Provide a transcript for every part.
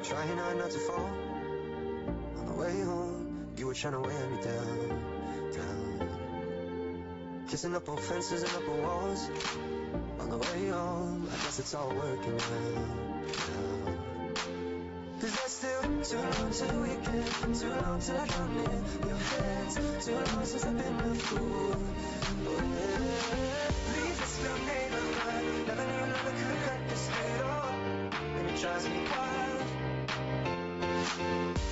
Trying hard not to fall. On the way home, you were trying to wear me down, down. Kissing up on fences and up on walls. On the way home, I guess it's all working now. Cause that's still too long till the weekend, too long till I come in your hands, too long since I've been a fool. Oh yeah. Leave this little name of mine, never knew another could cut this straight off. And it drives me wild.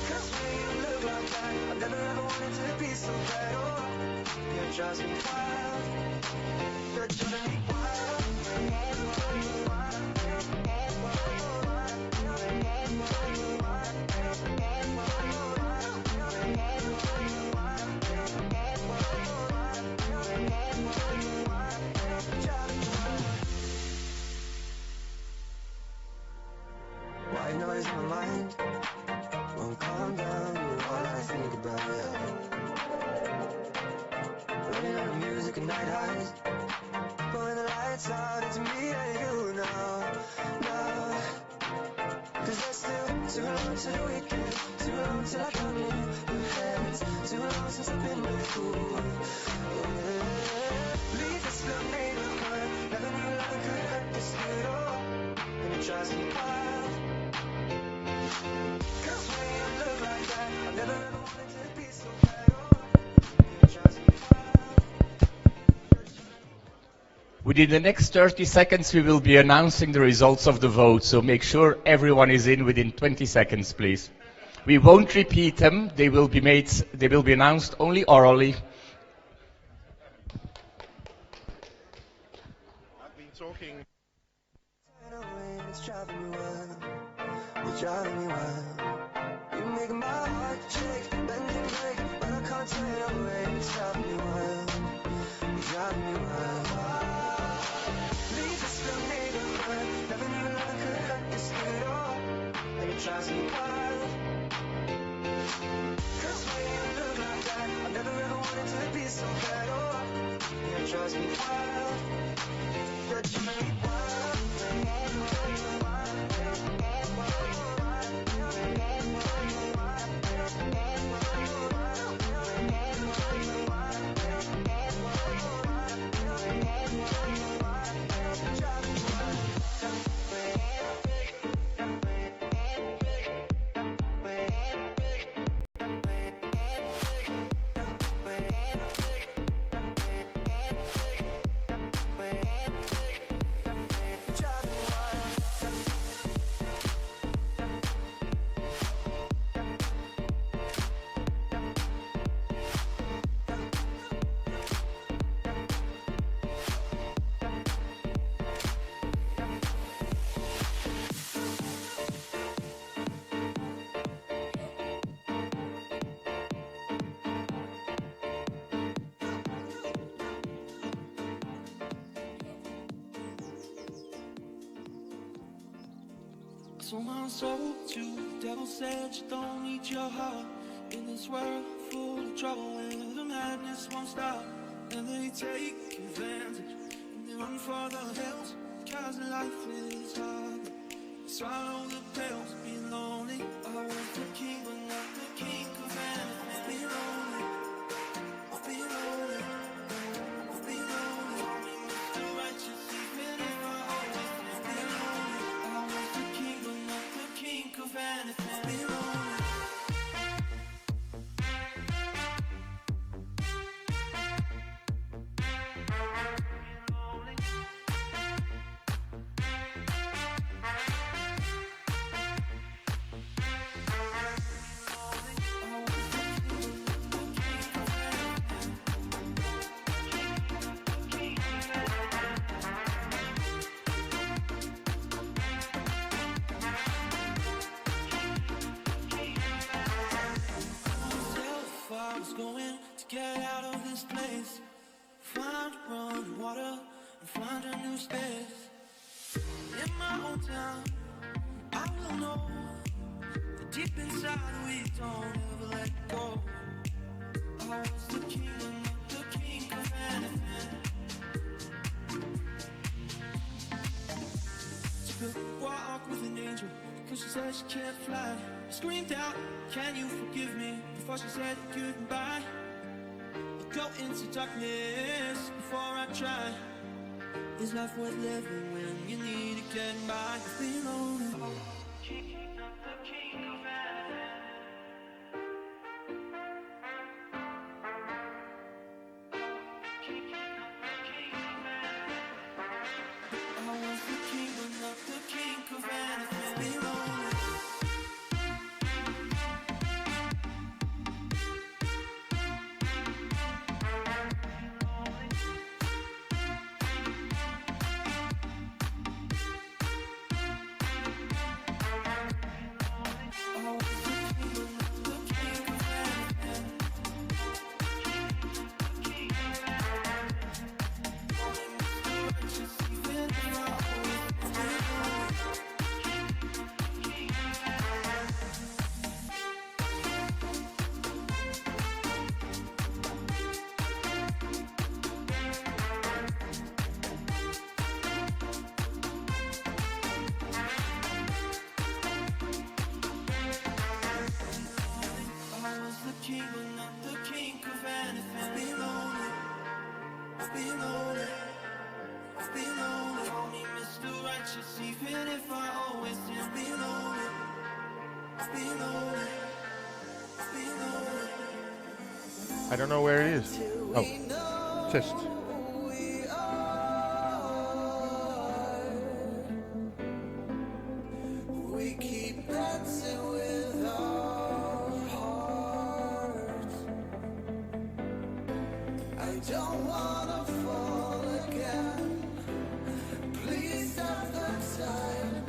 Cause when you look like that, I never ever wanted to be so bad. Oh, yeah, it drives me wild. You're driving me wild. White noise in my mind won't calm down, you're all I think about, yeah. Running out of music and night highs, but when the lights out, it's me and you now, now. Cause there's still too long till the weekend, too long till I come in your hands, too long since I've been with you. Oh yeah. Leave this little name of mine, never knew love could hurt this good, oh. And it drives me wild. Cause when you look like that, I never ever wanted to be so bad, oh. It drives me wild. Within the next 30 seconds, we will be announcing the results of the vote, so make sure everyone is in within 20 seconds, please. We won't repeat them. They will be announced only orally. I've been talking. It's driving me wild. You're driving me wild. You make my heart shake, bend and break, but I can't turn it away. It's driving me wild. You're driving me wild. Leave this little name of mine, never knew love could hurt this good, oh. And it drives me wild. Cause when you look like that, I never ever wanted to be so bad, oh. Yeah, it drives me wild. You're driving me wild. Someone sold you, the devil said you don't need your heart. In this world full of trouble and the madness won't stop. And they take advantage and they run for the hills. Cause life is hard. Swallow the pills, be lonely. I was the king but not the king. Cause I've been lonely, I've been lonely, I've been lonely. Mr. Righteous, even if I always been lonely. I was the king but not the king of anything. I've been lonely. find a new space. In my own town, I will know that deep inside we don't ever let go. I was the king and not the king of anything. Took a walk with an angel, cause she said she can't fly. I screamed out, can you forgive me? Before she said goodbye. I'll go into darkness before I try. Is life worth living when you need to get by? Be lonely. King, not the king of anything. King, not the king of anything. I was the king, but not the king of anything. Be lonely. I don't know where it is. Oh, just. We keep dancing with our hearts. I don't wanna fall again. Please stop the time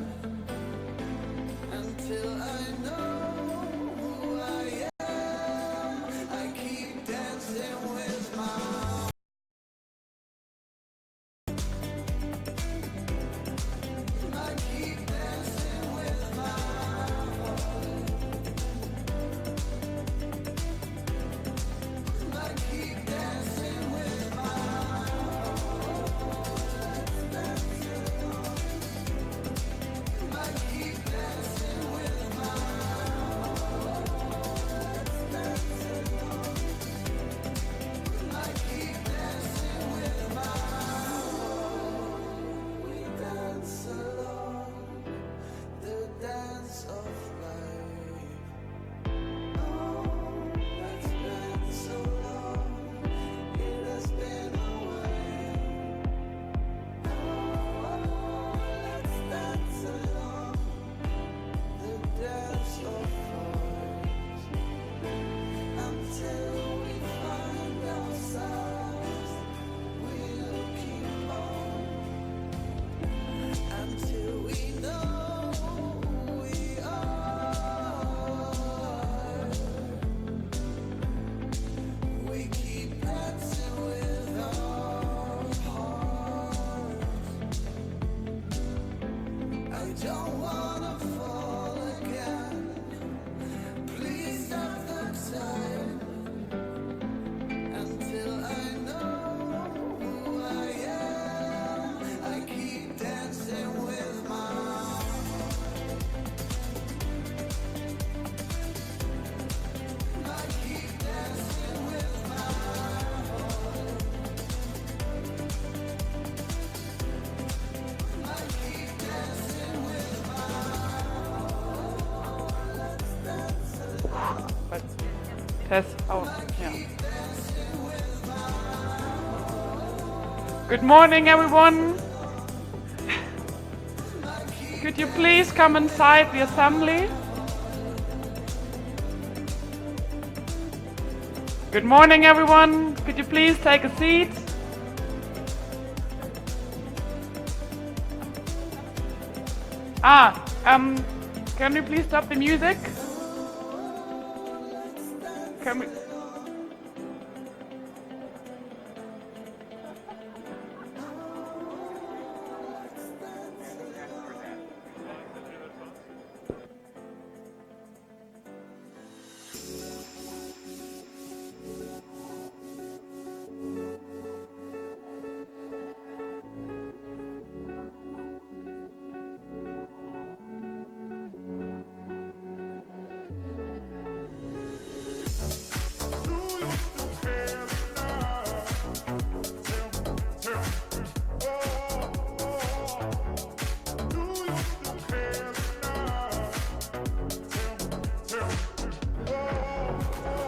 until I know who I am. I keep dancing with my. I keep dancing with my heart. I keep dancing with my heart. I keep dancing with my heart. I keep dancing with my heart. We dance along the dance of life. Oh, it's been so long, it has been a while. Oh, let's dance along the dance of life until we find ourselves. We'll keep on until we know who we are. We keep dancing with our hearts. I don't wanna fall again. Please stop the time until I know who I am. I keep dancing with my heart. I keep dancing with my heart. I keep dancing with my heart. Let's dance along. But test out. Yeah. Good morning, everyone. Could you please come inside the assembly? Good morning, everyone. Could you please take a seat? Can you please stop the music? Can we?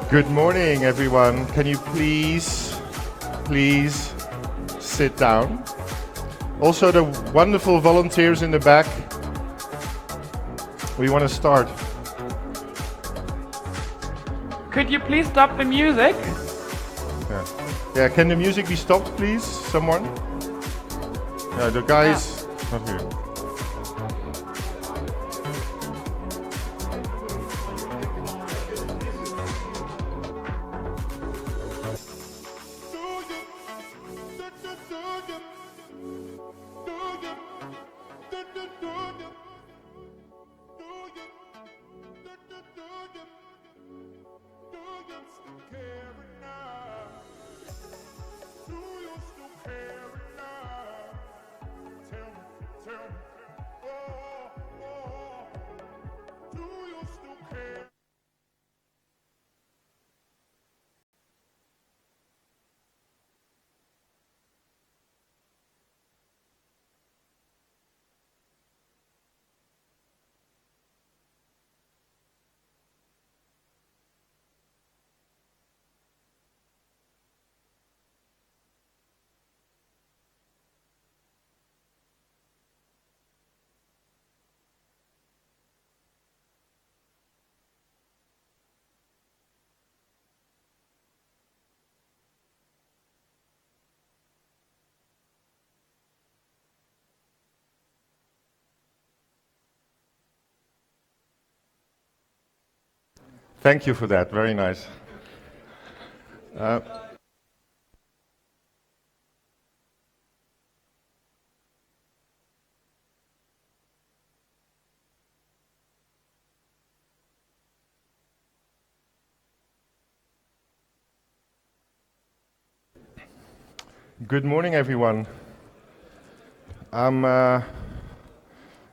Good morning, everyone. Can you please sit down? Also, the wonderful volunteers in the back. We want to start. Could you please stop the music? Yeah, can the music be stopped, please? Someone? Yeah, the guys not here. Thank you for that. Very nice. Good morning, everyone. I'm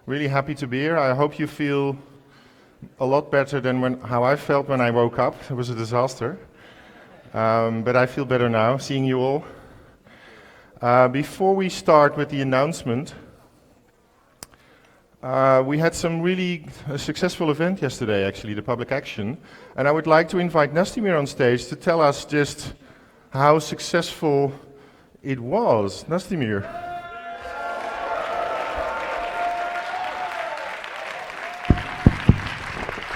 really happy to be here. I hope you feel a lot better than how I felt when I woke up. It was a disaster. But I feel better now, seeing you all. Before we start with the announcement, we had some really successful event yesterday, actually, the public action. And I would like to invite Nastimir on stage to tell us just how successful it was. Nastimir.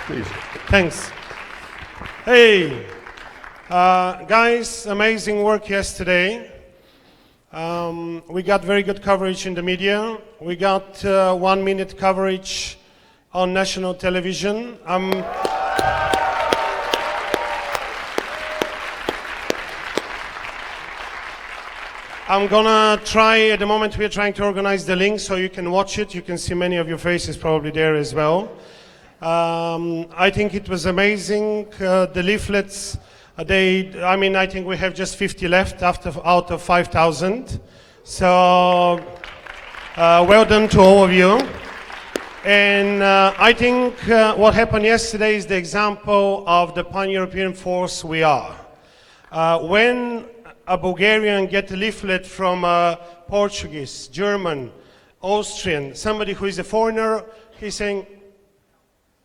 Please. Thanks. Hey, guys, amazing work yesterday. We got very good coverage in the media. We got 1 minute coverage on national television. I'm gonna try, at the moment we're trying to organize the link so you can watch it. You can see many of your faces probably there as well. I think it was amazing. The leaflets, I think we have just 50 left out of 5,000. So, well done to all of you. And I think what happened yesterday is the example of the pan-European force we are. When a Bulgarian gets a leaflet from a Portuguese, German, Austrian, somebody who is a foreigner, he's saying,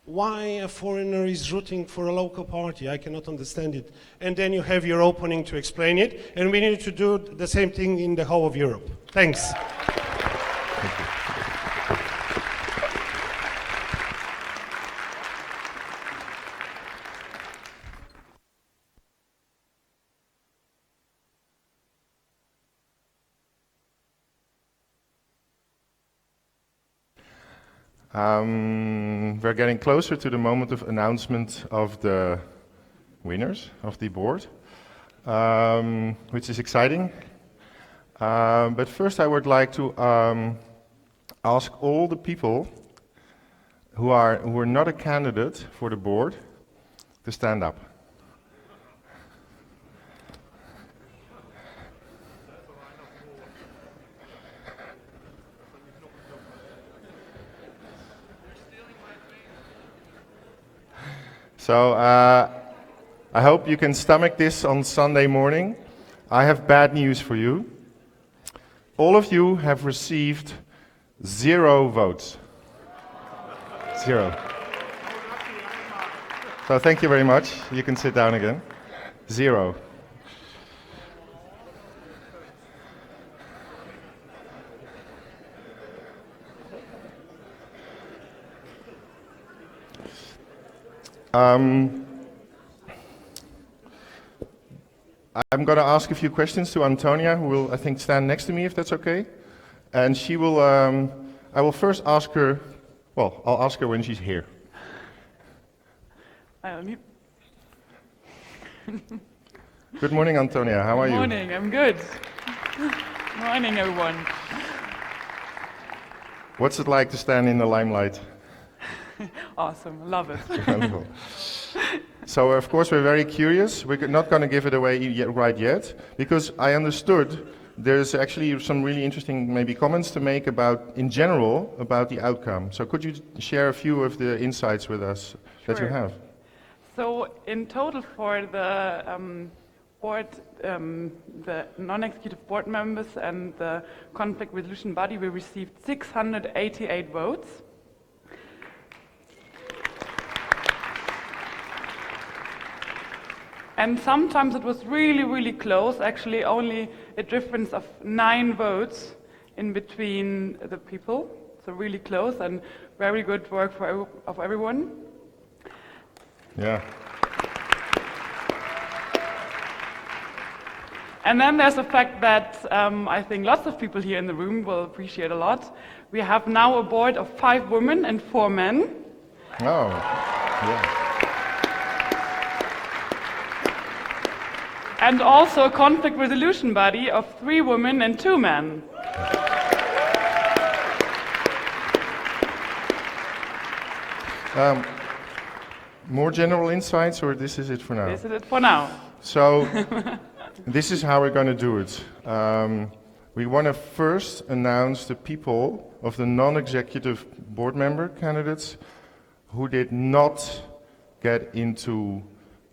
why a foreigner is rooting for a local party? I cannot understand it. And then you have your opening to explain it, and we need to do the same thing in the whole of Europe. Thanks. Thank you. We're getting closer to the moment of announcement of the winners of the board, which is exciting. But first I would like to ask all the people who are not a candidate for the board to stand up. So I hope you can stomach this on Sunday morning. I have bad news for you. All of you have received 0 votes. 0. So thank you very much. You can sit down again. 0. I'm going to ask a few questions to Antonia, who will, I think, stand next to me, if that's okay. And she will, I will first ask her, well, I'll ask her when she's here. Good morning, Antonia. How are you? Good morning, I'm good. Morning, everyone. What's it like to stand in the limelight? Awesome, love it. Wonderful. So, of course, we're very curious. We're not going to give it away right yet, because I understood there's actually some really interesting maybe comments to make about, in general, about the outcome. So could you share a few of the insights with us that you have? So in total for the board, the non-executive board members and the conflict resolution body, we received 688 votes. And sometimes it was really, really close, actually only a difference of 9 votes in between the people. So really close and very good work of everyone. Yeah. And then there's the fact that I think lots of people here in the room will appreciate a lot. We have now a board of 5 women and 4 men. Oh, yeah. And also a conflict resolution body of 3 women and 2 men. More general insights, or this is it for now? This is it for now. So, this is how we're going to do it. We want to first announce the people of the non-executive board member candidates who did not get into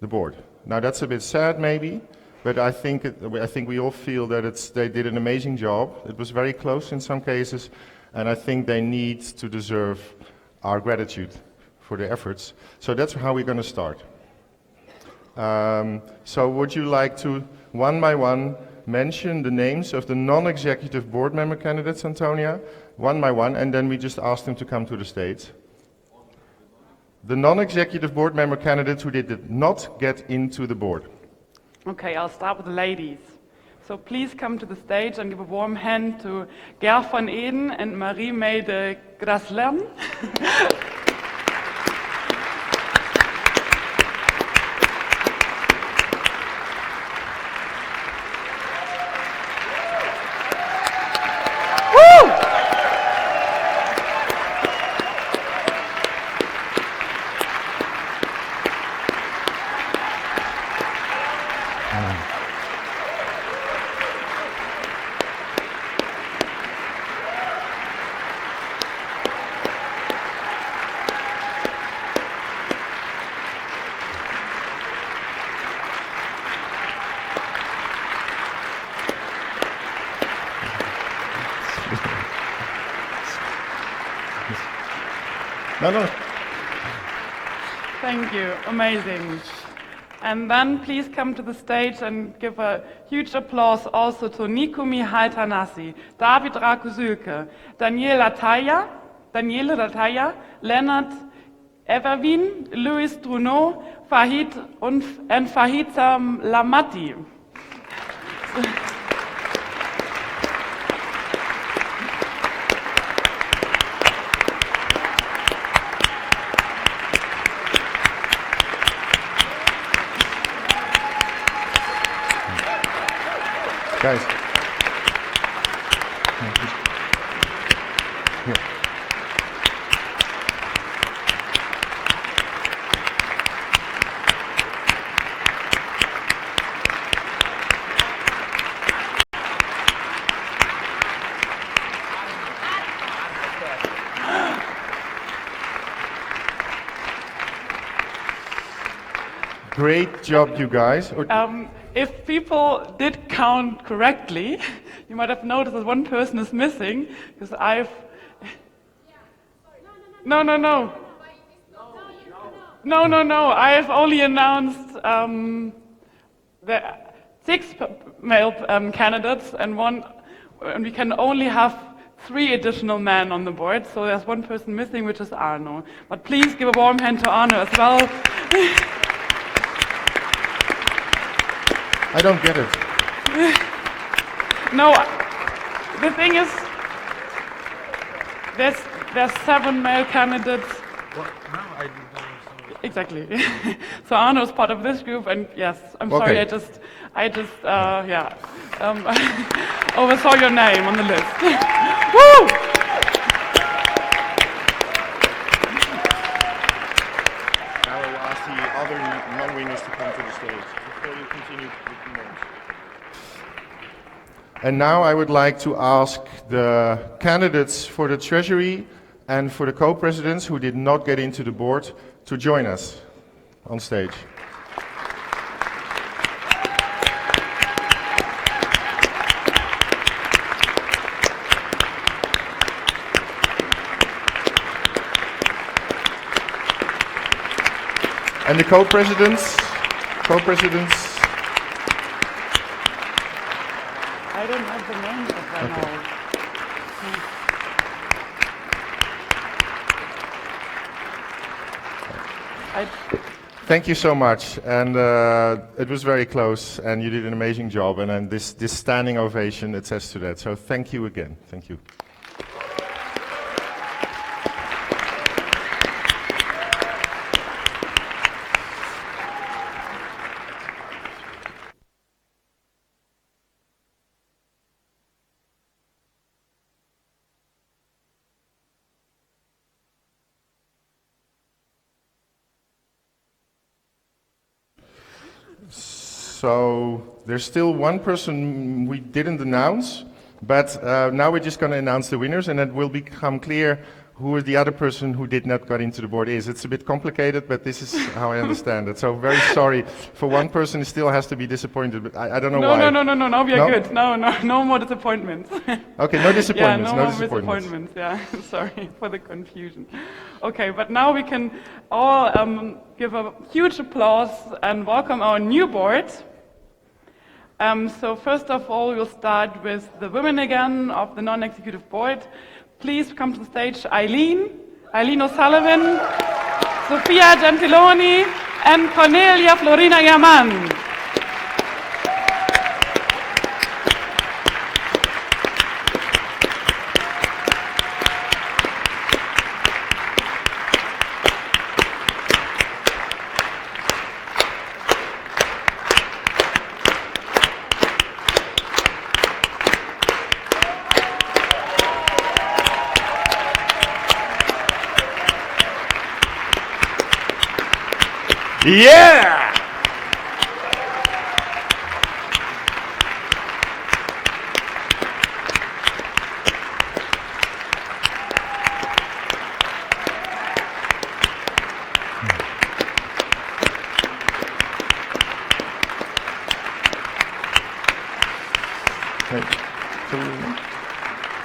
the board. Now that's a bit sad maybe, but I think we all feel that they did an amazing job. It was very close in some cases, and I think they need to deserve our gratitude for their efforts. So that's how we're going to start. So would you like to, one by one, mention the names of the non-executive board member candidates, Antonia, one by one, and then we just ask them to come to the stage. The non-executive board member candidates who did not get into the board. Okay, I'll start with the ladies. So please come to the stage and give a warm hand to Ger van Eden and Marie-May de Graslen. No. Thank you, amazing. And then please come to the stage and give a huge applause also to Nikumi Haltanassi, David Rakusülke, Daniele Rataya, Leonard Everwin, Louis Druneau, Fahid and Fahid Lamati. Guys. Great job, you guys. If people did count correctly, you might have noticed that one person is missing, because I've... No. No, no, no. I have only announced the 6 male candidates and we can only have 3 additional men on the board. So there's 1 person missing, which is Arno. But please give a warm hand to Arno as well. I don't get it. No, the thing is, there's 7 male candidates. What? No, I didn't know. Exactly. So Arno is part of this group, and yes, I'm sorry, I just oversaw your name on the list. Woo! Now I will ask the other non-winners to come to the stage before you continue with the names. And now I would like to ask the candidates for the Treasury and for the co-presidents who did not get into the board to join us on stage. And the co-presidents. I don't have the names of them all. Thank you so much, and it was very close, and you did an amazing job, and this standing ovation attests to that. So thank you again. Thank you. So there's still 1 person we didn't announce, but now we're just going to announce the winners, and it will become clear who the other person who did not get into the board is. It's a bit complicated, but this is how I understand it. So very sorry. For 1 person, it still has to be disappointed, but I don't know why. No, now we are good. No more disappointments. Okay, no disappointments. Yeah, no more disappointments. Yeah, sorry for the confusion. Okay, but now we can all give a huge applause and welcome our new board. So first of all, we'll start with the women again of the non-executive board. Please come to the stage, Eileen O'Sullivan, Sofia Gentiloni, and Cornelia Florina Yaman. Yeah!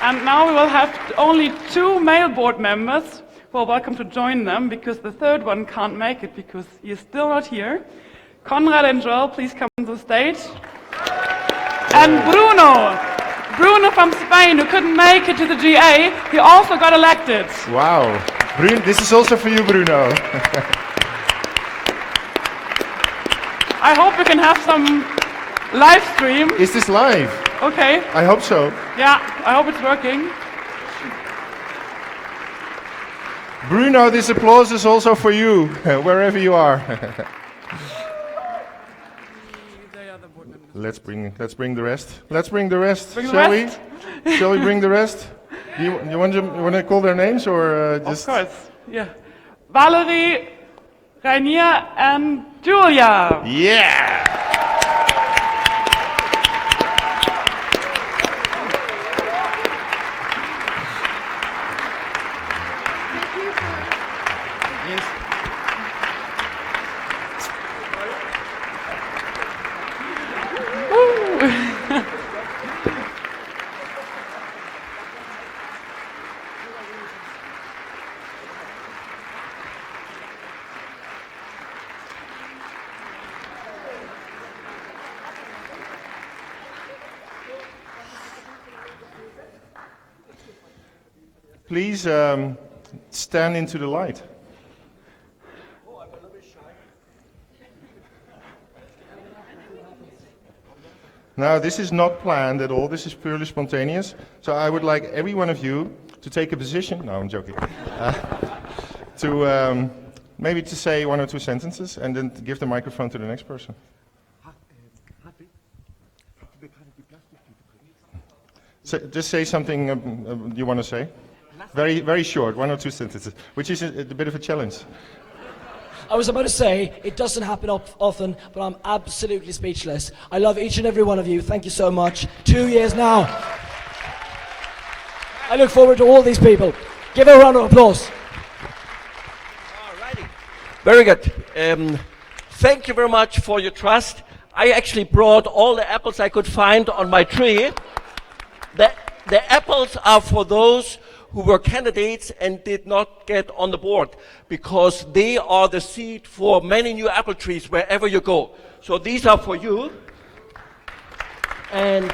And now we will have only 2 male board members who are welcome to join them, because the 3rd one can't make it because he is still not here. Conrad and Joel, please come to the stage. And Bruno from Spain, who couldn't make it to the GA, he also got elected. Wow. This is also for you, Bruno. I hope we can have some live stream. Is this live? Okay. I hope so. Yeah, I hope it's working. Bruno, this applause is also for you, wherever you are. Let's bring the rest. Let's bring the rest, shall we? Shall we bring the rest? You want to call their names or just? Of course, yeah. Valerie, Rainier, and Julia. Yeah! please stand into the light. Now, this is not planned at all. This is purely spontaneous. So I would like every one of you to take a position. No, I'm joking. To maybe to say 1 or 2 sentences, and then to give the microphone to the next person. So just say something you want to say. Very, very short, 1 or 2 sentences, which is a bit of a challenge. I was about to say, it doesn't happen often, but I'm absolutely speechless. I love each and every one of you. Thank you so much. 2 years now. I look forward to all these people. Give a round of applause. Alrighty. Very good. Thank you very much for your trust. I actually brought all the apples I could find on my tree. The apples are for those who were candidates and did not get on the board, because they are the seed for many new apple trees wherever you go. So these are for you. And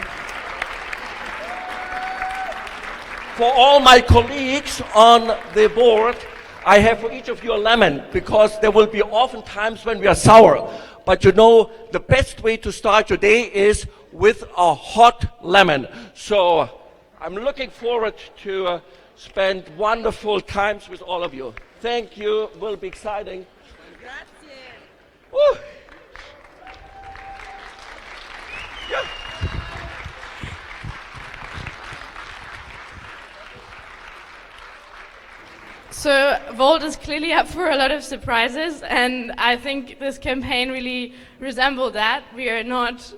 for all my colleagues on the board, I have for each of you a lemon, because there will be often times when we are sour. But you know, the best way to start your day is with a hot lemon. So I'm looking forward to spend wonderful times with all of you. Thank you, will be exciting. Grazie. Woo. Yeah. So Volt is clearly up for a lot of surprises, and I think this campaign really resembled that. We are not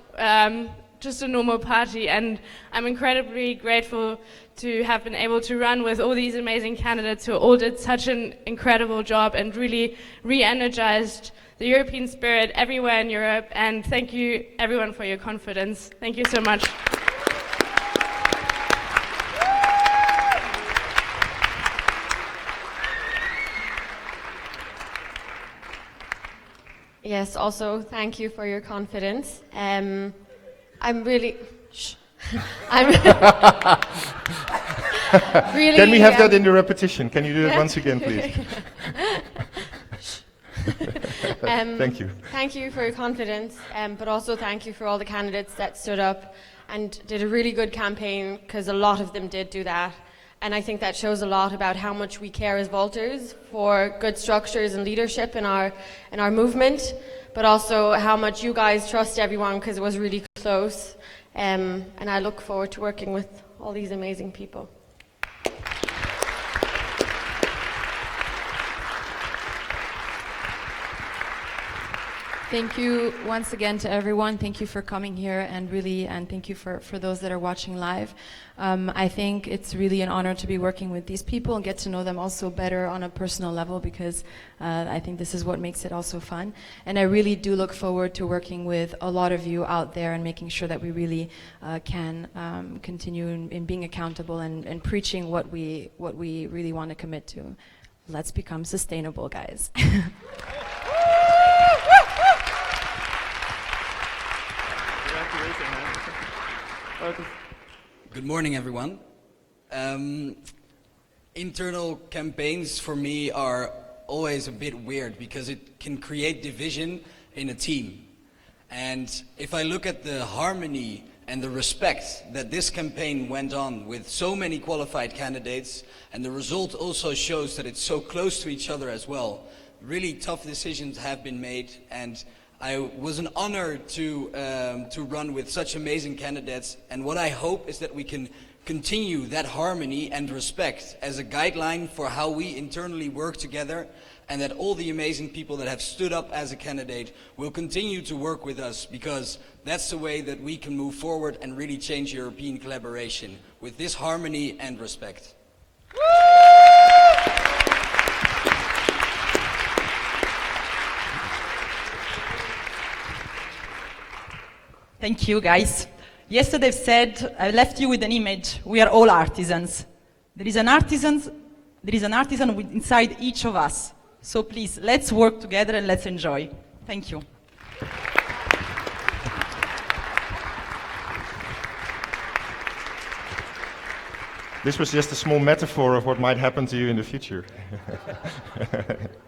just a normal party, and I'm incredibly grateful to have been able to run with all these amazing candidates who all did such an incredible job and really re-energized the European spirit everywhere in Europe. And thank you everyone for your confidence. Thank you so much. Yes, also thank you for your confidence. I'm really, I'm really. Can we have that in the repetition? Can you do it once again, please? Thank you. Thank you for your confidence, but also thank you for all the candidates that stood up and did a really good campaign, because a lot of them did do that. And I think that shows a lot about how much we care as Volters for good structures and leadership in our movement, but also how much you guys trust everyone, because it was really close. And I look forward to working with all these amazing people. Thank you once again to everyone. Thank you for coming here, and thank you for those that are watching live. I think it's really an honor to be working with these people and get to know them also better on a personal level, because I think this is what makes it also fun. And I really do look forward to working with a lot of you out there and making sure that we really can continue in being accountable and preaching what we really want to commit to. Let's become sustainable, guys. Good morning, everyone. Internal campaigns for me are always a bit weird, because it can create division in a team. And if I look at the harmony and the respect that this campaign went on with so many qualified candidates, and the result also shows that it's so close to each other as well, really tough decisions have been made, and I was an honor to run with such amazing candidates, and what I hope is that we can continue that harmony and respect as a guideline for how we internally work together, and that all the amazing people that have stood up as a candidate will continue to work with us, because that's the way that we can move forward and really change European collaboration, with this harmony and respect. Thank you, guys. Yesterday I said, I left you with an image. We are all artisans. There is an artisan inside each of us. So please, let's work together and let's enjoy. Thank you. This was just a small metaphor of what might happen to you in the future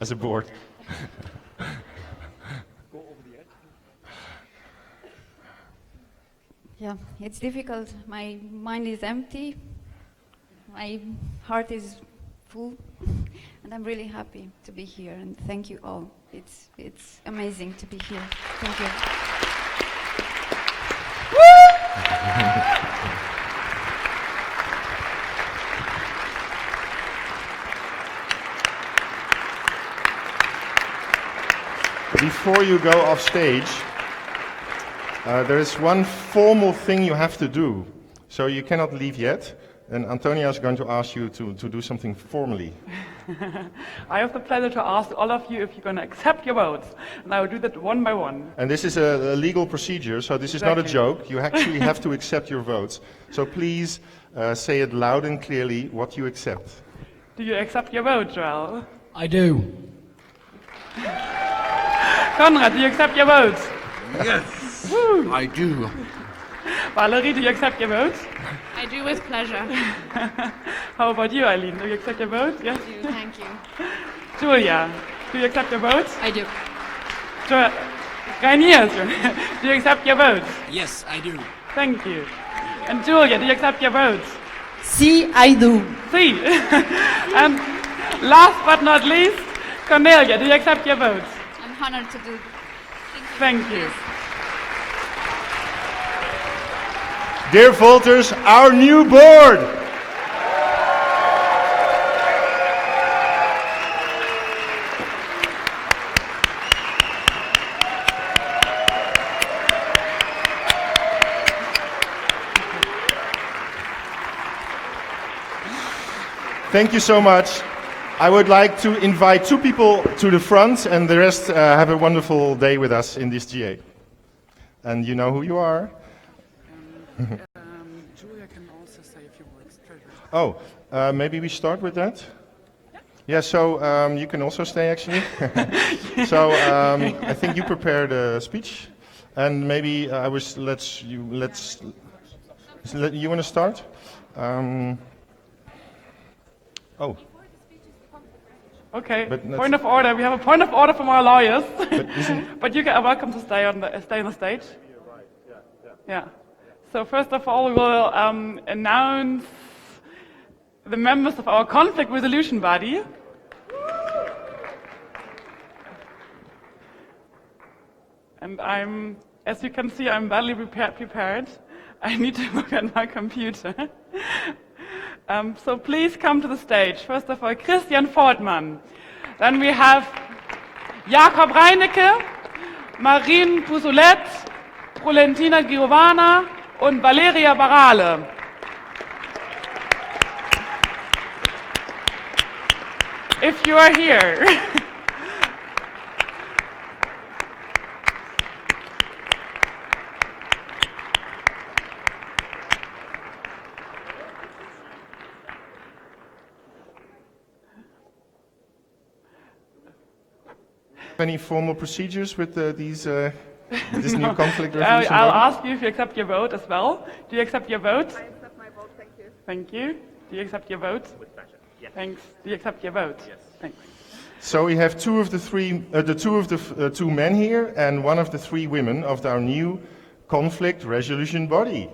as a board. Yeah, it's difficult. My mind is empty. My heart is full. And I'm really happy to be here. And thank you all. It's amazing to be here. Thank you. Before you go off stage, there is one formal thing you have to do. So you cannot leave yet. And Antonia is going to ask you to do something formally. I have the pleasure to ask all of you if you're going to accept your votes. And I will do that one by one. And this is a legal procedure, so this is not a joke. You actually have to accept your votes. So please say it loud and clearly what you accept. Do you accept your vote, Joel? I do. Konrad, do you accept your vote? Yes, Woo. I do. Valerie, do you accept your vote? I do with pleasure. How about you, Eileen? Do you accept your vote? Yes? I do, thank you. Julia, do you accept your vote? I do. Rainier, do you accept your vote? Yes, I do. Thank you. And Julia, do you accept your vote? See, I do. See. And last but not least, Cornelia, do you accept your vote? I'm honored to do. Thank you. Dear voters, our new board! Thank you so much. I would like to invite 2 people to the front and the rest have a wonderful day with us in this GA. And you know who you are? Julia can also say a few words. Oh, maybe we start with that? Yeah, so you can also stay actually. So I think you prepared a speech, and maybe you want to start? Oh. Okay. Point of order. We have a point of order from our lawyers. But you are welcome to stay on the stage. Yeah. So first of all, we will announce the members of our conflict resolution body. And as you can see, I'm badly prepared. I need to look at my computer. So please come to the stage. First of all, Christian Fortmann. Then we have Jakob Reinecke, Marine Pousolet, Prolentina Giovanna und Valeria Barale. If you are here. Any formal procedures with this new conflict resolution? I'll ask you if you accept your vote as well. Do you accept your vote? I accept my vote, thank you. Thank you. Do you accept your vote? With pleasure. Yes. Thanks. Do you accept your vote? Yes. Thanks. So we have two of the two men here and one of the 3 women of our new conflict resolution body.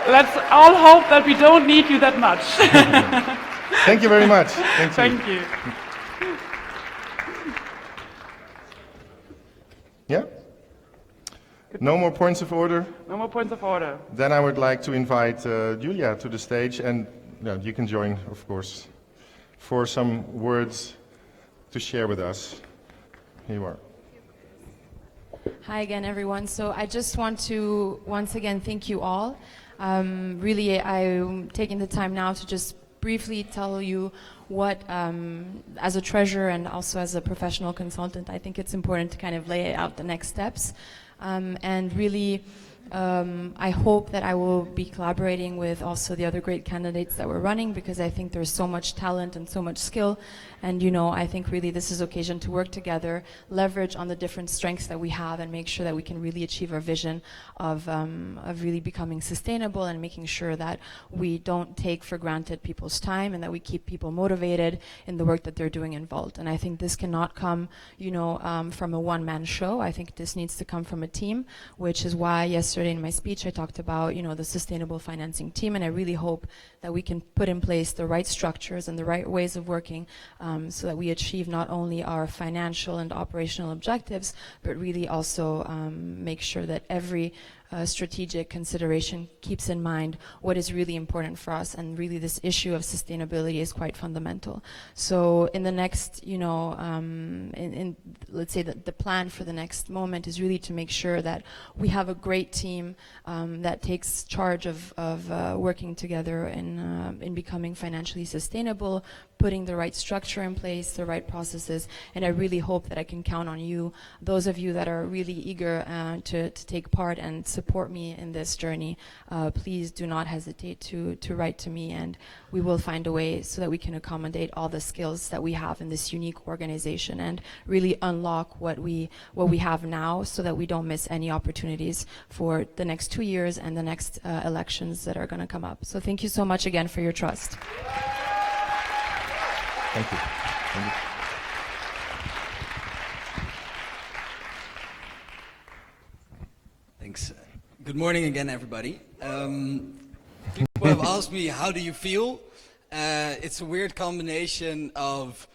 Let's all hope that we don't need you that much. Thank you very much. Thank you. Yeah? No more points of order? No more points of order. Then I would like to invite Julia to the stage, and you can join, of course, for some words to share with us. Here you are. Hi again, everyone. So I just want to once again thank you all. Really, I'm taking the time now to just briefly tell you what, as a treasurer and also as a professional consultant, I think it's important to kind of lay out the next steps. And really, I hope that I will be collaborating with also the other great candidates that we're running, because I think there's so much talent and so much skill. And I think really this is occasion to work together, leverage on the different strengths that we have, and make sure that we can really achieve our vision of really becoming sustainable, and making sure that we don't take for granted people's time, and that we keep people motivated in the work that they're doing in Volt. And I think this cannot come, from a one-man show. I think this needs to come from a team, which is why yesterday in my speech I talked about, the sustainable financing team, and I really hope that we can put in place the right structures and the right ways of working, so that we achieve not only our financial and operational objectives, but really also make sure that every strategic consideration keeps in mind what is really important for us, and really this issue of sustainability is quite fundamental. So in the next, let's say that the plan for the next moment is really to make sure that we have a great team that takes charge of working together in becoming financially sustainable, putting the right structure in place, the right processes, and I really hope that I can count on you, those of you that are really eager to take part and support me in this journey. Please do not hesitate to write to me, and we will find a way so that we can accommodate all the skills that we have in this unique organization, and really unlock what we have now, so that we don't miss any opportunities for the next 2 years and the next elections that are going to come up. So thank you so much again for your trust. Thank you. Thank you. Thanks. Good morning again, everybody. People have asked me, how do you feel? It's a weird combination of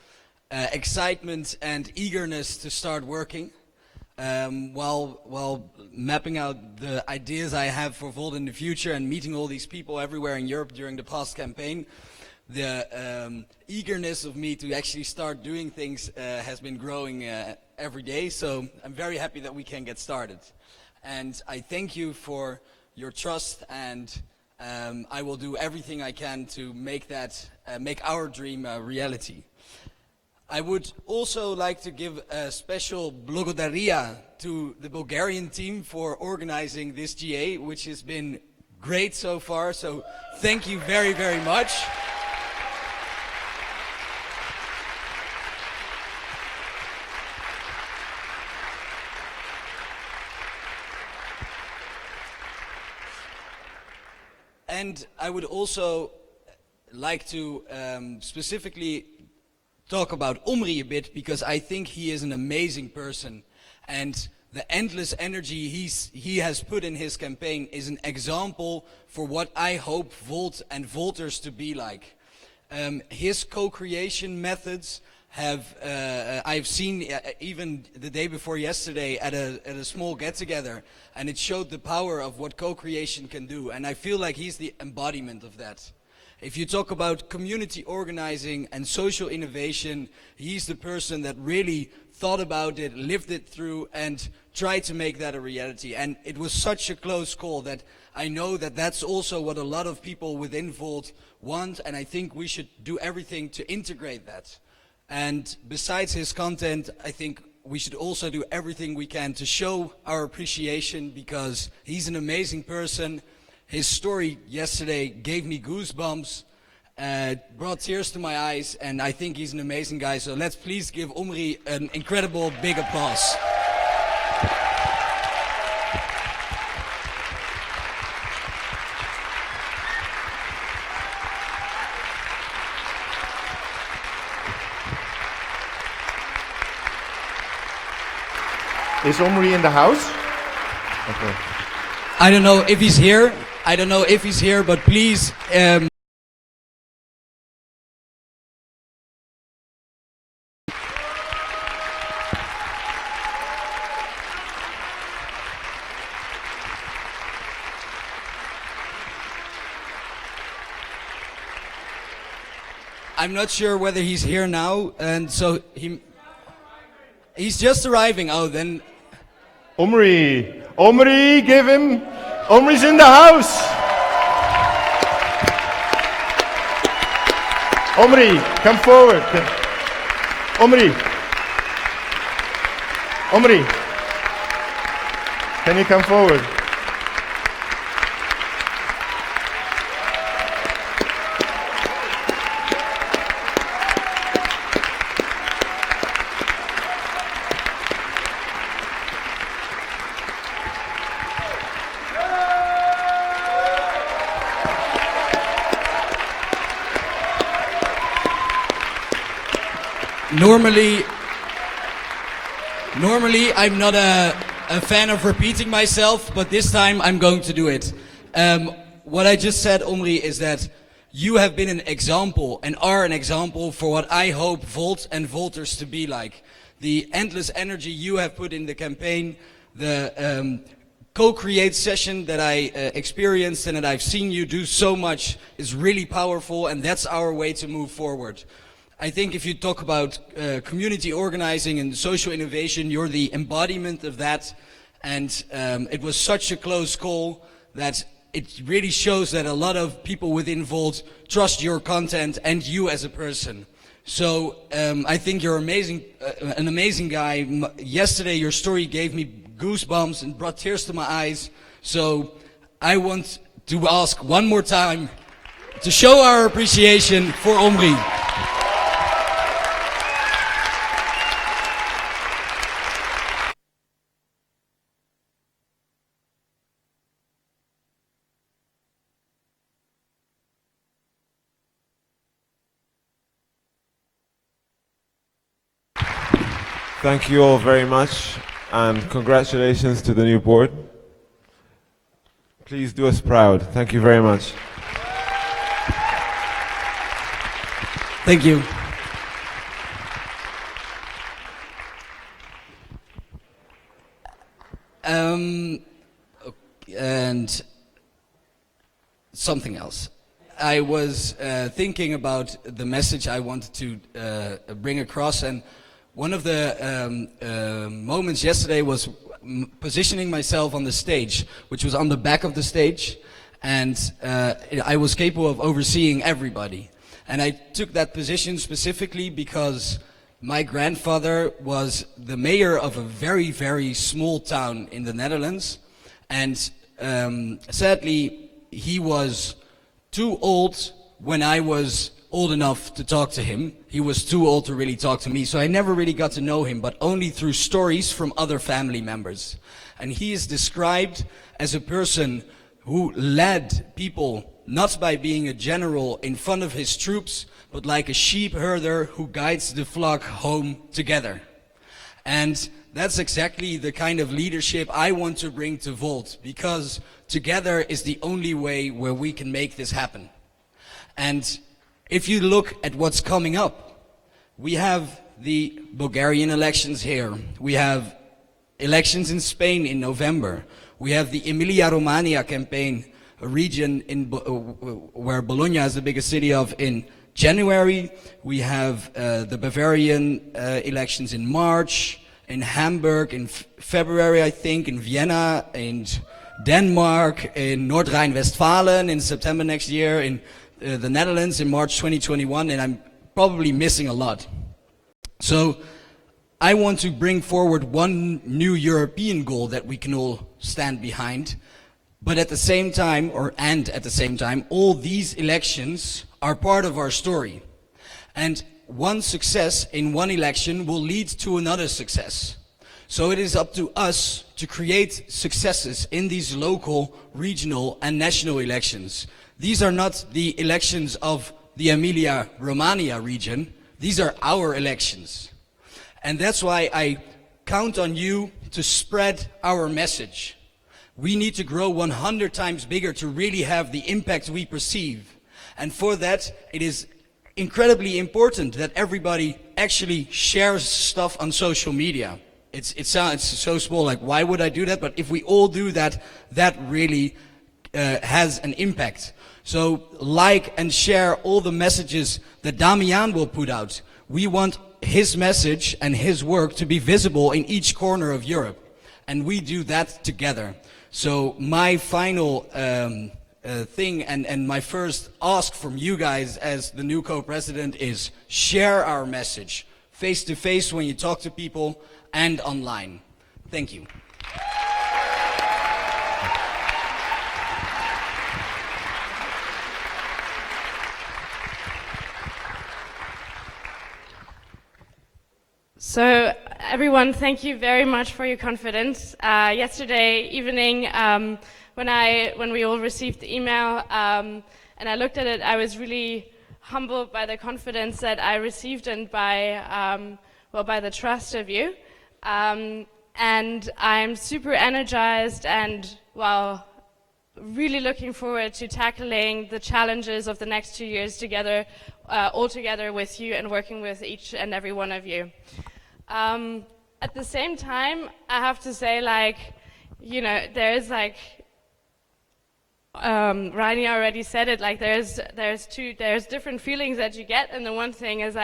excitement and eagerness to start working, while mapping out the ideas I have for Volt in the future, and meeting all these people everywhere in Europe during the past campaign. The eagerness of me to actually start doing things has been growing every day, so I'm very happy that we can get started. And I thank you for your trust, and I will do everything I can to make our dream a reality. I would also like to give a special благодаря to the Bulgarian team for organizing this GA, which has been great so far, so thank you very, very much. And I would also like to specifically talk about Omri a bit, because I think he is an amazing person, and the endless energy he has put in his campaign is an example for what I hope Volt and Volters to be like. His co-creation methods I've seen even the day before yesterday at a small get-together, and it showed the power of what co-creation can do, and I feel like he's the embodiment of that. If you talk about community organizing and social innovation, he's the person that really thought about it, lived it through, and tried to make that a reality. And it was such a close call that I know that that's also what a lot of people within Volt want, and I think we should do everything to integrate that. And besides his content, I think we should also do everything we can to show our appreciation, because he's an amazing person. His story yesterday gave me goosebumps, brought tears to my eyes, and I think he's an amazing guy. So let's please give Omri an incredible big applause. Is Omri in the house? Okay. I don't know if he's here. But please. I'm not sure whether he's here now, and so he's just arriving. Oh, then. Omri, give him. Omri's in the house. Omri, come forward. Omri, can you come forward? Normally, I'm not a fan of repeating myself, but this time I'm going to do it. What I just said, Omri, is that you have been an example and are an example for what I hope Volt and Volters to be like. The endless energy you have put in the campaign, the co-create session that I experienced and that I've seen you do so much is really powerful, and that's our way to move forward. I think if you talk about community organizing and social innovation, you're the embodiment of that, and it was such a close call that it really shows that a lot of people within Volt trust your content and you as a person. So I think you're amazing, an amazing guy. Yesterday your story gave me goosebumps and brought tears to my eyes. So I want to ask one more time to show our appreciation for Omri. Thank you all very much, and congratulations to the new board. Please do us proud. Thank you very much. Thank you. And something else. I was thinking about the message I wanted to bring across, and one of the moments yesterday was positioning myself on the stage, which was on the back of the stage, and I was capable of overseeing everybody. And I took that position specifically because my grandfather was the mayor of a very, very small town in the Netherlands, and sadly he was too old when I was old enough to talk to him. He was too old to really talk to me, so I never really got to know him, but only through stories from other family members. And he is described as a person who led people not by being a general in front of his troops, but like a sheep herder who guides the flock home together. And that's exactly the kind of leadership I want to bring to Volt, because together is the only way where we can make this happen. And if you look at what's coming up, we have the Bulgarian elections here. We have elections in Spain in November. We have the Emilia-Romagna campaign, a region in where Bologna is the biggest city of, in January. We have the Bavarian elections in March, in Hamburg in February, I think, in Vienna, in Denmark, in North Rhine-Westphalia in September next year, in the Netherlands in March 2021, and I'm probably missing a lot. So I want to bring forward one new European goal that we can all stand behind, but at the same time, all these elections are part of our story. And one success in one election will lead to another success. So it is up to us to create successes in these local, regional and national elections. These are not the elections of the Emilia-Romagna region. These are our elections. And that's why I count on you to spread our message. We need to grow 100 times bigger to really have the impact we perceive. And for that, it is incredibly important that everybody actually shares stuff on social media. It sounds so small, like why would I do that? But if we all do that, that really has an impact. So like and share all the messages that Damian will put out. We want his message and his work to be visible in each corner of Europe. And we do that together. So my final thing and my first ask from you guys as the new co-president is share our message face to face when you talk to people and online. Thank you. So everyone, thank you very much for your confidence. Yesterday evening, when we all received the email and I looked at it, I was really humbled by the confidence that I received and by, by the trust of you. And I'm super energized and, really looking forward to tackling the challenges of the next 2 years together, all together with you and working with each and every one of you. At the same time, I have to say, there's Rani already said it, there's different feelings that you get, and the one thing is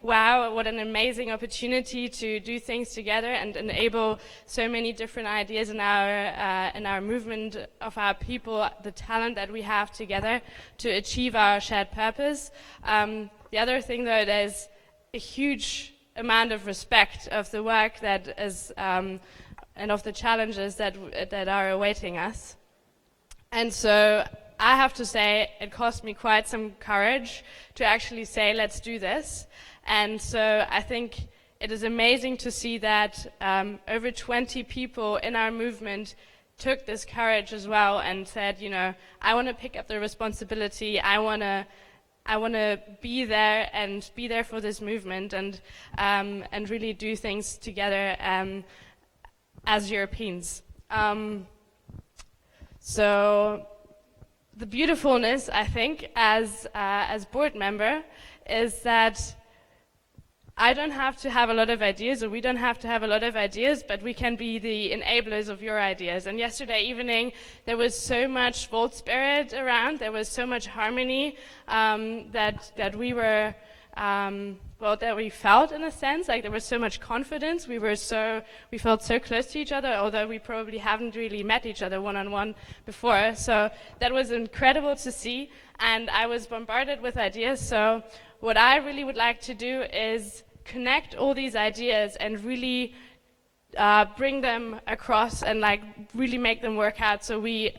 wow, what an amazing opportunity to do things together and enable so many different ideas in our movement of our people, the talent that we have together to achieve our shared purpose. The other thing, though, there's a huge amount of respect of the work that is and of the challenges that are awaiting us. And so I have to say it cost me quite some courage to actually say, let's do this. And so I think it is amazing to see that over 20 people in our movement took this courage as well and said, I want to pick up the responsibility. I want to be there for this movement and really do things together as Europeans. So the beautifulness, I think, as board member, is that I don't have to have a lot of ideas, or we don't have to have a lot of ideas, but we can be the enablers of your ideas. And yesterday evening, there was so much Volt spirit around, there was so much harmony that we were, that we felt in a sense, there was so much confidence, we felt so close to each other, although we probably haven't really met each other one-on-one before. So that was incredible to see, and I was bombarded with ideas. So what I really would like to do is connect all these ideas and really bring them across and really make them work out so we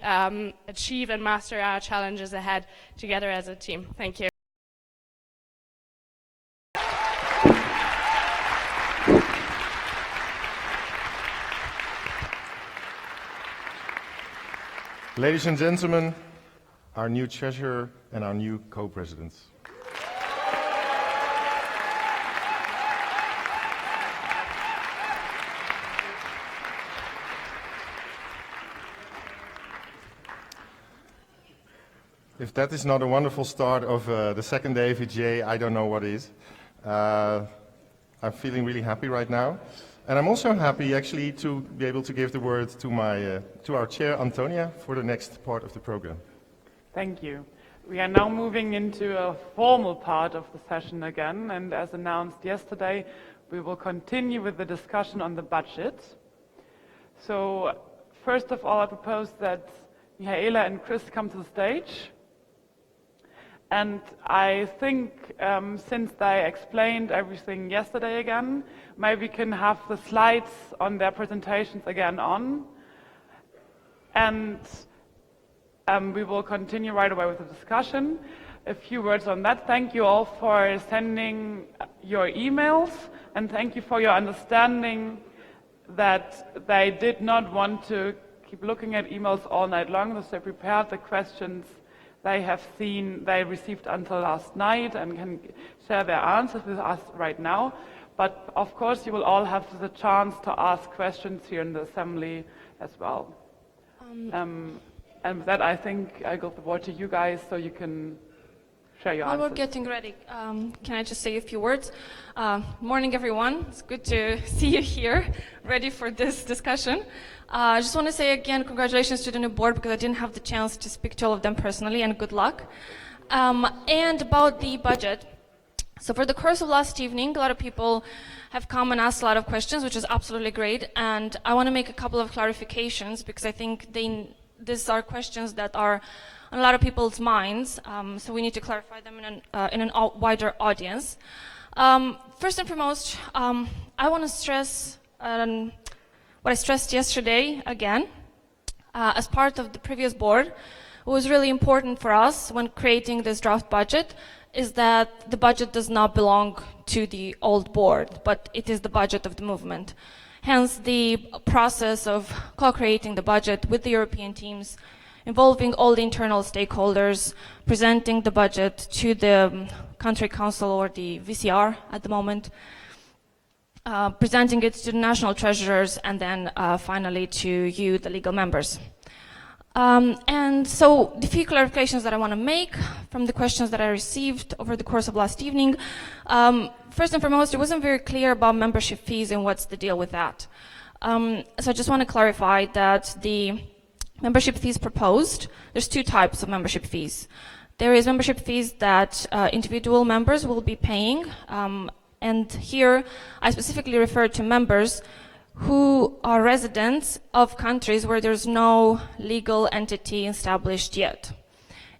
achieve and master our challenges ahead together as a team. Thank you. Ladies and gentlemen, our new treasurer and our new co-presidents. If that is not a wonderful start of the second day of VGA, I don't know what is. I'm feeling really happy right now. And I'm also happy actually to be able to give the word to our chair, Antonia, for the next part of the program. Thank you. We are now moving into a formal part of the session again, and as announced yesterday, we will continue with the discussion on the budget. So, first of all, I propose that Mihaela and Chris come to the stage. And I think since they explained everything yesterday again, maybe we can have the slides on their presentations again on. And we will continue right away with the discussion. A few words on that. Thank you all for sending your emails, and thank you for your understanding that they did not want to keep looking at emails all night long, so they prepared the questions they received until last night and can share their answers with us right now. But of course you will all have the chance to ask questions here in the assembly as well. And with that, I think I give the word to you guys so you can share your answers. While we're getting ready, can I just say a few words? Morning everyone, it's good to see you here, ready for this discussion. I just want to say again, congratulations to the new board, because I didn't have the chance to speak to all of them personally, and good luck. And about the budget. So for the course of last evening, a lot of people have come and asked a lot of questions, which is absolutely great. And I want to make a couple of clarifications, because I think these are questions that are on a lot of people's minds. So we need to clarify them in a wider audience. First and foremost, I want to stress what I stressed yesterday again. As part of the previous board, what was really important for us when creating this draft budget is that the budget does not belong to the old board, but it is the budget of the movement. Hence, the process of co-creating the budget with the European teams involving all the internal stakeholders, presenting the budget to the country council or the VCR at the moment, presenting it to the national treasurers, and then finally to you, the legal members. And so the few clarifications that I want to make from the questions that I received over the course of last evening. First and foremost, it wasn't very clear about membership fees and what's the deal with that. So I just want to clarify that the membership fees proposed, there's two types of membership fees. There is membership fees that individual members will be paying, and here I specifically refer to members who are residents of countries where there's no legal entity established yet.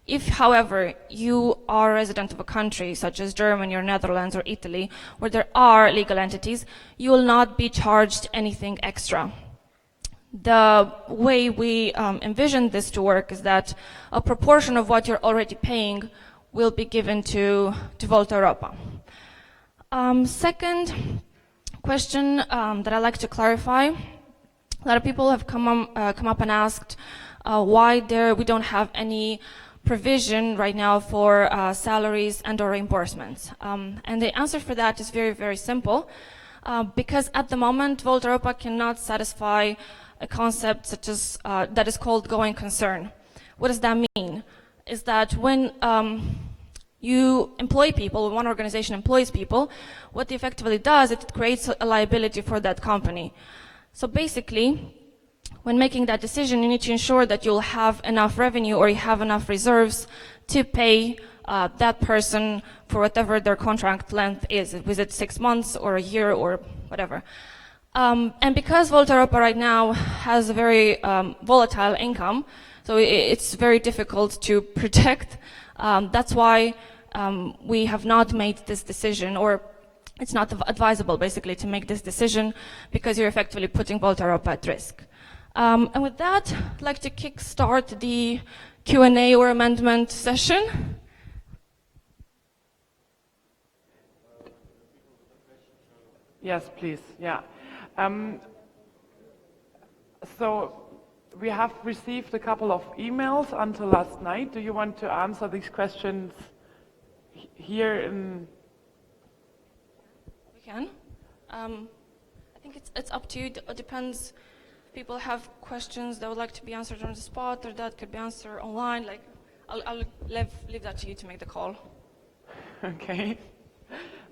If, however, you are a resident of a country such as Germany or Netherlands or Italy, where there are legal entities, you will not be charged anything extra. The way we envision this to work is that a proportion of what you're already paying will be given to Volta Europa. Second question that I'd like to clarify. A lot of people have come up and asked why we don't have any provision right now for salaries and or reimbursements. And the answer for that is very, very simple. Because at the moment, Volta Europa cannot satisfy a concept such as that is called going concern. What does that mean? Is that when you employ people, when one organization employs people, what it effectively does, it creates a liability for that company. So basically, when making that decision, you need to ensure that you'll have enough revenue or you have enough reserves to pay that person for whatever their contract length is. Was it 6 months or a year or whatever? And because Volta Europa right now has a very volatile income, so it's very difficult to protect. That's why we have not made this decision, or it's not advisable basically to make this decision, because you're effectively putting Volta Europa at risk. And with that, I'd like to kickstart the Q&A or amendment session. Yes, please. Yeah. So we have received a couple of emails until last night. Do you want to answer these questions here in? We can. I think it's up to you. It depends. If people have questions that would like to be answered on the spot, or that could be answered online. Like, I'll leave that to you to make the call. Okay.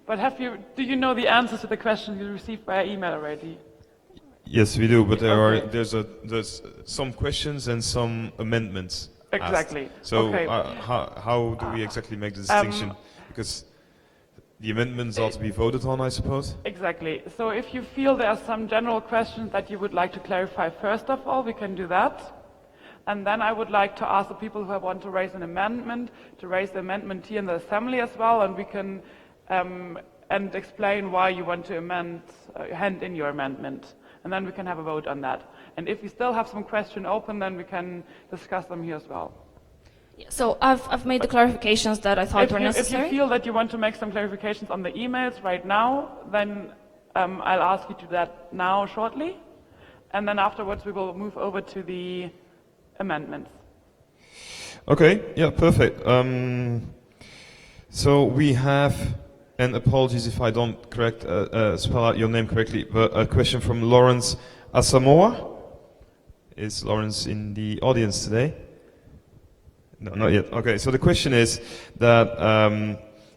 But do you know the answers to the questions you received via email already? Yes, we do, but there's some questions and some amendments. Exactly. Asked. So okay. How do we exactly make the distinction? Because the amendments are to be voted on, I suppose? Exactly. So if you feel there are some general questions that you would like to clarify first of all, we can do that. And then I would like to ask the people who want to raise an amendment, to raise the amendment here in the assembly as well, and we can and explain why you want to hand in your amendment. And then we can have a vote on that. And if we still have some question open, then we can discuss them here as well. Yeah, so I've made the clarifications that I thought were necessary. If you feel that you want to make some clarifications on the emails right now, then I'll ask you to do that now shortly. And then afterwards we will move over to the amendments. Okay, yeah, perfect. So we have, and apologies if I don't spell out your name correctly, but a question from Lawrence Asamoah. Is Lawrence in the audience today? No, not yet. Okay, so the question is that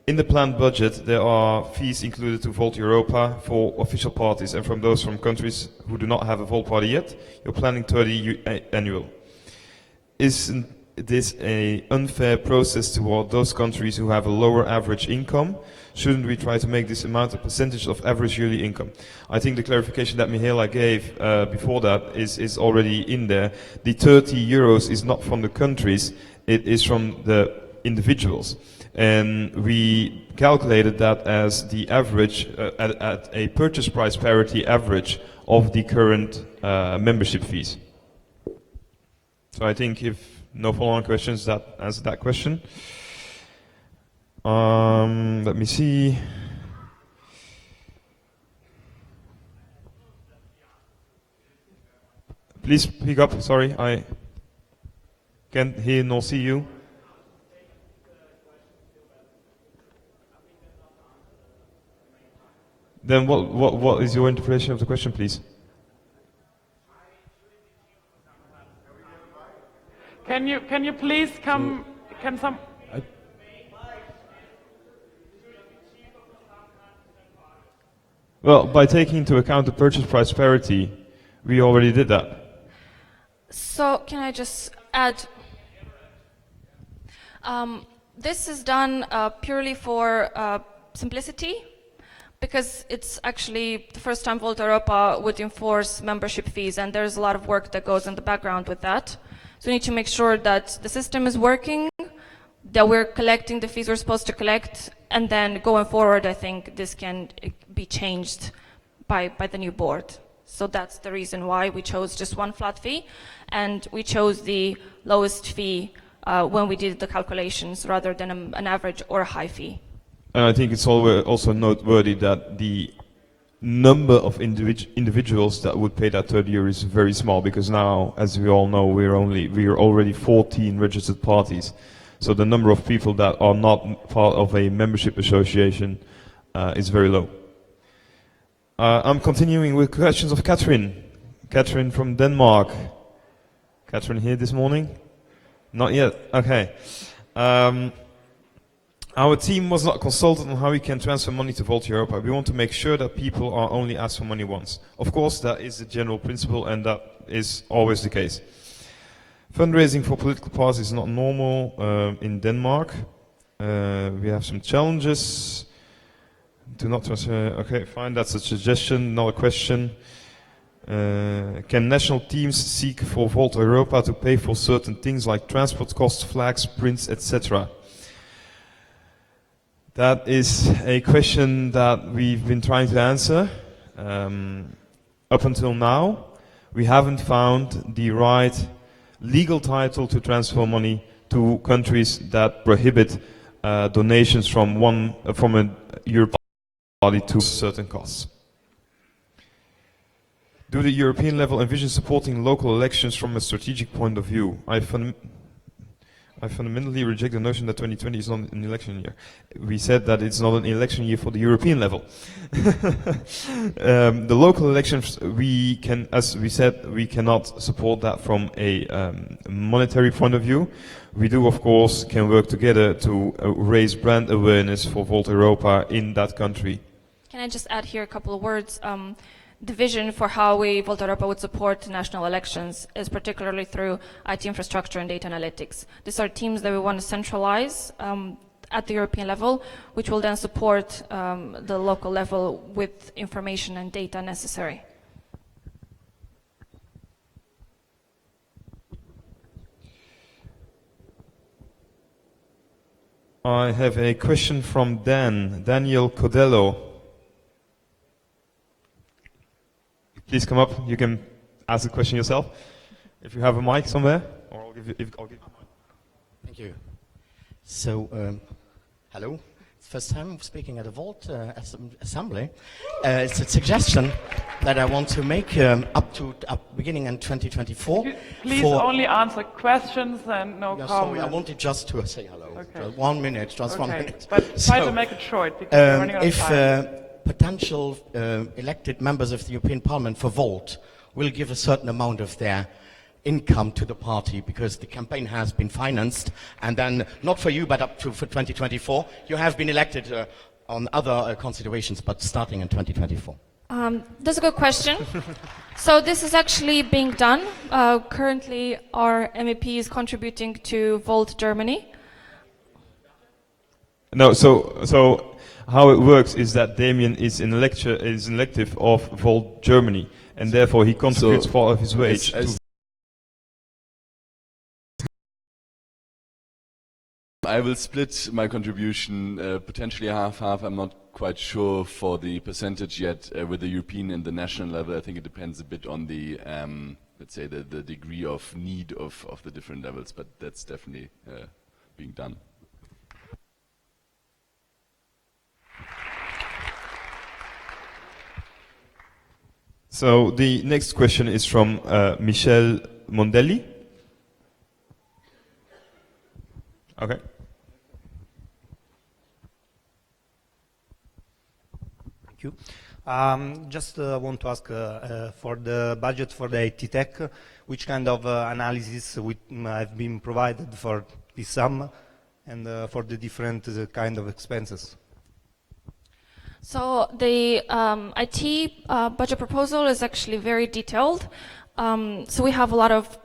in the planned budget there are fees included to Volta Europa for official parties, and from those from countries who do not have a Volt party yet, you're planning 30 annual. Isn't this an unfair process toward those countries who have a lower average income? Shouldn't we try to make this amount a percentage of average yearly income? I think the clarification that Mihaela gave before that is already in there. The 30 euros is not from the countries, it is from the individuals. And we calculated that as the average, at a purchase price parity average of the current membership fees. So I think if no follow-on questions, that answers that question. Let me see. Please speak up. Sorry, Can't hear nor see you. Then what is your interpretation of the question, please? Can you please come? Can some? Well, by taking into account the purchase price parity, we already did that. So can I just add? This is done purely for simplicity, because it's actually the first time Volta Europa would enforce membership fees, and there's a lot of work that goes in the background with that. So we need to make sure that the system is working, that we're collecting the fees we're supposed to collect, and then going forward, I think this can be changed by the new board. So that's the reason why we chose just one flat fee, and we chose the lowest fee when we did the calculations rather than an average or a high fee. And I think it's also noteworthy that the number of individuals that would pay that €30 is very small, because now, as we all know, we are already 14 registered parties. So the number of people that are not part of a membership association is very low. I'm continuing with questions of Catherine. Catherine from Denmark. Catherine here this morning? Not yet. Okay. Our team was not consulted on how we can transfer money to Volta Europa. We want to make sure that people are only asked for money once. Of course, that is the general principle, and that is always the case. Fundraising for political parties is not normal in Denmark. We have some challenges. Do not transfer. Okay, fine. That's a suggestion. Another question. Can national teams seek for Volta Europa to pay for certain things like transport costs, flags, prints, etc.? That is a question that we've been trying to answer. Up until now, we haven't found the right legal title to transfer money to countries that prohibit donations from a European body to certain costs. Do the European level envision supporting local elections from a strategic point of view? I fundamentally reject the notion that 2020 is not an election year. We said that it's not an election year for the European level. The local elections, as we said, we cannot support that from a monetary point of view. We do, of course, can work together to raise brand awareness for Volta Europa in that country. Can I just add here a couple of words? The vision for how Volta Europa would support national elections is particularly through IT infrastructure and data analytics. These are teams that we want to centralize at the European level, which will then support the local level with information and data necessary. I have a question from Daniel Codello. Please come up. You can ask the question yourself. If you have a mic somewhere, or I'll give you. Thank you. So, hello. It's the first time I'm speaking at a Volt assembly. It's a suggestion that I want to make up beginning in 2024. Please only answer questions and no comments. Sorry, I wanted just to say hello. Okay. 1 minute, just 1 minute. But try to make it short, because we're running out of time. Potential elected members of the European Parliament for Volt will give a certain amount of their income to the party, because the campaign has been financed, and then not for you, but up to for 2024, you have been elected on other considerations, but starting in 2024. That's a good question. So this is actually being done. Currently, our MEP is contributing to Volt Germany. No, so how it works is that Damien is an elective of Volt Germany, and therefore he contributes part of his wage. I will split my contribution potentially half-half. I'm not quite sure for the percentage yet with the European and the national level. I think it depends a bit on the, let's say, the degree of need of the different levels, but that's definitely being done. So the next question is from Michel Mondelli. Just want to ask for the budget for the IT tech, which kind of analysis have been provided for this sum and for the different kind of expenses? So the IT budget proposal is actually very detailed. So we have a lot of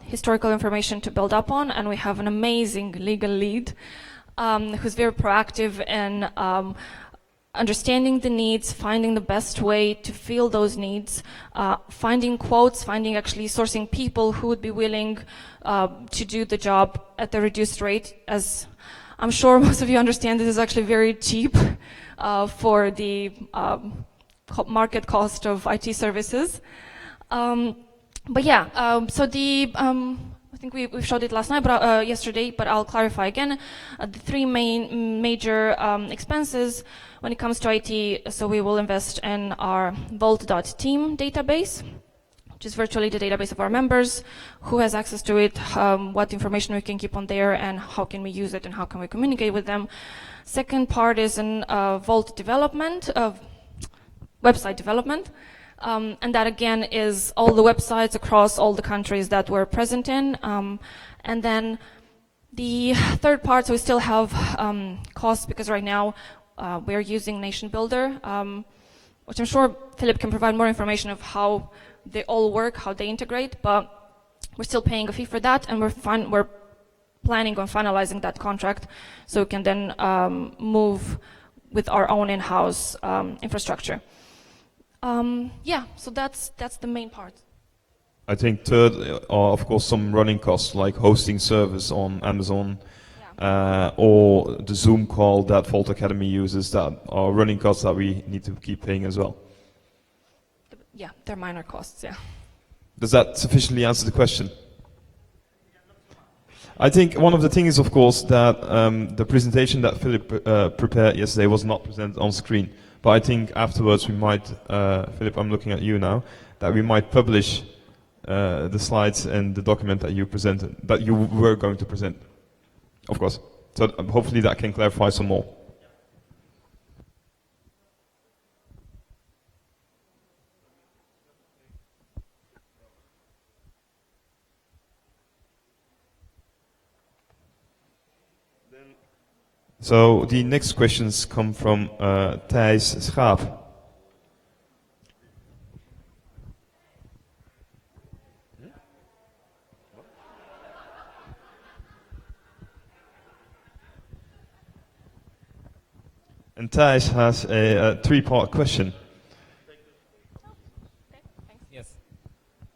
historical information to build up on, and we have an amazing legal lead who's very proactive in understanding the needs, finding the best way to fill those needs, finding quotes, finding actually sourcing people who would be willing to do the job at the reduced rate. As I'm sure most of you understand, this is actually very cheap for the market cost of IT services. But yeah, so the I think we showed it last night, but yesterday, but I'll clarify again. The three major expenses when it comes to IT, so we will invest in our vault.team database, which is virtually the database of our members, who has access to it, what information we can keep on there, and how can we use it, and how can we communicate with them. Second part is in Vault development, website development. And that again is all the websites across all the countries that we're present in. And then the third part, so we still have costs, because right now we're using Nation Builder, which I'm sure Philip can provide more information of how they all work, how they integrate, but we're still paying a fee for that, and we're planning on finalizing that contract so we can then move with our own in-house infrastructure. Yeah, so that's the main part. I think third are of course some running costs like hosting service on Amazon, or the Zoom call that Vault Academy uses, that are running costs that we need to keep paying as well. Yeah, they're minor costs, yeah. Does that sufficiently answer the question? I think one of the things, of course, that the presentation that Philip prepared yesterday was not presented on screen. But I think afterwards we might, Philip, I'm looking at you now, that we might publish the slides and the document that you presented, that you were going to present, of course. So hopefully that can clarify some more. So the next questions come from Thijs Schaap. And Thijs has a three-part question. Yes.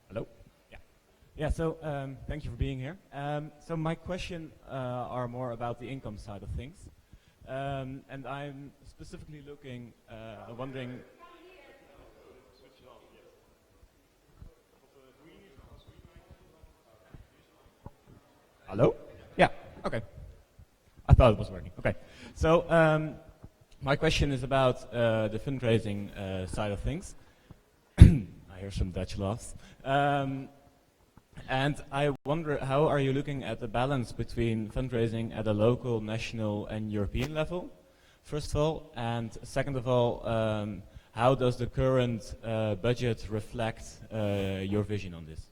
Hello. Yeah. So thank you for being here. So my question are more about the income side of things. And I'm specifically looking, wondering. Hello? Yeah, okay. I thought it was working. Okay. So my question is about the fundraising side of things. I hear some Dutch laughs. And I wonder, how are you looking at the balance between fundraising at a local, national, and European level, first of all? And second of all, how does the current budget reflect your vision on this?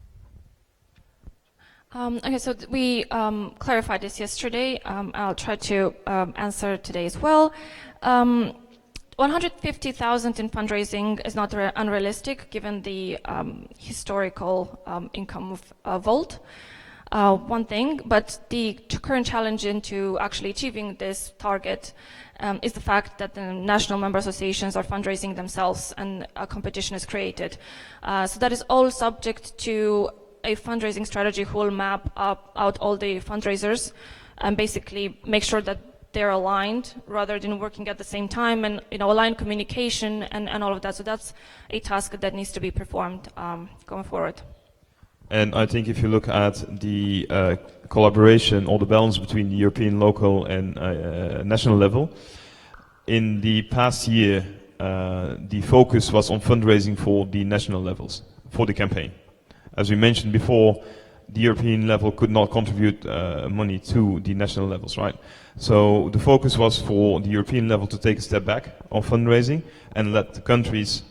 Okay, so we clarified this yesterday. I'll try to answer today as well. 150,000 in fundraising is not unrealistic given the historical income of Vault. One thing, but the current challenge into actually achieving this target is the fact that the national member associations are fundraising themselves and a competition is created. So that is all subject to a fundraising strategy who will map out all the fundraisers and basically make sure that they're aligned rather than working at the same time, and aligned communication and all of that. So that's a task that needs to be performed going forward. And I think if you look at the collaboration or the balance between the European, local and national level, in the past year the focus was on fundraising for the national levels, for the campaign. As we mentioned before, the European level could not contribute money to the national levels, right? So the focus was for the European level to take a step back on fundraising and let the countries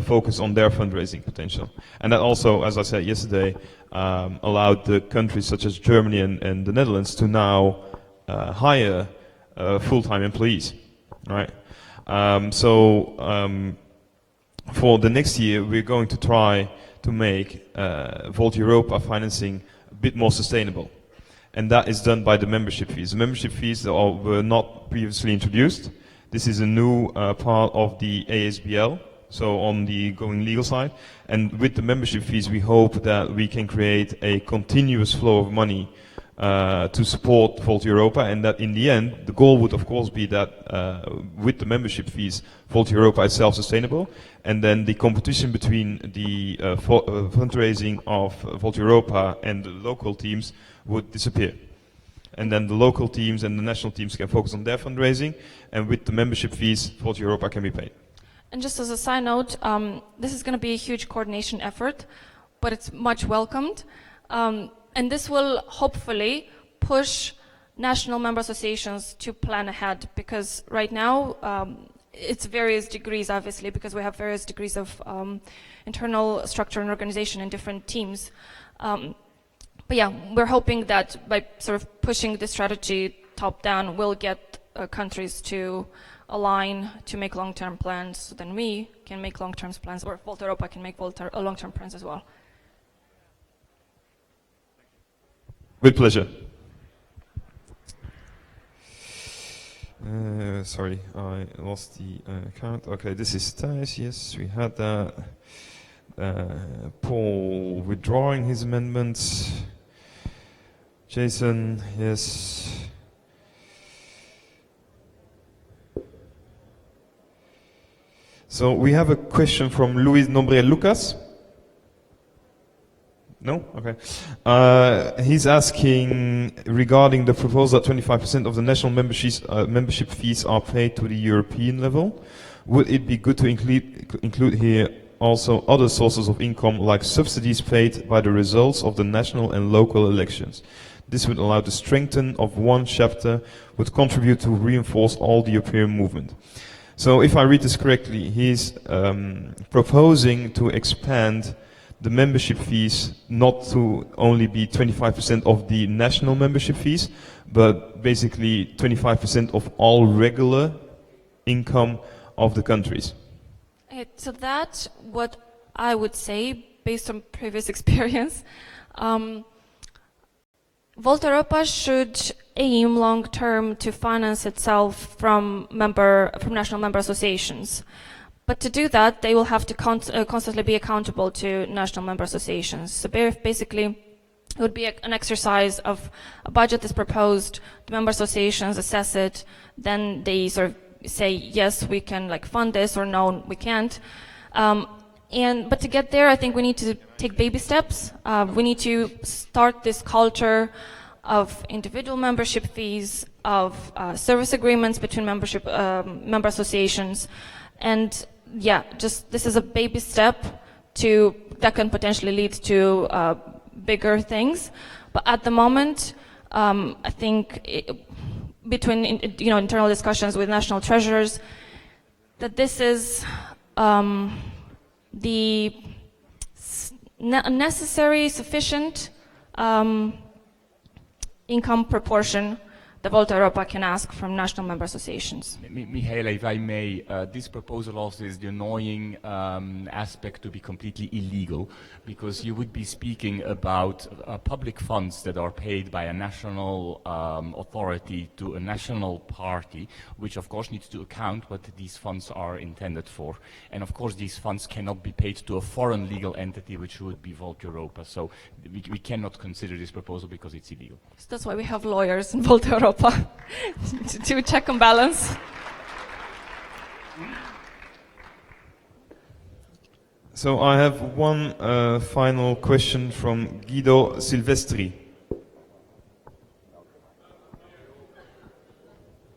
focus on their fundraising potential. And that also, as I said yesterday, allowed the countries such as Germany and the Netherlands to now hire full-time employees, right? For the next year, we're going to try to make Volt Europa financing a bit more sustainable. And that is done by the membership fees. The membership fees were not previously introduced. This is a new part of the AISBL, so on the going legal side. And with the membership fees, we hope that we can create a continuous flow of money to support Volt Europa, and that in the end, the goal would of course be that with the membership fees, Volt Europa is self-sustainable, and then the competition between the fundraising of Volt Europa and the local teams would disappear. And then the local teams and the national teams can focus on their fundraising, and with the membership fees, Volt Europa can be paid. And just as a side note, this is going to be a huge coordination effort, but it's much welcomed. And this will hopefully push national member associations to plan ahead, because right now it's various degrees, obviously, because we have various degrees of internal structure and organization in different teams. But yeah, we're hoping that by sort of pushing the strategy top down, we'll get countries to align to make long-term plans, so then we can make long-term plans, or Volt Europa can make long-term plans as well. With pleasure. Sorry, I lost the count. Okay, this is Thijs. Yes, we had that. Paul withdrawing his amendments. Jason, yes. So we have a question from Luis Nombriel Lucas. No? Okay. He's asking regarding the proposal that 25% of the national membership fees are paid to the European level. Would it be good to include here also other sources of income like subsidies paid by the results of the national and local elections? This would allow the strengthening of one chapter, would contribute to reinforce all the European movement. So if I read this correctly, he's proposing to expand the membership fees not to only be 25% of the national membership fees, but basically 25% of all regular income of the countries. So that's what I would say, based on previous experience. Volt Europa should aim long-term to finance itself from national member associations. But to do that, they will have to constantly be accountable to national member associations. So basically, it would be an exercise of a budget is proposed, the member associations assess it, then they sort of say, yes, we can fund this, or no, we can't. But to get there, I think we need to take baby steps. We need to start this culture of individual membership fees, of service agreements between member associations, and yeah, just this is a baby step that can potentially lead to bigger things. But at the moment, I think between internal discussions with national treasurers, that this is the necessary, sufficient income proportion that Volt Europa can ask from national member associations. Michaela, if I may, this proposal also is the annoying aspect to be completely illegal, because you would be speaking about public funds that are paid by a national authority to a national party, which of course needs to account what these funds are intended for. And of course these funds cannot be paid to a foreign legal entity, which would be Volt Europa. So we cannot consider this proposal because it's illegal. So that's why we have lawyers in Volt Europa to check and balance. So I have one final question from Guido Silvestri.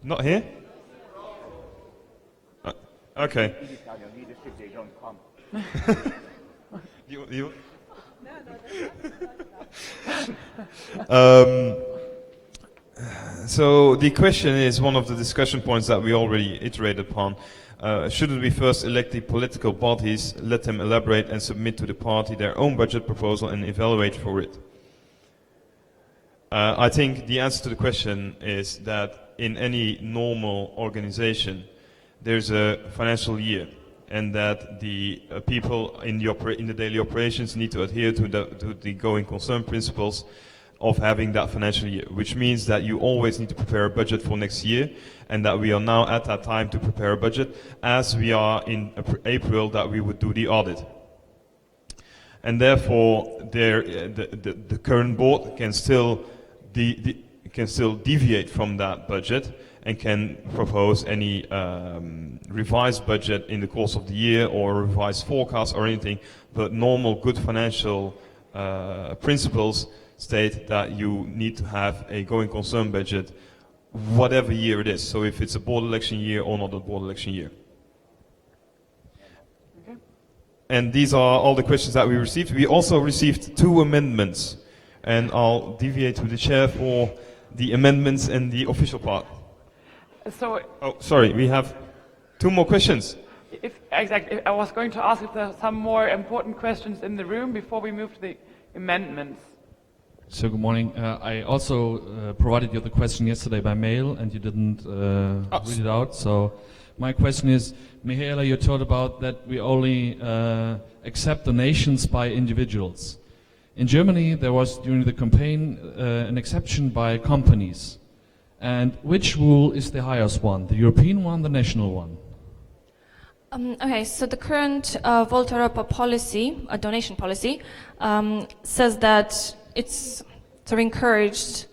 Not here? Okay. you? So the question is one of the discussion points that we already iterated upon. Shouldn't we first elect the political bodies, let them elaborate and submit to the party their own budget proposal and evaluate for it? I think the answer to the question is that in any normal organization, there's a financial year, and that the people in the daily operations need to adhere to the going concern principles of having that financial year, which means that you always need to prepare a budget for next year, and that we are now at that time to prepare a budget, as we are in April that we would do the audit. And therefore, the current board can still deviate from that budget and can propose any revised budget in the course of the year or revised forecast or anything, but normal good financial principles state that you need to have a going concern budget whatever year it is. So if it's a board election year or not a board election year. Okay. And these are all the questions that we received. We also received 2 amendments, and I'll deviate to the chair for the amendments and the official part. So, oh, sorry, we have 2 more questions. Exactly, I was going to ask if there are some more important questions in the room before we move to the amendments. So good morning. I also provided you the question yesterday by mail, and you didn't read it out. So my question is, Michaela, you told about that we only accept donations by individuals. In Germany, there was during the campaign an exception by companies. And which rule is the highest one? The European one, the national one? Okay, so the current Volta Europa policy, a donation policy, says that it's sort of encouraged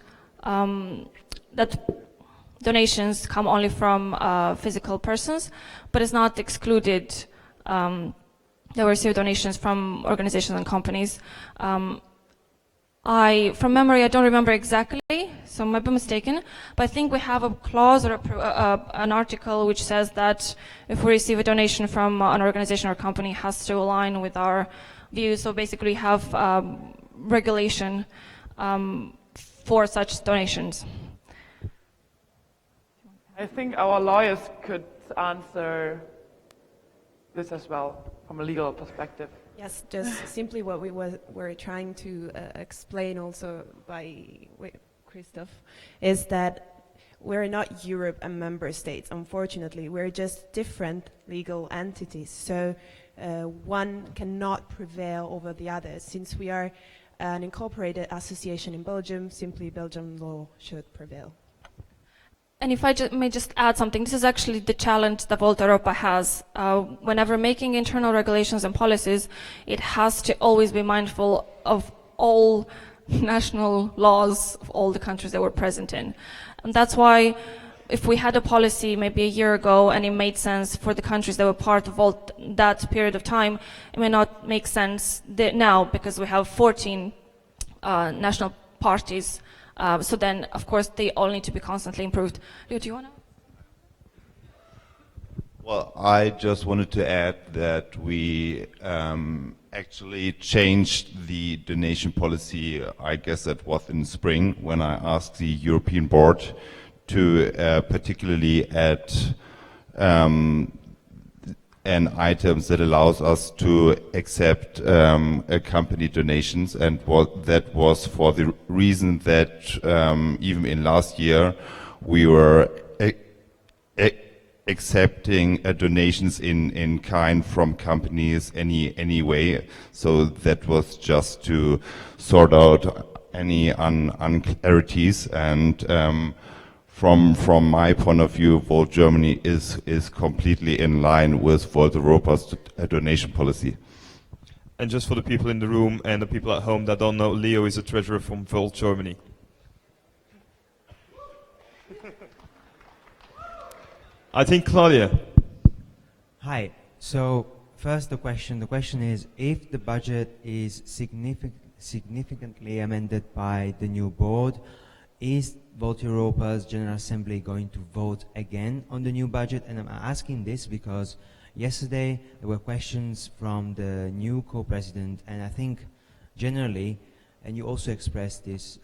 that donations come only from physical persons, but it's not excluded that we receive donations from organizations and companies. From memory, I don't remember exactly, so I might be mistaken, but I think we have a clause or an article which says that if we receive a donation from an organization or company, it has to align with our views. So basically have regulation for such donations. I think our lawyers could answer this as well from a legal perspective. Yes, just simply what we were trying to explain also by Christoph is that we're not Europe and member states, unfortunately. We're just different legal entities. So one cannot prevail over the other. Since we are an incorporated association in Belgium, simply Belgian law should prevail. And if I may just add something, this is actually the challenge that Volta Europa has. Whenever making internal regulations and policies, it has to always be mindful of all national laws of all the countries that we're present in. And that's why if we had a policy maybe a year ago and it made sense for the countries that were part of that period of time, it may not make sense now because we have 14 national parties. So then, of course, they all need to be constantly improved. Leo, do you want to? Well, I just wanted to add that we actually changed the donation policy, I guess that was in spring, when I asked the European board to particularly add an item that allows us to accept company donations, and that was for the reason that even in last year we were accepting donations in kind from companies anyway. So that was just to sort out any unclarities, and from my point of view, Volt Germany is completely in line with Volt Europa's donation policy. And just for the people in the room and the people at home that don't know, Leo is a treasurer from Volt Germany. I think Claudia. Hi. So first the question is, if the budget is significantly amended by the new board, is Volt Europa's General Assembly going to vote again on the new budget? And I'm asking this because yesterday there were questions from the new co-president, and I think generally, and you also expressed this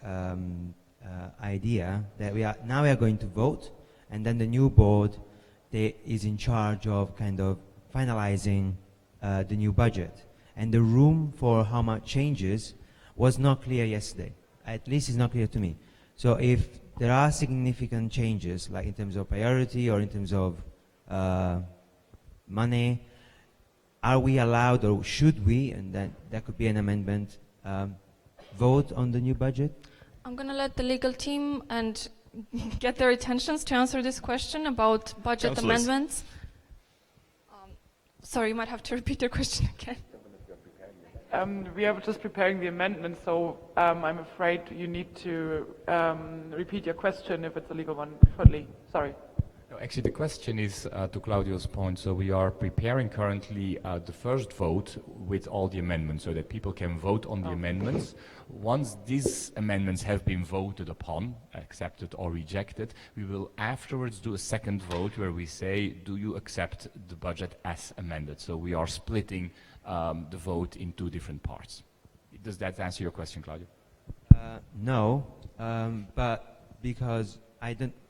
idea that we are going to vote, and then the new board is in charge of kind of finalizing the new budget. And the room for how much changes was not clear yesterday. At least it's not clear to me. So if there are significant changes, like in terms of priority or in terms of money, are we allowed, or should we, and that could be an amendment, vote on the new budget? I'm going to let the legal team and get their attentions to answer this question about budget amendments. Sorry, you might have to repeat your question again. We are just preparing the amendment, so I'm afraid you need to repeat your question if it's a legal one shortly. Sorry. No, actually, the question is to Claudio's point. So we are preparing currently the first vote with all the amendments so that people can vote on the amendments. Once these amendments have been voted upon, accepted or rejected, we will afterwards do a second vote where we say, do you accept the budget as amended? So we are splitting the vote in two different parts. Does that answer your question, Claudio? No, but because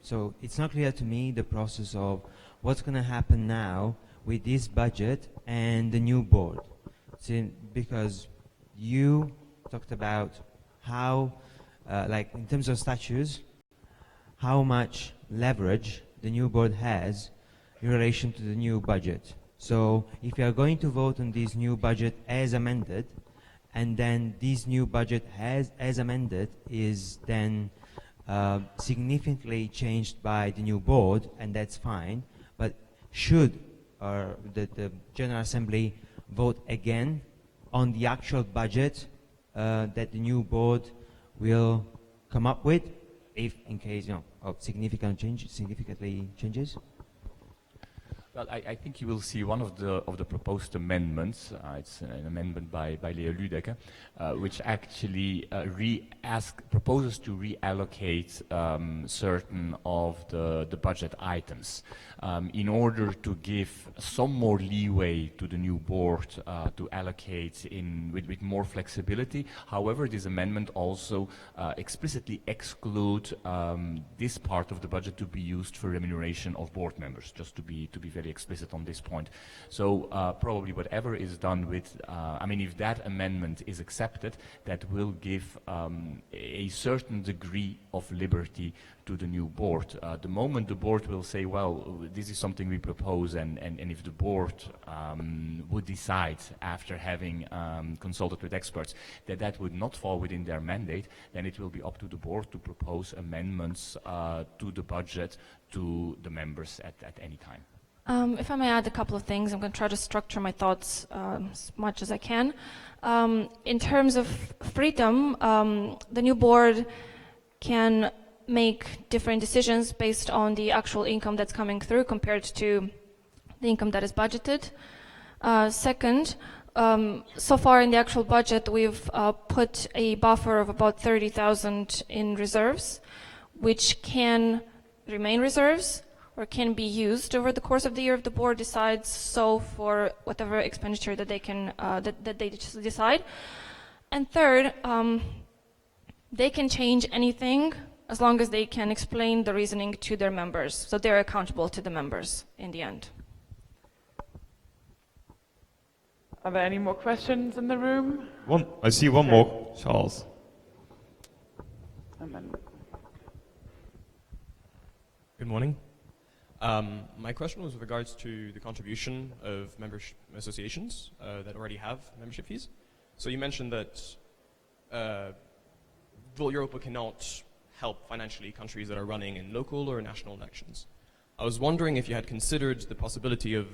so it's not clear to me the process of what's going to happen now with this budget and the new board. Because you talked about how, like in terms of statutes, how much leverage the new board has in relation to the new budget. So if you are going to vote on this new budget as amended, and then this new budget as amended is then significantly changed by the new board, and that's fine, but should the General Assembly vote again on the actual budget that the new board will come up with, if in case of significantly changes? Well, I think you will see one of the proposed amendments. It's an amendment by Leo Lüdecke, which actually proposes to reallocate certain of the budget items in order to give some more leeway to the new board to allocate with more flexibility. However, this amendment also explicitly excludes this part of the budget to be used for remuneration of board members, just to be very explicit on this point. So probably whatever is done with, if that amendment is accepted, that will give a certain degree of liberty to the new board. The moment the board will say, well, this is something we propose, and if the board would decide after having consulted with experts that would not fall within their mandate, then it will be up to the board to propose amendments to the budget to the members at any time. If I may add a couple of things, I'm going to try to structure my thoughts as much as I can. In terms of freedom, the new board can make different decisions based on the actual income that's coming through compared to the income that is budgeted. Second, so far in the actual budget, we've put a buffer of about 30,000 in reserves, which can remain reserves or can be used over the course of the year if the board decides so for whatever expenditure that they can that they decide. And third, they can change anything as long as they can explain the reasoning to their members, so they're accountable to the members in the end. Are there any more questions in the room? I see one more, Charles. Good morning. My question was with regards to the contribution of membership associations that already have membership fees. So you mentioned that Vote Europa cannot help financially countries that are running in local or national elections. I was wondering if you had considered the possibility of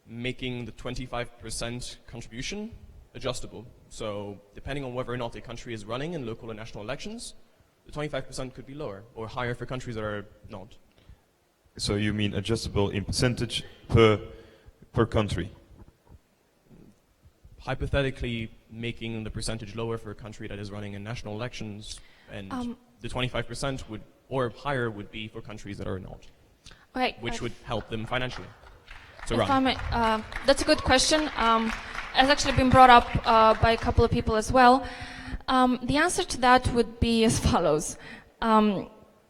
making the 25% contribution adjustable. So depending on whether or not a country is running in local or national elections, the 25% could be lower or higher for countries that are not. So you mean adjustable in percentage per country? Hypothetically, making the percentage lower for a country that is running in national elections, and the 25% would, or higher, would be for countries that are not, Okay, which would help them financially to if run. I may, that's a good question. has actually been brought up by a couple of people as well. The answer to that would be as follows.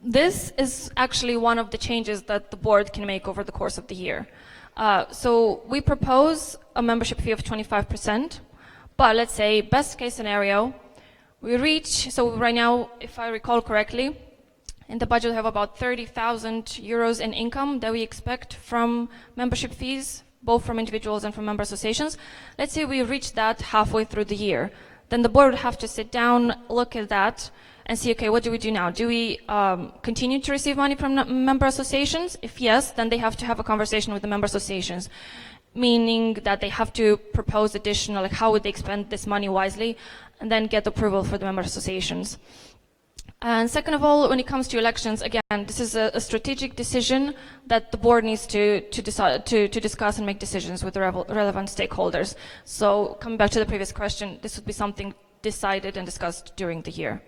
This is actually one of the changes that the board can make over the course of the year. So we propose a membership fee of 25%, but let's say best case scenario, we reach, so right now, if I recall correctly, in the budget we have about 30,000 euros in income that we expect from membership fees, both from individuals and from member associations. Let's say we reach that halfway through the year. Then the board would have to sit down, look at that, and see, okay, what do we do now? Do we continue to receive money from member associations? If yes, then they have to have a conversation with the member associations, meaning that they have to propose additional, like how would they spend this money wisely, and then get approval for the member associations. And second of all, when it comes to elections, again, this is a strategic decision that the board needs to discuss and make decisions with the relevant stakeholders. So coming back to the previous question, this would be something decided and discussed during the year.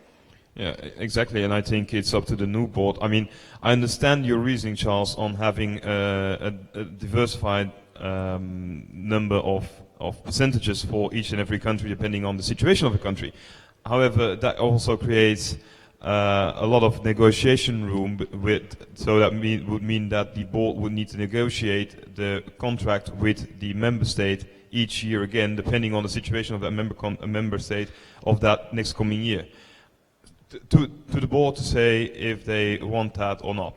Yeah, exactly, and I think it's up to the new board. I mean, I understand your reasoning, Charles, on having a diversified number of percentages for each and every country, depending on the situation of the country. However, that also creates a lot of negotiation room so that would mean that the board would need to negotiate the contract with the member state each year again, depending on the situation of that member state of that next coming year. To the board to say if they want that or not.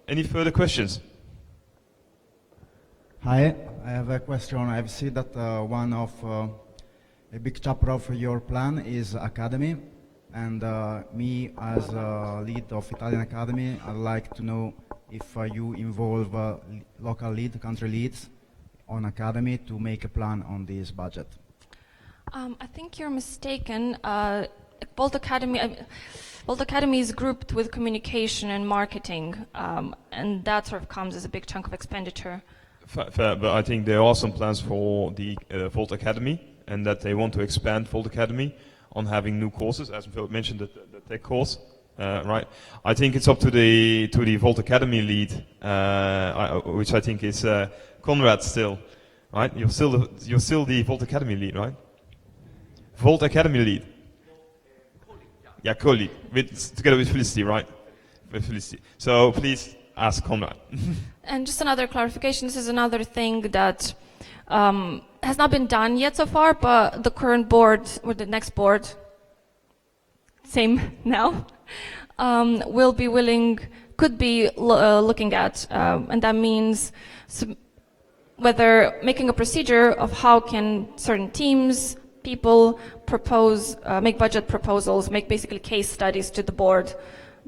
Any further questions? Hi, I have a question. I've seen that one of a big chapter of your plan is academy, and me as a lead of Italian Academy, I'd like to know if you involve local lead, country leads on academy to make a plan on this budget. I think you're mistaken. Bolt Academy is grouped with communication and marketing, and that sort of comes as a big chunk of expenditure. Fair, but I think there are some plans for the Volt Academy, and that they want to expand Volt Academy on having new courses, as Philip mentioned, the tech course, right? I think it's up to the Volt Academy lead, which I think is Conrad still, right? You're still the Volt Academy lead, right? Volt Academy lead. Yeah, co-lead, together with Felicity, right? With Felicity. So please ask Conrad. And just another clarification, this is another thing that has not been done yet so far, but the current board, or the next board, same now, will be willing, could be looking at, and that means whether making a procedure of how can certain teams, people propose, make budget proposals, make basically case studies to the board.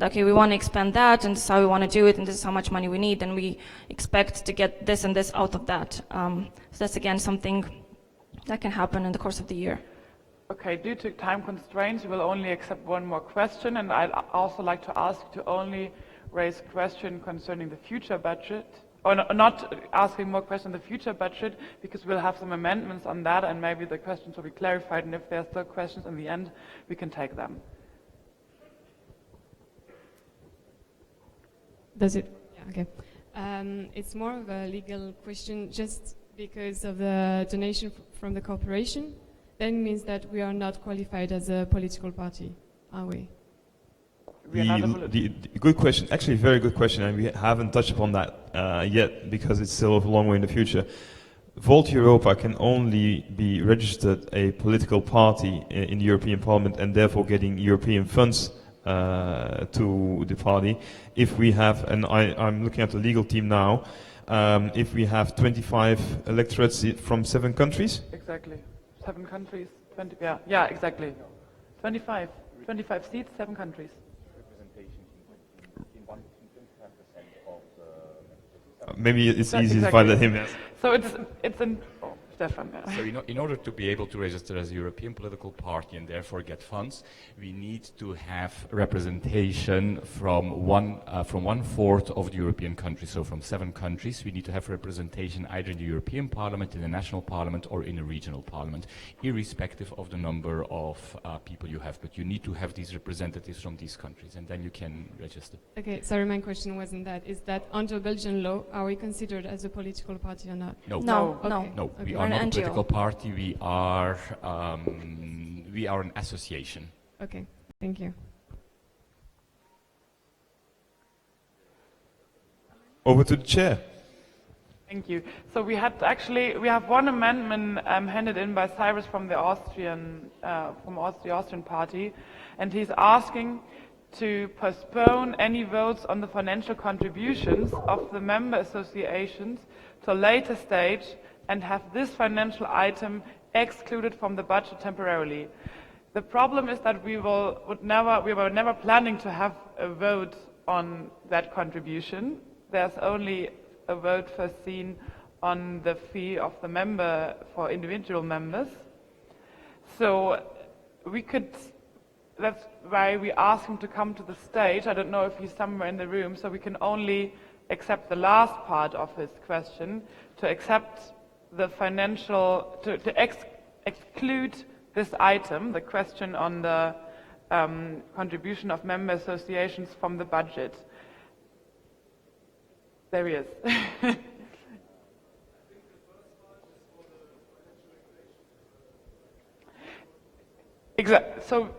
Okay, we want to expand that, and this is how we want to do it, and this is how much money we need, and we expect to get this and this out of that. So that's again something that can happen in the course of the year. Okay, due to time constraints, we will only accept one more question, and I'd also like to ask to only raise a question concerning the future budget, or not asking more questions on the future budget, because we'll have some amendments on that, and maybe the questions will be clarified, and if there are still questions in the end, we can take them. Does it? Yeah, okay. It's more of a legal question, just because of the donation from the corporation. Then means that we are not qualified as a political party, are we? The good question, actually a very good question, and we haven't touched upon that yet because it's still a long way in the future. Volt Europa can only be registered a political party in the European Parliament and therefore getting European funds to the party if we have, and I'm looking at the legal team now, if we have 25 electorates from 7 countries? Exactly. 7 countries, 20, yeah, exactly. 25 seats, 7 countries. Maybe it's easy if I let him answer. So it's in Stefan. So in order to be able to register as a European political party and therefore get funds, we need to have representation from 1/4 of the European countries. So from 7 countries, we need to have representation either in the European Parliament, in the national parliament, or in a regional parliament, irrespective of the number of people you have. But you need to have these representatives from these countries, and then you can register. Okay, sorry, my question wasn't that. Is that under Belgian law, are we considered as a political party or not? No. Okay. No. Okay. We are not a political party. We are an association. Okay, thank you. Over to the chair. Thank you. So we have one amendment handed in by Cyrus from the Austrian party, and he's asking to postpone any votes on the financial contributions of the member associations to a later stage and have this financial item excluded from the budget temporarily. The problem is that we were never planning to have a vote on that contribution. There's only a vote foreseen on the fee of the member for individual members. So that's why we asked him to come to the stage. I don't know if he's somewhere in the room, so we can only accept the last part of his question, to accept the financial, to exclude this item, the question on the contribution of member associations from the budget. There he is. Exactly. So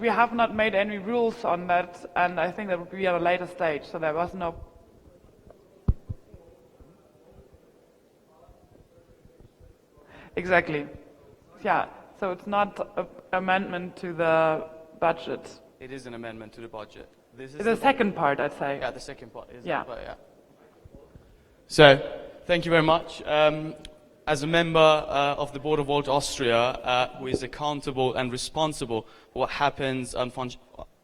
we have not made any rules on that, and I think that would be at a later stage. So there was no. Exactly. Yeah. So it's not an amendment to the budget. It is an amendment to the budget. This is the second part, I'd say. Yeah, the second part is. Yeah. But yeah. So, thank you very much. As a member of the Board of Volt Austria, who is accountable and responsible for what happens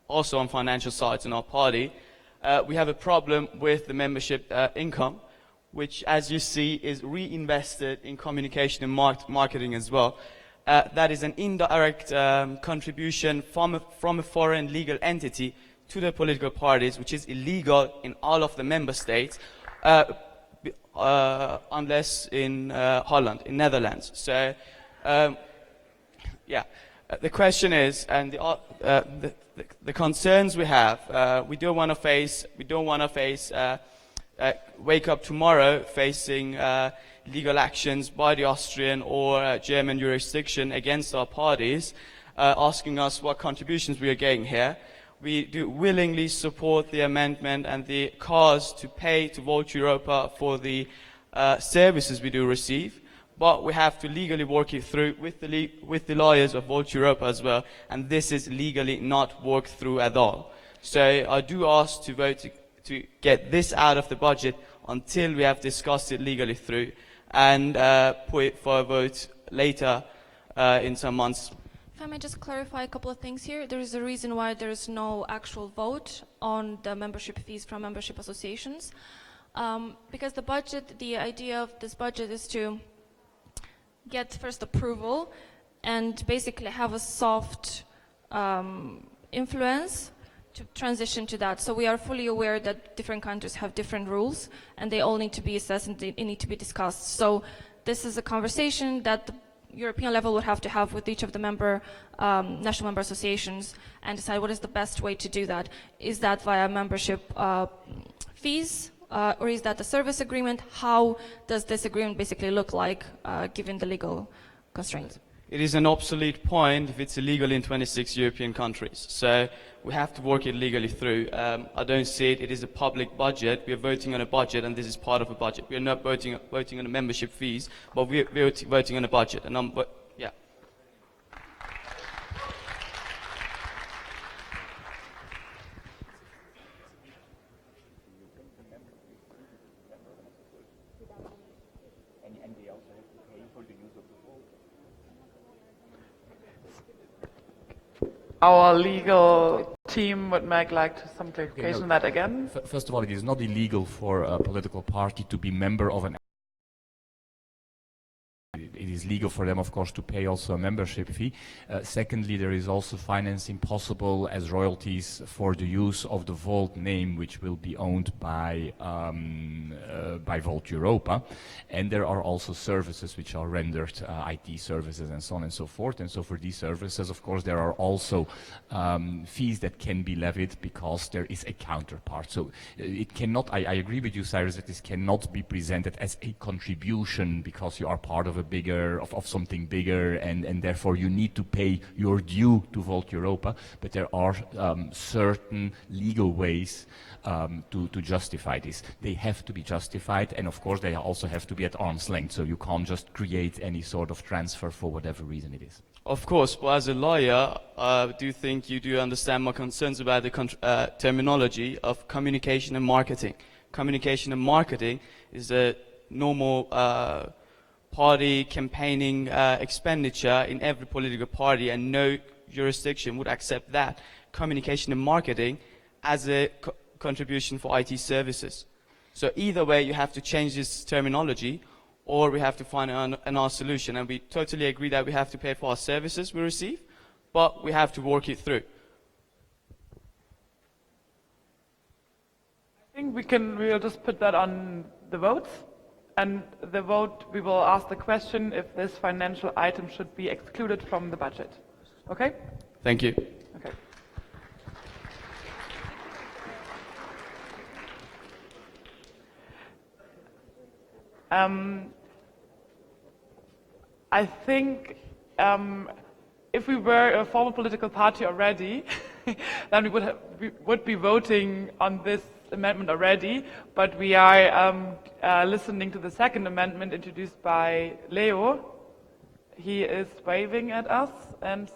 also on financial sides in our party, we have a problem with the membership income, which, as you see, is reinvested in communication and marketing as well. That is an indirect contribution from a foreign legal entity to the political parties, which is illegal in all of the member states. Unless in Holland, in Netherlands. So, yeah, the question is, and the concerns we have, we don't want to face, wake up tomorrow facing legal actions by the Austrian or German jurisdiction against our parties, asking us what contributions we are getting here. We do willingly support the amendment and the cause to pay to Volt Europa for the services we do receive, but we have to legally work it through with the lawyers of Volt Europa as well, and this is legally not worked through at all. So I do ask to vote to get this out of the budget until we have discussed it legally through, and put it for a vote later in some months. If I may just clarify a couple of things here. There is a reason why there is no actual vote on the membership fees from membership associations. Because the idea of this budget is to get first approval and basically have a soft influence to transition to that. So we are fully aware that different countries have different rules and they all need to be assessed and they need to be discussed. So this is a conversation that the European level would have to have with each of the national member associations and decide what is the best way to do that. Is that via membership fees, or is that a service agreement? How does this agreement basically look like, given the legal constraints? It is an obsolete point if it's illegal in 26 European countries. So we have to work it legally through. I don't see it. It is a public budget. We are voting on a budget, and this is part of a budget. We are not voting on the membership fees, but we are voting on a budget. And yeah. Our legal team would like some clarification on that again. First of all, it is not illegal for a political party to be member of an. It is legal for them, of course, to pay also a membership fee. Secondly, there is also financing possible as royalties for the use of the Volt name, which will be owned by Volt Europa. And there are also services which are rendered, IT services and so on and so forth. And so for these services, of course, there are also fees that can be levied because there is a counterpart. So it cannot, I agree with you, Cyrus, that this cannot be presented as a contribution because you are part of a bigger, of something bigger, and therefore you need to pay your due to Volt Europa. But there are certain legal ways to justify this. They have to be justified, and of course they also have to be at arm's length, so you can't just create any sort of transfer for whatever reason it is. Of course, but as a lawyer, I do think you do understand my concerns about the terminology of communication and marketing. Communication and marketing is a normal party campaigning expenditure in every political party, and no jurisdiction would accept that. Communication and marketing as a contribution for IT services. So either way, you have to change this terminology, or we have to find another solution. And we totally agree that we have to pay for our services we receive, but we have to work it through. I think we'll just put that on the votes. And the vote, we will ask the question if this financial item should be excluded from the budget. Okay? Thank you. Okay. I think if we were a formal political party already, then we would be voting on this amendment already, but we are listening to the second amendment introduced by Leo. He is waving at us and...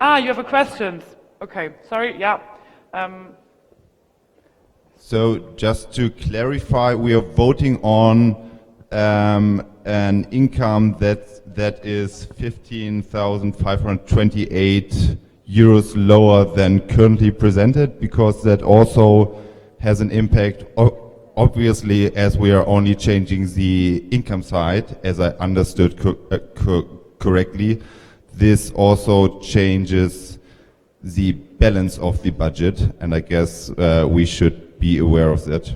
you have a question. Okay, sorry, yeah. So just to clarify, we are voting on an income that is 15,528 euros lower than currently presented, because that also has an impact, obviously, as we are only changing the income side, as I understood correctly. This also changes the balance of the budget, and I guess we should be aware of that.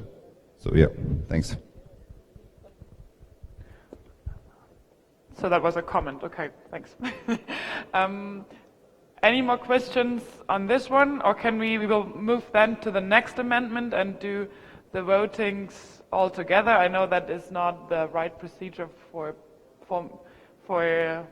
So yeah, thanks. So that was a comment, okay, thanks. Any more questions on this one, or can we will move then to the next amendment and do the votings all together? I know that is not the right procedure for proper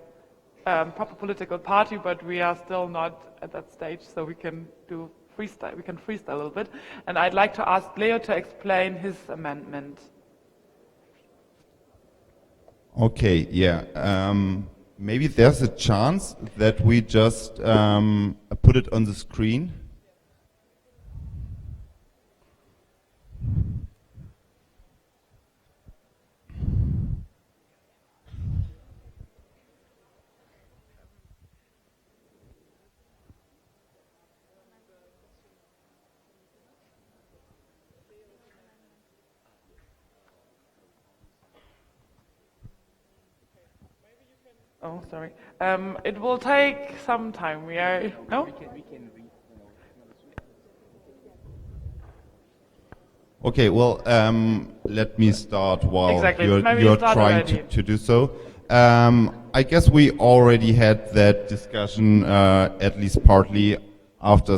political party, but we are still not at that stage, so we can do freestyle. We can freestyle a little bit, and I'd like to ask Leo to explain his amendment. Okay, yeah. Maybe there's a chance that we just put it on the screen. Oh, sorry. It will take some time. We are no. Okay, well, let me start while Exactly. you're trying to do so. I guess we already had that discussion, at least partly, after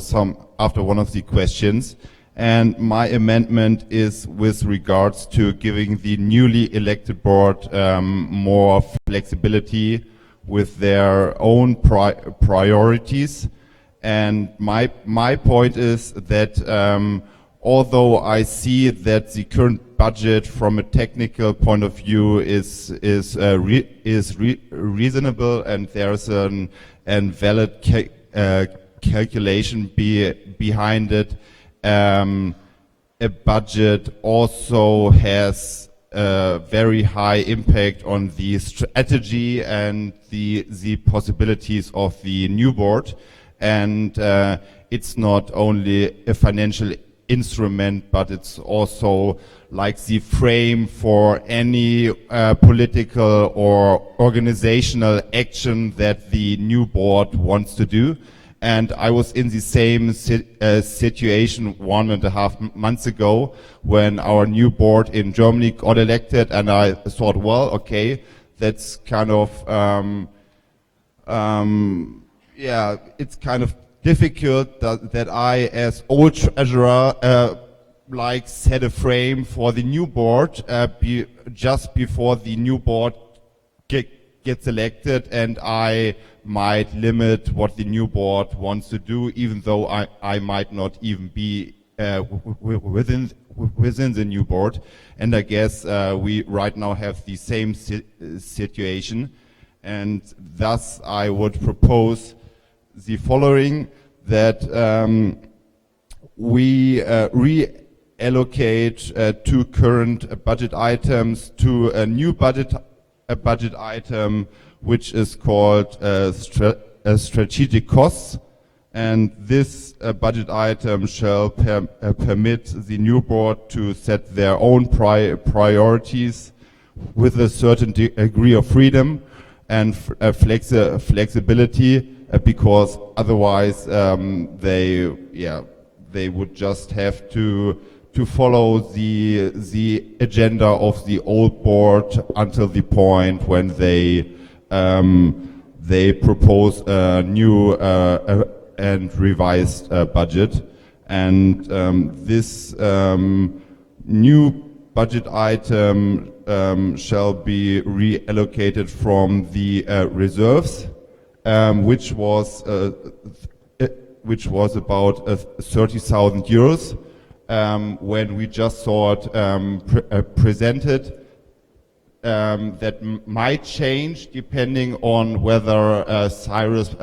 one of the questions. And my amendment is with regards to giving the newly elected board more flexibility with their own priorities. And my point is that although I see that the current budget from a technical point of view is reasonable, and there's an valid calculation behind it, a budget also has a very high impact on the strategy and the possibilities of the new board. And it's not only a financial instrument, but it's also like the frame for any political or organizational action that the new board wants to do. And I was in the same situation 1.5 months ago when our new board in Germany got elected, and I thought, well, okay, that's kind of, yeah, it's kind of difficult that I, as old treasurer, like set a frame for the new board just before the new board gets elected, and I might limit what the new board wants to do, even though I might not even be within the new board. And I guess we right now have the same situation, and thus I would propose the following, that we reallocate two current budget items to a new budget item, which is called strategic costs, and this budget item shall permit the new board to set their own priorities with a certain degree of freedom and flexibility, because otherwise they would just have to follow the agenda of the old board until the point when they propose a new and revised budget. And this new budget item shall be reallocated from the reserves, which was about 30,000 euros when we just saw it presented. That might change depending on whether Cyrus'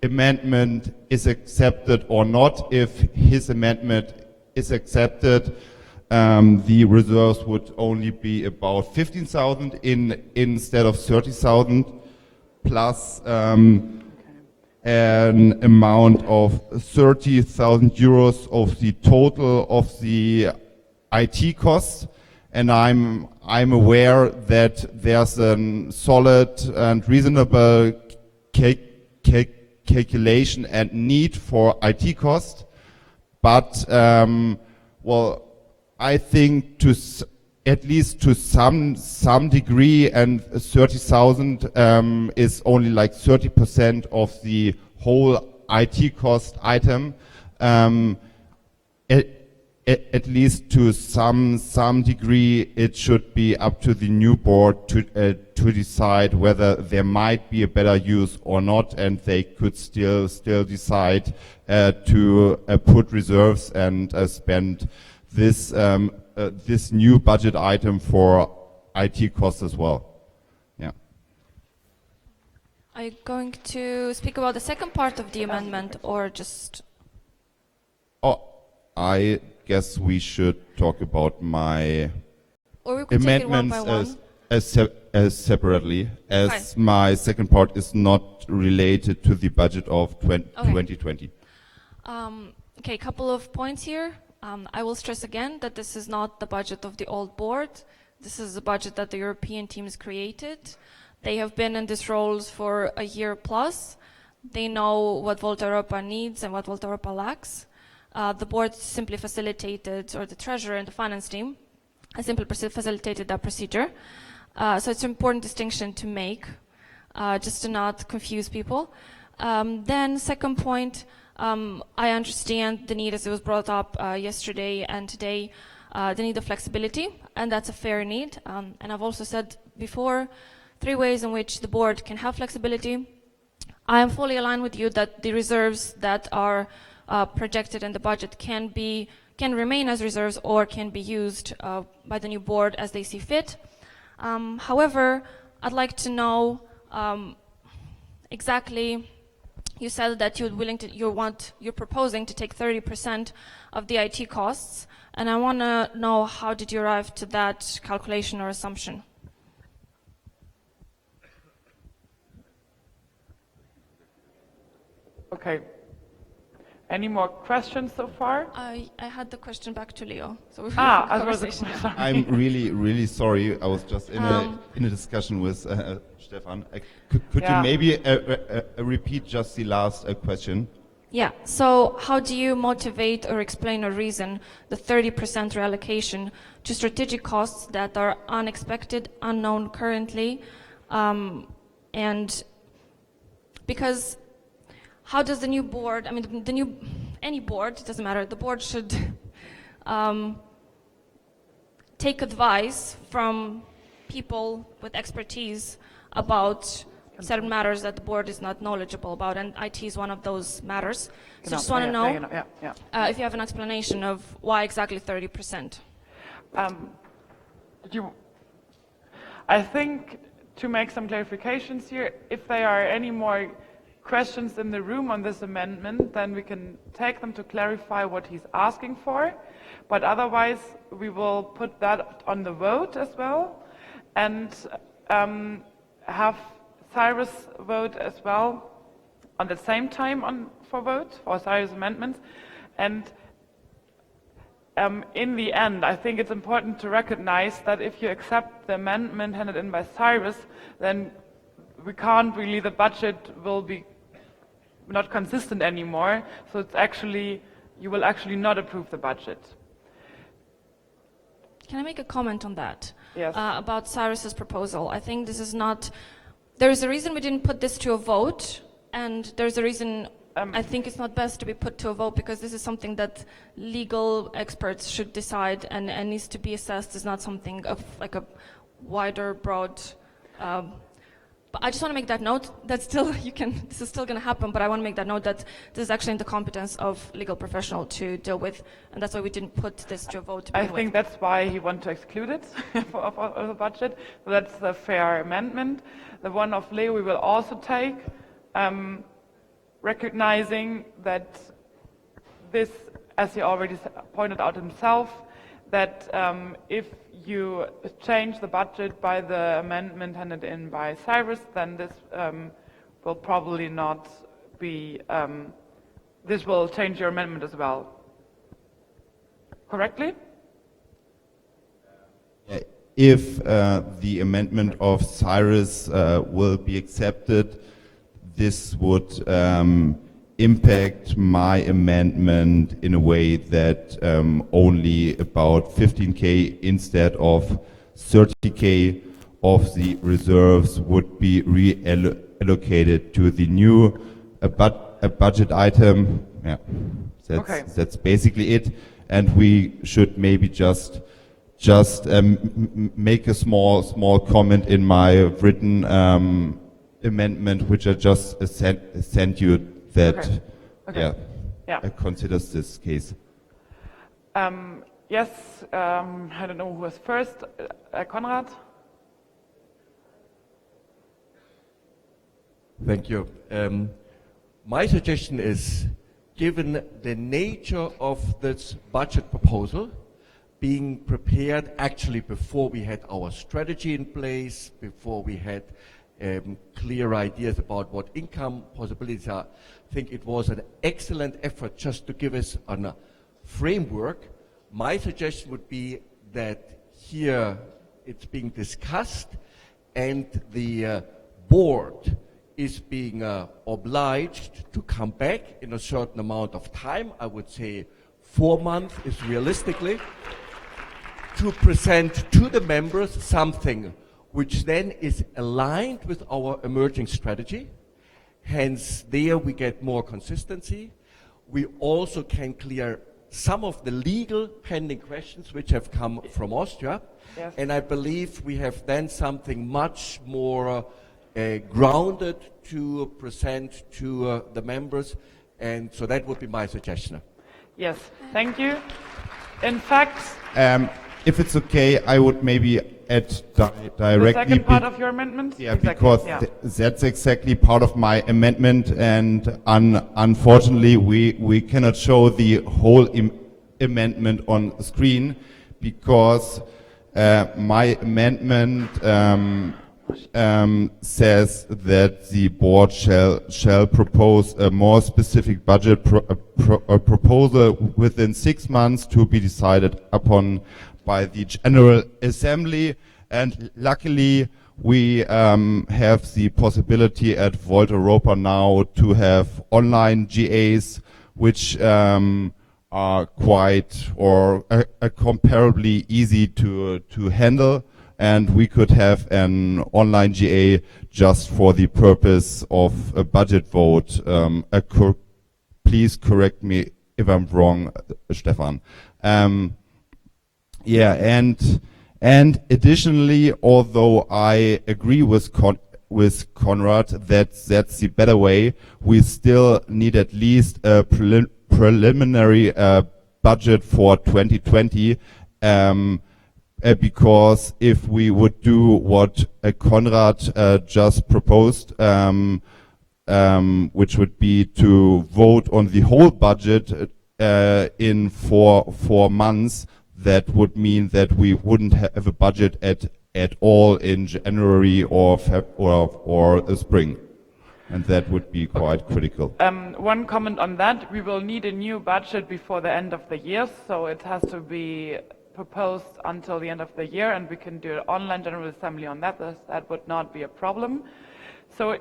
amendment is accepted or not. If his amendment is accepted, the reserves would only be about 15,000 instead of 30,000, plus an amount of 30,000 euros of the total of the IT costs. And I'm aware that there's a solid and reasonable calculation and need for IT cost, but well, I think at least to some degree, and 30,000 is only like 30% of the whole IT cost item. At least to some degree, it should be up to the new board to decide whether there might be a better use or not, and they could still decide to put reserves and spend this new budget item for IT costs as well. Yeah. Are you going to speak about the second part of the amendment, or just? Oh, I guess we should talk about my amendments as separately, as my second part is not related to the budget of 2020. Okay, couple of points here. I will stress again that this is not the budget of the old board. This is the budget that the European teams created. They have been in these roles for a year plus. They know what Volta Europa needs and what Volta Europa lacks. The board simply facilitated, or the treasurer and the finance team simply facilitated that procedure. So it's an important distinction to make, just to not confuse people. Then second point, I understand the need, as it was brought up yesterday and today, the need of flexibility, and that's a fair need. And I've also said before, 3 ways in which the board can have flexibility. I am fully aligned with you that the reserves that are projected in the budget can remain as reserves or can be used by the new board as they see fit. However, I'd like to know exactly. You said that you're proposing to take 30% of the IT costs, and I want to know, how did you arrive to that calculation or assumption? Okay. Any more questions so far? I had the question back to Leo. So I was conversation. I'm really sorry. I was just in a discussion with Stefan. Could you maybe repeat just the last question? Yeah, so how do you motivate or explain or reason the 30% reallocation to strategic costs that are unexpected, unknown currently? And because how does the new board, I mean, any board, it doesn't matter, the board should take advice from people with expertise about certain matters that the board is not knowledgeable about, and IT is one of those matters. So I just want to know if you have an explanation of why exactly 30%. I think to make some clarifications here, if there are any more questions in the room on this amendment, then we can take them to clarify what he's asking for. But otherwise, we will put that on the vote as well, and have Cyrus vote as well on the same time for vote for Cyrus amendments. And in the end, I think it's important to recognize that if you accept the amendment handed in by Cyrus, then we can't really, the budget will be not consistent anymore. So it's actually, you will actually not approve the budget. Can I make a comment on that? Yes. About Cyrus's proposal. I think this is not, there is a reason we didn't put this to a vote, and there's a reason I think it's not best to be put to a vote, because this is something that legal experts should decide and needs to be assessed. It's not something of like a wider, broad, but I just want to make that note that still this is still going to happen, but I want to make that note that this is actually in the competence of legal professional to deal with, and that's why we didn't put this to a vote. I think that's why he wanted to exclude it of the budget. So that's a fair amendment. The one of Leo we will also take, recognizing that this, as he already pointed out himself, that if you change the budget by the amendment handed in by Cyrus, then this will probably not be, this will change your amendment as well. Correctly? If the amendment of Cyrus will be accepted, this would impact my amendment in a way that only about 15K instead of 30K of the reserves would be reallocated to the new budget item. Yeah, that's basically it. And we should maybe just make a small comment in my written amendment, which I just sent you, that I considers this case. Yes, I don't know who was first. Konrad? Thank you. My suggestion is, given the nature of this budget proposal, being prepared actually before we had our strategy in place, before we had clear ideas about what income possibilities are, I think it was an excellent effort just to give us a framework. My suggestion would be that here it's being discussed and the board is being obliged to come back in a certain amount of time. I would say 4 months is realistically, to present to the members something which then is aligned with our emerging strategy. Hence, there we get more consistency. We also can clear some of the legal pending questions which have come from Austria. Yes. And I believe we have then something much more grounded to present to the members. And so that would be my suggestion. Yes, thank you. In fact, if it's okay, I would maybe add directly. The second part of your amendment? Yeah, exactly. Because that's exactly part of my amendment, and unfortunately we cannot show the whole amendment on screen, because my amendment says that the board shall propose a more specific budget proposal within 6 months to be decided upon by the General Assembly. And luckily, we have the possibility at Volt Europa now to have online GAs, which are quite or comparably easy to handle. And we could have an online GA just for the purpose of a budget vote. Please correct me if I'm wrong, Stefan. Yeah, and additionally, although I agree with Konrad that that's the better way, we still need at least a preliminary budget for 2020. Because if we would do what Konrad just proposed, which would be to vote on the whole budget in four months, that would mean that we wouldn't have a budget at all in January or spring, and that would be quite critical. One comment on that: we will need a new budget before the end of the year, so it has to be proposed until the end of the year, and we can do an online General Assembly on that. That would not be a problem. So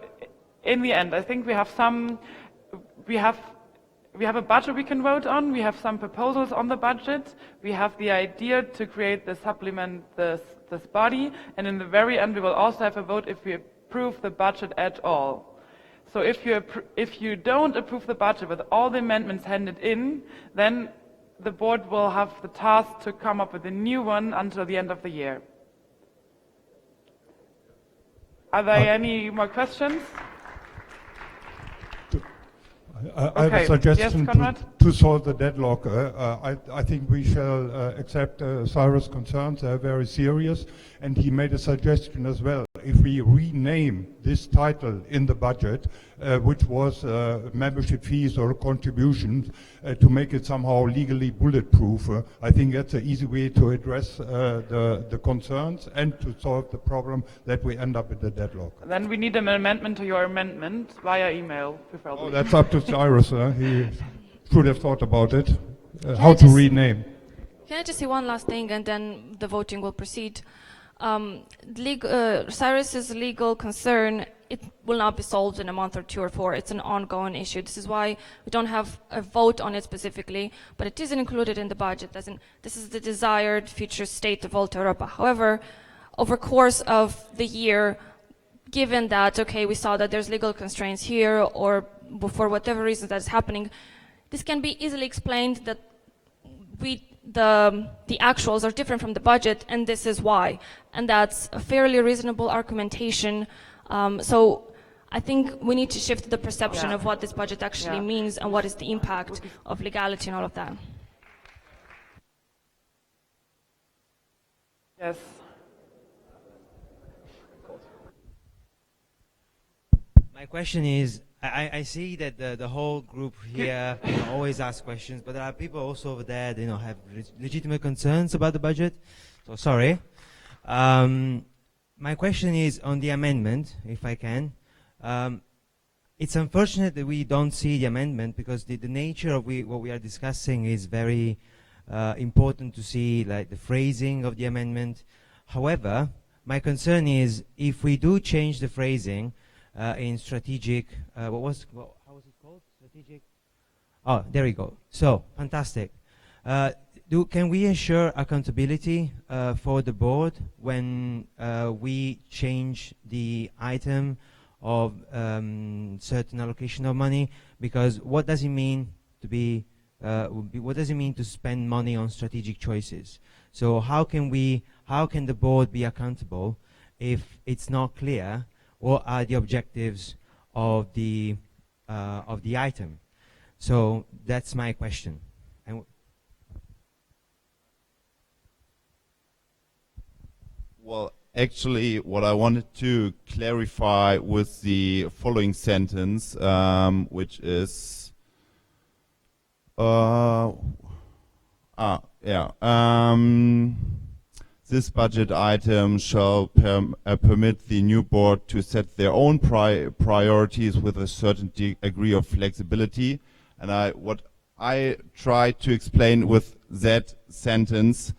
in the end, I think we have a budget we can vote on, we have some proposals on the budget, we have the idea to create the supplement this body, and in the very end we will also have a vote if we approve the budget at all. So if you don't approve the budget with all the amendments handed in, then the board will have the task to come up with a new one until the end of the year. Are there any more questions? I have a suggestion to solve the deadlock. I think we shall accept Cyrus' concerns. They're very serious. And he made a suggestion as well. If we rename this title in the budget, which was membership fees or contributions, to make it somehow legally bulletproof, I think that's an easy way to address the concerns and to solve the problem that we end up with the deadlock. Then we need an amendment to your amendment via email. Oh, that's up to Cyrus. He should have thought about it, how to rename. Can I just say one last thing, and then the voting will proceed? Cyrus's legal concern, it will not be solved in a month or 2 or 4. It's an ongoing issue. This is why we don't have a vote on it specifically, but it isn't included in the budget. This is the desired future state of Volta Europa. However, over course of the year, given that, okay, we saw that there's legal constraints here, or for whatever reason that's happening, this can be easily explained that the actuals are different from the budget, and this is why. And that's a fairly reasonable argumentation. So I think we need to shift the perception of what this budget actually means and what is the impact of legality and all of that. Yes. My question is, I see that the whole group here always ask questions, but there are people also over there that have legitimate concerns about the budget. So sorry. My question is on the amendment, if I can. It's unfortunate that we don't see the amendment because the nature of what we are discussing is very important to see, like the phrasing of the amendment. However, my concern is if we do change the phrasing in strategic, how was it called? Strategic. Oh, there we go. So fantastic. Can we assure accountability for the board when we change the item of certain allocation of money? Because what does it mean to be? What does it mean to spend money on strategic choices? So how can the board be accountable if it's not clear what are the objectives of the item? So that's my question. Well, actually, what I wanted to clarify was the following sentence, which is, this budget item shall permit the new board to set their own priorities with a certain degree of flexibility. And what I tried to explain with that sentence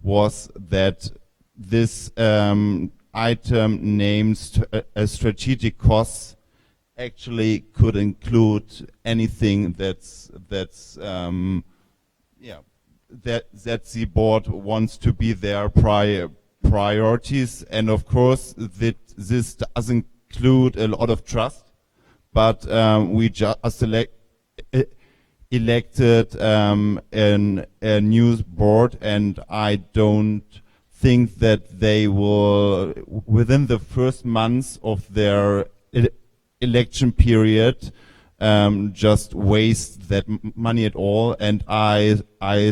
was that this item names strategic costs actually could include anything that the board wants to be their priorities, and of course this does include a lot of trust, but we just elected a new board, and I don't think that they will, within the first months of their election period, just waste that money at all. And I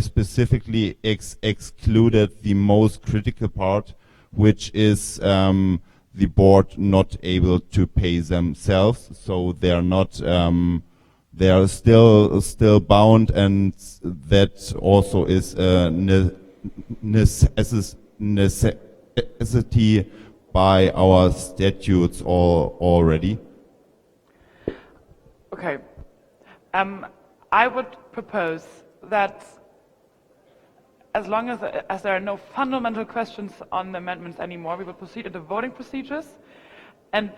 specifically excluded the most critical part, which is the board not able to pay themselves, so they're not. They are still bound, and that also is a necessity by our statutes already. Okay. I would propose that as long as there are no fundamental questions on the amendments anymore, we will proceed to the voting procedures. And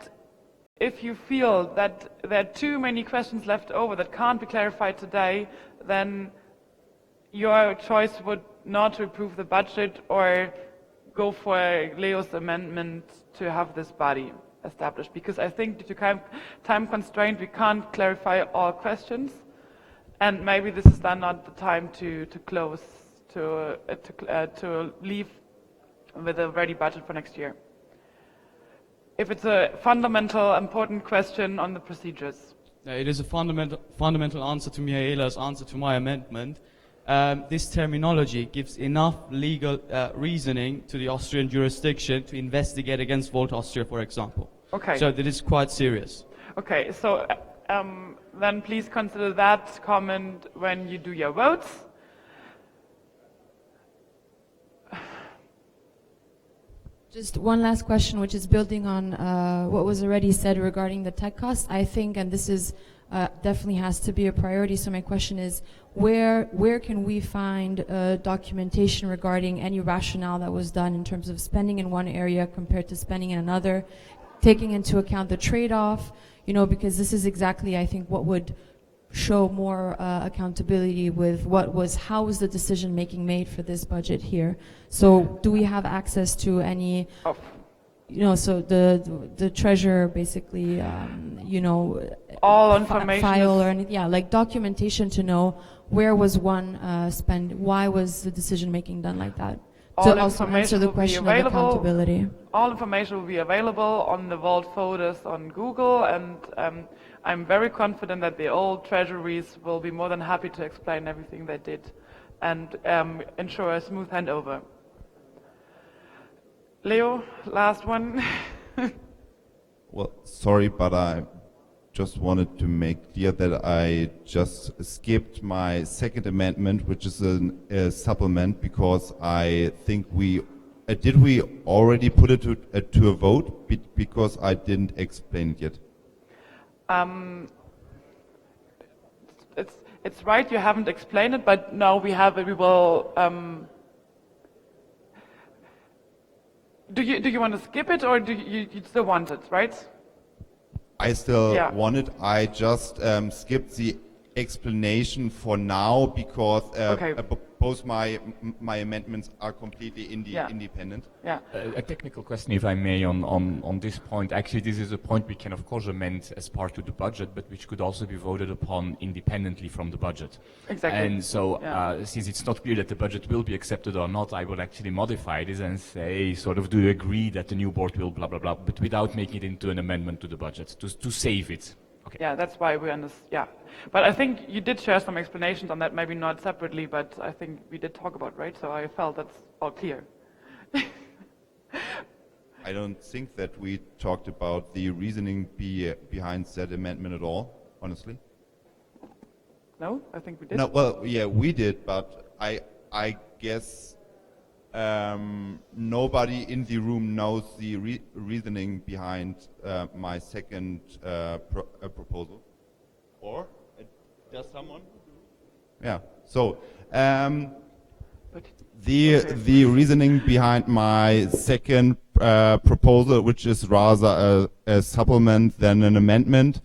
if you feel that there are too many questions left over that can't be clarified today, then your choice would not to approve the budget or go for Leo's amendment to have this body established. Because I think due to time constraint, we can't clarify all questions. And maybe this is then not the time to close, to leave with a ready budget for next year. If it's a fundamental, important question on the procedures. It is a fundamental answer to Mihaela's answer to my amendment. This terminology gives enough legal reasoning to the Austrian jurisdiction to investigate against Volt Austria, for example. Okay. So that is quite serious. Okay, so then please consider that comment when you do your votes. Just one last question, which is building on what was already said regarding the tech costs. I think, and this is definitely has to be a priority. So my question is, where can we find documentation regarding any rationale that was done in terms of spending in one area compared to spending in another, taking into account the trade-off? You know, because this is exactly, I think, what would show more accountability with how was the decision making made for this budget here. So do we have access to any, you know, so the treasurer basically, you know, all information file or anything, yeah, like documentation to know where was one spend, why was the decision making done like that? To also answer the question of accountability. All information will be available on the Vault folders on Google, and I'm very confident that the old treasuries will be more than happy to explain everything they did and ensure a smooth handover. Leo, last one. Well, sorry, but I just wanted to make clear that I just skipped my second amendment, which is a supplement, because I think we already put it to a vote, because I didn't explain it yet. It's right, you haven't explained it, but now we have it. We will. Do you want to skip it, or do you still want it, right? I still want it. I just skipped the explanation for now, because both my amendments are completely independent. Yeah. A technical question, if I may, on this point. Actually, this is a point we can, of course, amend as part of the budget, but which could also be voted upon independently from the budget. Exactly. And so, since it's not clear that the budget will be accepted or not, I would actually modify this and say, sort of, do you agree that the new board will blah, blah, blah, but without making it into an amendment to the budget, to save it. Okay. Yeah, that's why we understand. Yeah, but I think you did share some explanations on that, maybe not separately, but I think we did talk about, right? So I felt that's all clear. I don't think that we talked about the reasoning behind that amendment at all, honestly. No, I think we did. No, well, yeah, we did, but I guess nobody in the room knows the reasoning behind my second proposal. Or does someone? Yeah. So the reasoning behind my second proposal, which is rather a supplement than an amendment,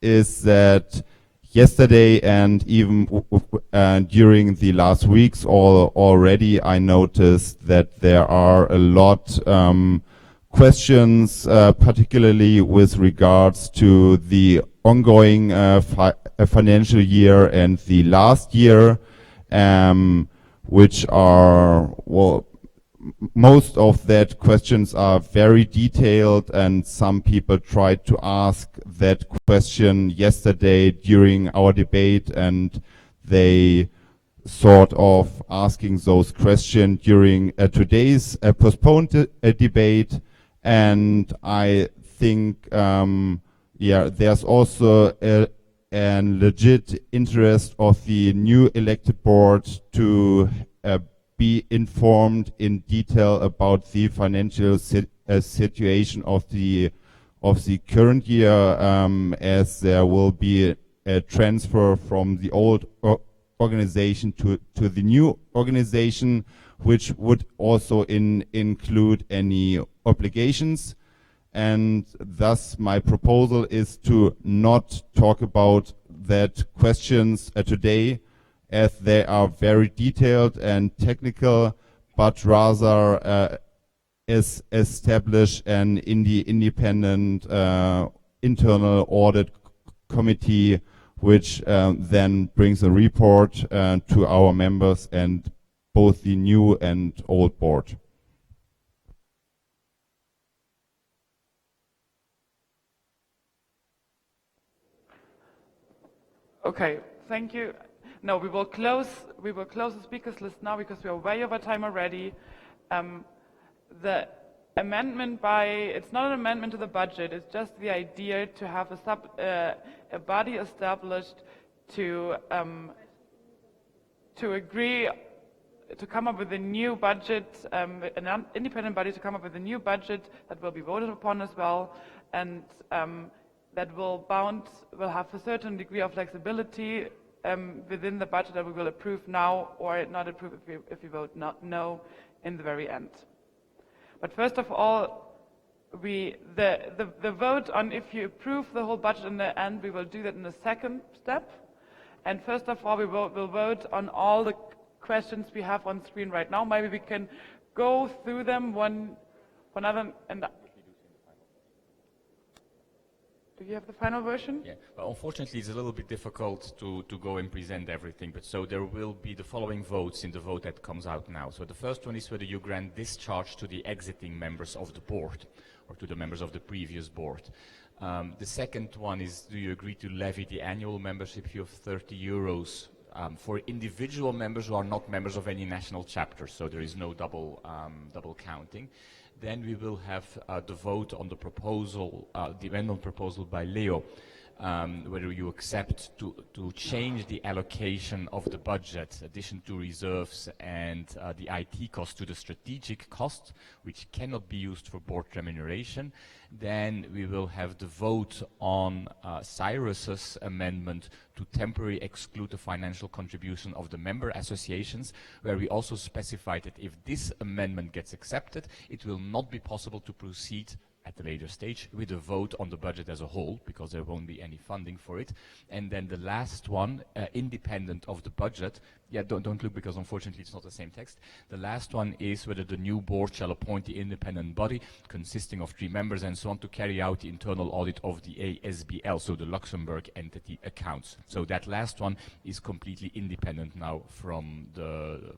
is that yesterday and even during the last weeks already, I noticed that there are a lot questions, particularly with regards to the ongoing financial year and the last year, which are, well, most of that questions are very detailed, and some people tried to ask that question yesterday during our debate, and they sort of asking those questions during today's postponed debate. And I think, yeah, there's also a legit interest of the new elected board to be informed in detail about the financial situation of the current year, as there will be a transfer from the old organization to the new organization, which would also include any obligations. And thus my proposal is to not talk about that questions today, as they are very detailed and technical, but rather establish an independent internal audit committee, which then brings a report to our members and both the new and old board. Okay, thank you. No, we will close the speakers list now because we are way over time already. The amendment it's not an amendment to the budget, it's just the idea to have a body established to agree to come up with a new budget, an independent body to come up with a new budget that will be voted upon as well, and that will have a certain degree of flexibility within the budget that we will approve now or not approve if we vote no in the very end. But first of all, the vote on if you approve the whole budget in the end, we will do that in the second step. And first of all, we'll vote on all the questions we have on screen right now. Maybe we can go through them one other. And do you have the final version? Yeah, well, unfortunately, it's a little bit difficult to go and present everything, but so there will be the following votes in the vote that comes out now. So the first one is whether you grant discharge to the exiting members of the board or to the members of the previous board. The second one is, do you agree to levy the annual membership fee of €30 for individual members who are not members of any national chapter, so there is no double counting. Then we will have the vote on the proposal, the amendment proposal by Leo, whether you accept to change the allocation of the budget, addition to reserves and the IT cost to the strategic cost, which cannot be used for board remuneration. Then we will have the vote on Cyrus's amendment to temporarily exclude the financial contribution of the member associations, where we also specified that if this amendment gets accepted, it will not be possible to proceed at a later stage with a vote on the budget as a whole, because there won't be any funding for it. And then the last one, independent of the budget, yeah, don't look, because unfortunately it's not the same text. The last one is whether the new board shall appoint the independent body consisting of 3 members and so on to carry out the internal audit of the AISBL, so the Luxembourg entity accounts. So that last one is completely independent now from the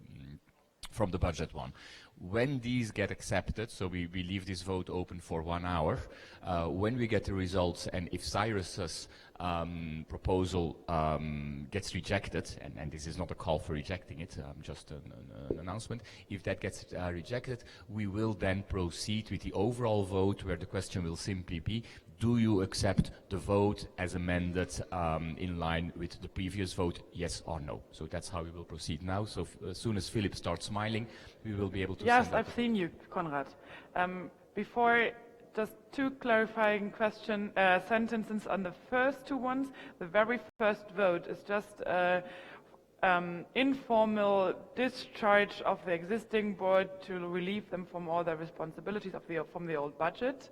budget one. When these get accepted, so we leave this vote open for 1 hour, when we get the results, and if Cyrus's proposal gets rejected, and this is not a call for rejecting it, just an announcement, if that gets rejected, we will then proceed with the overall vote, where the question will simply be, do you accept the vote as amended in line with the previous vote, yes or no? So that's how we will proceed now. So as soon as Philip starts smiling, we will be able to... Yes, I've seen you, Konrad. Before, just two clarifying sentences on the first two ones. The very first vote is just informal discharge of the existing board to relieve them from all their responsibilities from the old budget,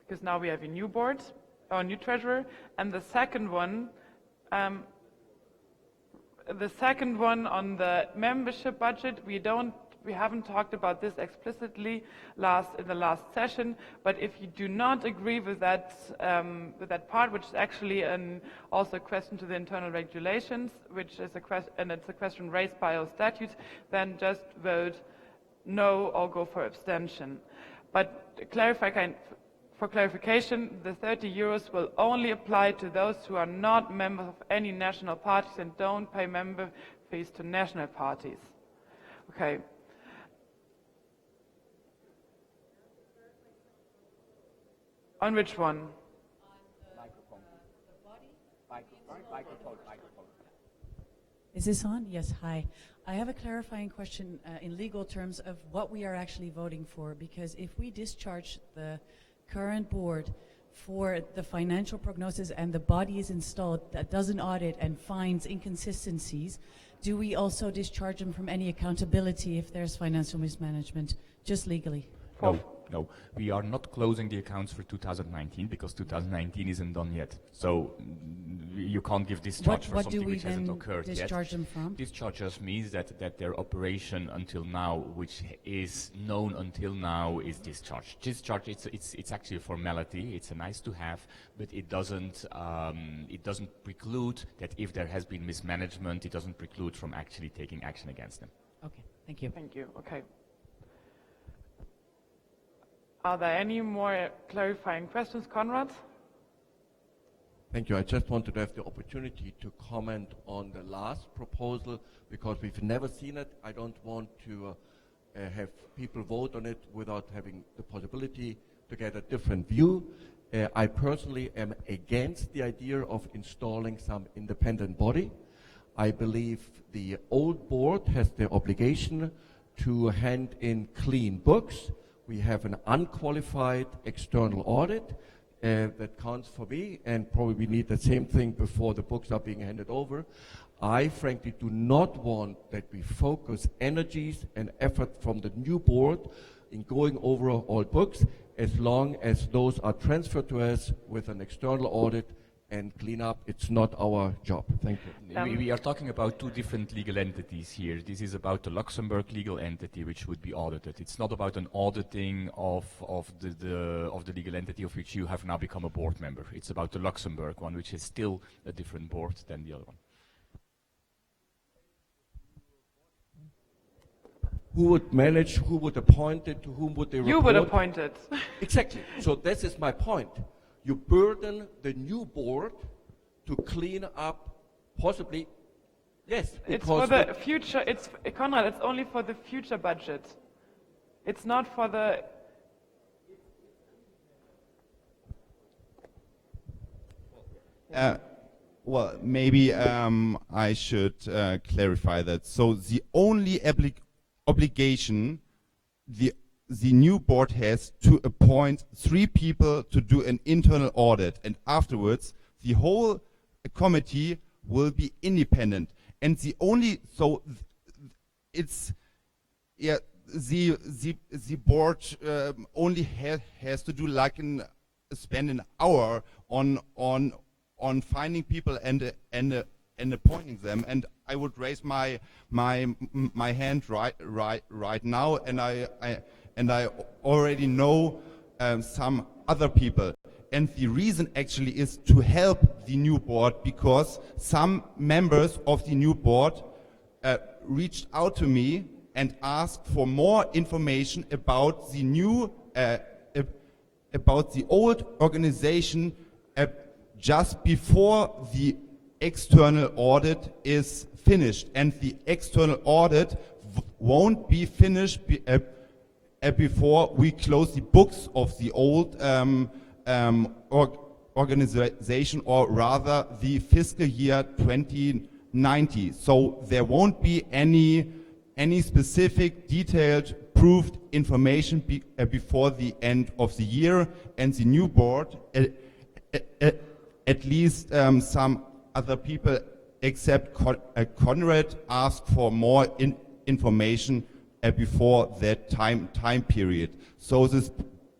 because now we have a new board, or a new treasurer. And the second one on the membership budget, we haven't talked about this explicitly in the last session, but if you do not agree with that part, which is actually also a question to the internal regulations, which is and it's a question raised by our statute, then just vote no or go for abstention. But for clarification, the 30 euros will only apply to those who are not members of any national parties and don't pay member fees to national parties. Okay. On which one? Is this on? Yes, hi. I have a clarifying question in legal terms of what we are actually voting for, because if we discharge the current board for the financial prognosis and the body is installed that doesn't audit and finds inconsistencies, do we also discharge them from any accountability if there's financial mismanagement, just legally? No, we are not closing the accounts for 2019 because 2019 isn't done yet. So you can't give discharge for something which hasn't occurred yet. Discharge them from? Discharge just means that their operation until now, which is known until now, is discharged. Discharge, it's actually a formality. It's a nice to have, but it doesn't preclude that if there has been mismanagement, it doesn't preclude from actually taking action against them. Okay, thank you. Thank you. Okay. Are there any more clarifying questions, Konrad? Thank you. I just wanted to have the opportunity to comment on the last proposal because we've never seen it. I don't want to have people vote on it without having the possibility to get a different view. I personally am against the idea of installing some independent body. I believe the old board has the obligation to hand in clean books. We have an unqualified external audit that counts for me, and probably we need the same thing before the books are being handed over. I frankly do not want that we focus energies and effort from the new board in going over all books as long as those are transferred to us with an external audit and clean up. It's not our job. Thank you. We are talking about two different legal entities here. This is about the Luxembourg legal entity, which would be audited. It's not about an auditing of the legal entity of which you have now become a board member. It's about the Luxembourg one, which is still a different board than the other one. Who would manage, who would appoint it, to whom would they report? You would appoint it. Exactly. So this is my point. You burden the new board to clean up, possibly, yes. It's for the future, Konrad, it's only for the future budget. It's not for the... Well, maybe I should clarify that. So the only obligation the new board has to appoint 3 people to do an internal audit, and afterwards the whole committee will be independent. And the only the board only has to do like spend an hour on finding people and appointing them. And I would raise my hand right now, and I already know some other people. And the reason actually is to help the new board, because some members of the new board reached out to me and asked for more information about the new, about the old organization just before the external audit is finished. And the external audit won't be finished before we close the books of the old organization, or rather the fiscal year 2090. So there won't be any specific detailed proved information before the end of the year, and the new board, at least some other people except Conrad, asked for more information before that time period. So this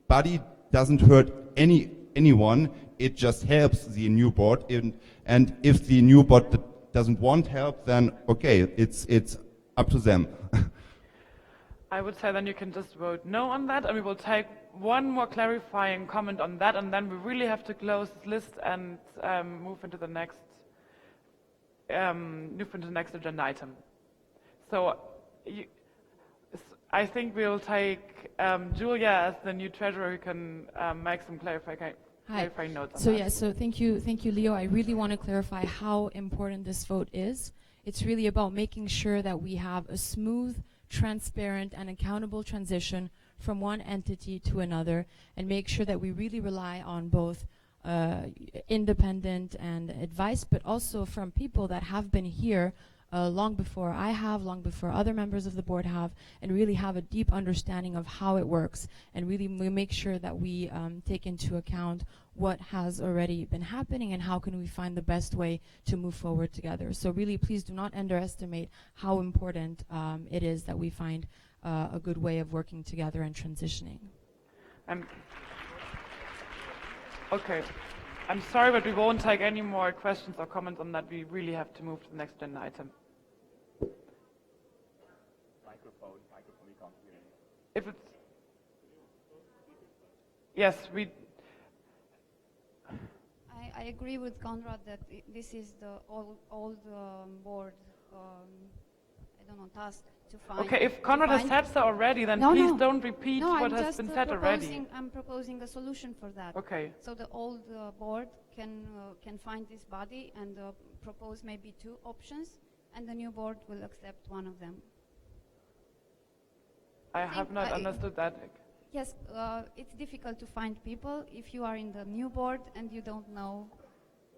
body doesn't hurt anyone, it just helps the new board, and if the new board doesn't want help, then okay, it's up to them. I would say then you can just vote no on that, and we will take one more clarifying comment on that, and then we really have to close this list and move into the next agenda item. So I think we'll take Julia as the new treasurer, who can make some clarifying notes on So that. yeah, so thank you, Leo. I really want to clarify how important this vote is. It's really about making sure that we have a smooth, transparent, and accountable transition from one entity to another, and make sure that we really rely on both independent and advice, but also from people that have been here long before I have, long before other members of the board have, and really have a deep understanding of how it works, and really we make sure that we take into account what has already been happening and how can we find the best way to move forward together. So really, please do not underestimate how important it is that we find a good way of working together and transitioning. Okay, I'm sorry, but we won't take any more questions or comments on that. We really have to move to the next agenda item. Microphone, we can't hear you. If it's... Yes, we... I agree with Conrad that this is the old board, I don't know, task to find... Okay, if Conrad has said so already, then please don't repeat what has been said already. I'm proposing a solution for that. Okay. So the old board can find this body and propose maybe 2 options, and the new board will accept one of them. I have not understood that. Yes, it's difficult to find people if you are in the new board and you don't know.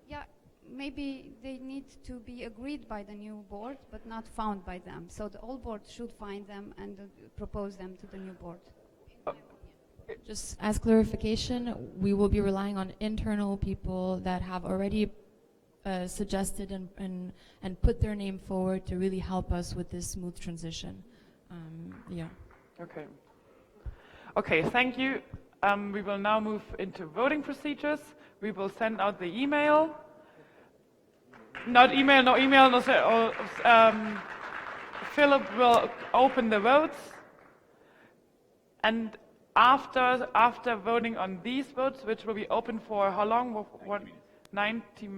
Yeah, maybe they need to be agreed by the new board, but not found by them. So the old board should find them and propose them to the new board. Just as clarification, we will be relying on internal people that have already suggested and put their name forward to really help us with this smooth transition. Yeah. Okay. Okay, thank you. We will now move into voting procedures. We will send out the email. No email. Philip will open the votes. And after voting on these votes, which will be open for how long? 90.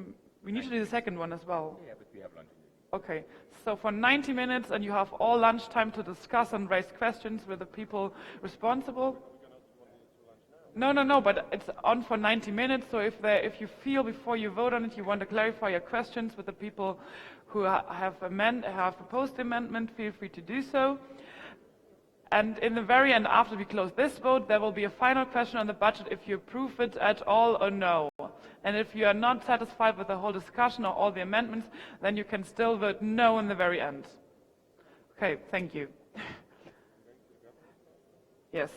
We need to do the second one as well. Yeah, but we have lunch. Okay, so for 90 minutes, and you have all lunchtime to discuss and raise questions with the people responsible. No, but it's on for 90 minutes, so if you feel before you vote on it you want to clarify your questions with the people who have proposed the amendment, feel free to do so. And in the very end, after we close this vote, there will be a final question on the budget if you approve it at all or no. And if you are not satisfied with the whole discussion or all the amendments, then you can still vote no in the very end. Okay, thank you. Yes.